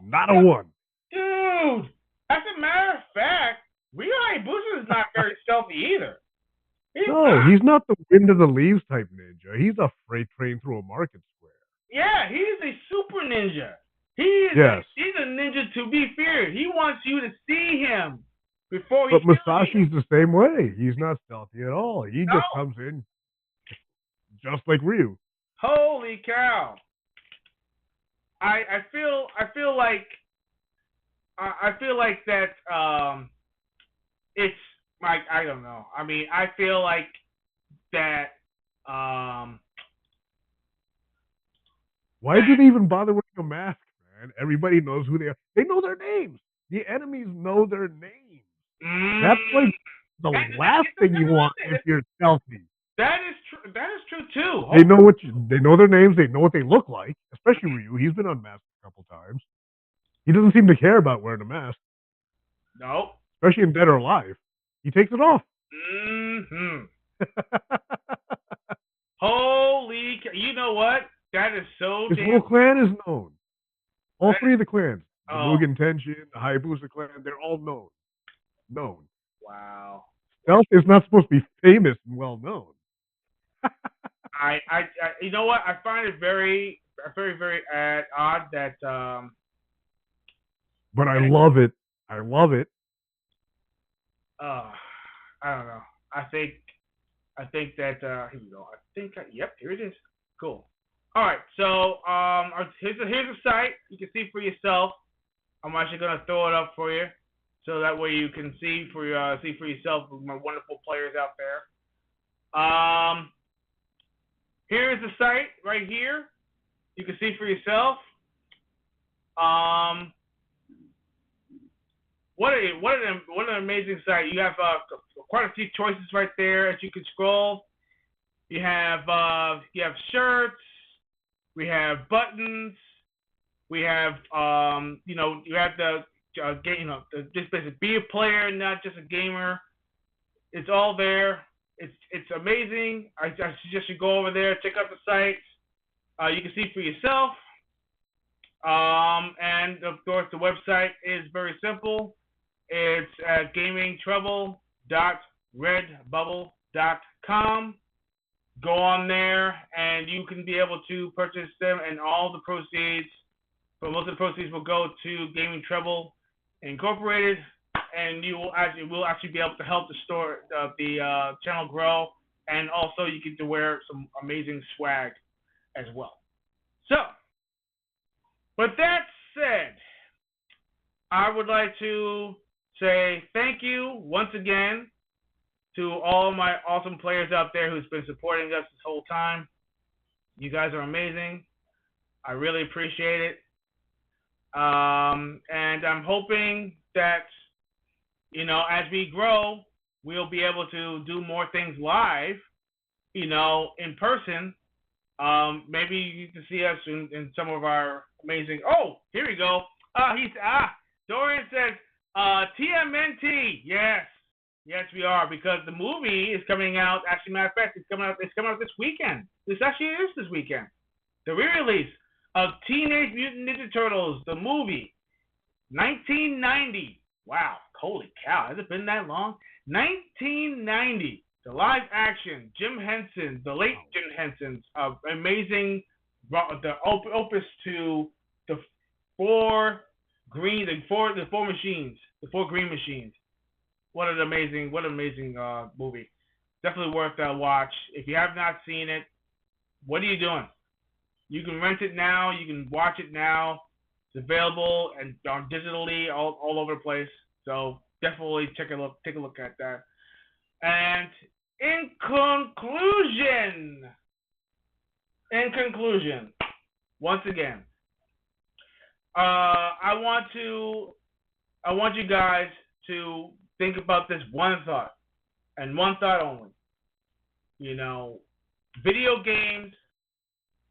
Not a one. Dude, as a matter of fact, Ryu Hayabusa is not very stealthy either. No, he's not the wind of the leaves type ninja. He's a freight train through a market square. Yeah, he's a super ninja. He's a ninja to be feared. He wants you to see him before he But kills you. Musashi's the same way. He's not stealthy at all. He No. just comes in just like Ryu. Holy cow! I feel like that it's like, I don't know. I mean, I feel like that Why do they even bother wearing a mask, man? Everybody knows who they are. They know their names. The enemies know their names. That's like the last thing you want if you're stealthy. That is true. That is true too. They know they know their names. They know what they look like. Especially Ryu. He's been unmasked a couple times. He doesn't seem to care about wearing a mask. No. Especially in Dead or Alive. He takes it off. Mm-hmm. Holy cow. You know what? That is so His damn... whole clan is known. All three of the clans. The Oh. Mugen Tenshin, the Hayabusa clan, they're all known. Known. Wow. Stealth is not supposed to be famous and well known. I you know what? I find it very, very, very odd that But I love it. I love it. I don't know. I think that here we go. Yep, here it is. Cool. All right, so here's a site you can see for yourself. I'm actually gonna throw it up for you, so that way you can see for yourself my wonderful players out there. Here's the site right here. You can see for yourself. What an amazing site. You have quite a few choices right there as you can scroll. You have shirts. We have buttons. We have you have the just basically be a player, not just a gamer. It's all there. It's amazing. I suggest you go over there, check out the site. You can see for yourself. And of course, the website is very simple. It's gamingtrouble.redbubble.com. Go on there, and you can be able to purchase them, and all the proceeds, but most of the proceeds will go to Gaming Trouble Incorporated, and you will actually be able to help the store, the channel grow, and also you get to wear some amazing swag as well. So, with that said, I would like to say thank you once again to all my awesome players out there who's been supporting us this whole time. You guys are amazing. I really appreciate it. And I'm hoping that, as we grow, we'll be able to do more things live, in person. Maybe you can see us in some of our amazing... Oh, here we go. Dorian says, TMNT. Yes, we are, because the movie is coming out. Actually, matter of fact, it's coming out this weekend. This actually is this weekend. The re-release of Teenage Mutant Ninja Turtles, the movie, 1990. Wow, holy cow! Has it been that long? 1990. The live action, Jim Henson, the late Jim Henson's amazing, the opus to the four green machines. What an amazing movie. Definitely worth that watch. If you have not seen it, what are you doing? You can rent it now. You can watch it now. It's available and digitally all over the place. So definitely take a look at that. And in conclusion, once again, I want you guys to think about this one thought, and one thought only. Video games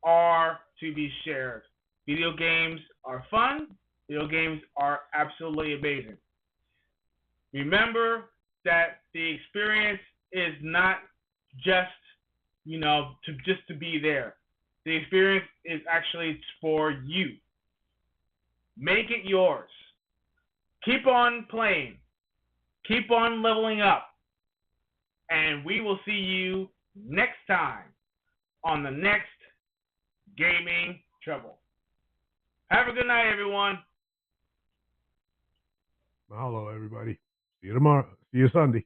are to be shared. Video games are fun. Video games are absolutely amazing. Remember that the experience is not just, to be there. The experience is actually for you. Make it yours. Keep on playing. Keep on leveling up. And we will see you next time on the next Gaming Trouble. Have a good night, everyone. Mahalo, everybody. See you tomorrow. See you Sunday.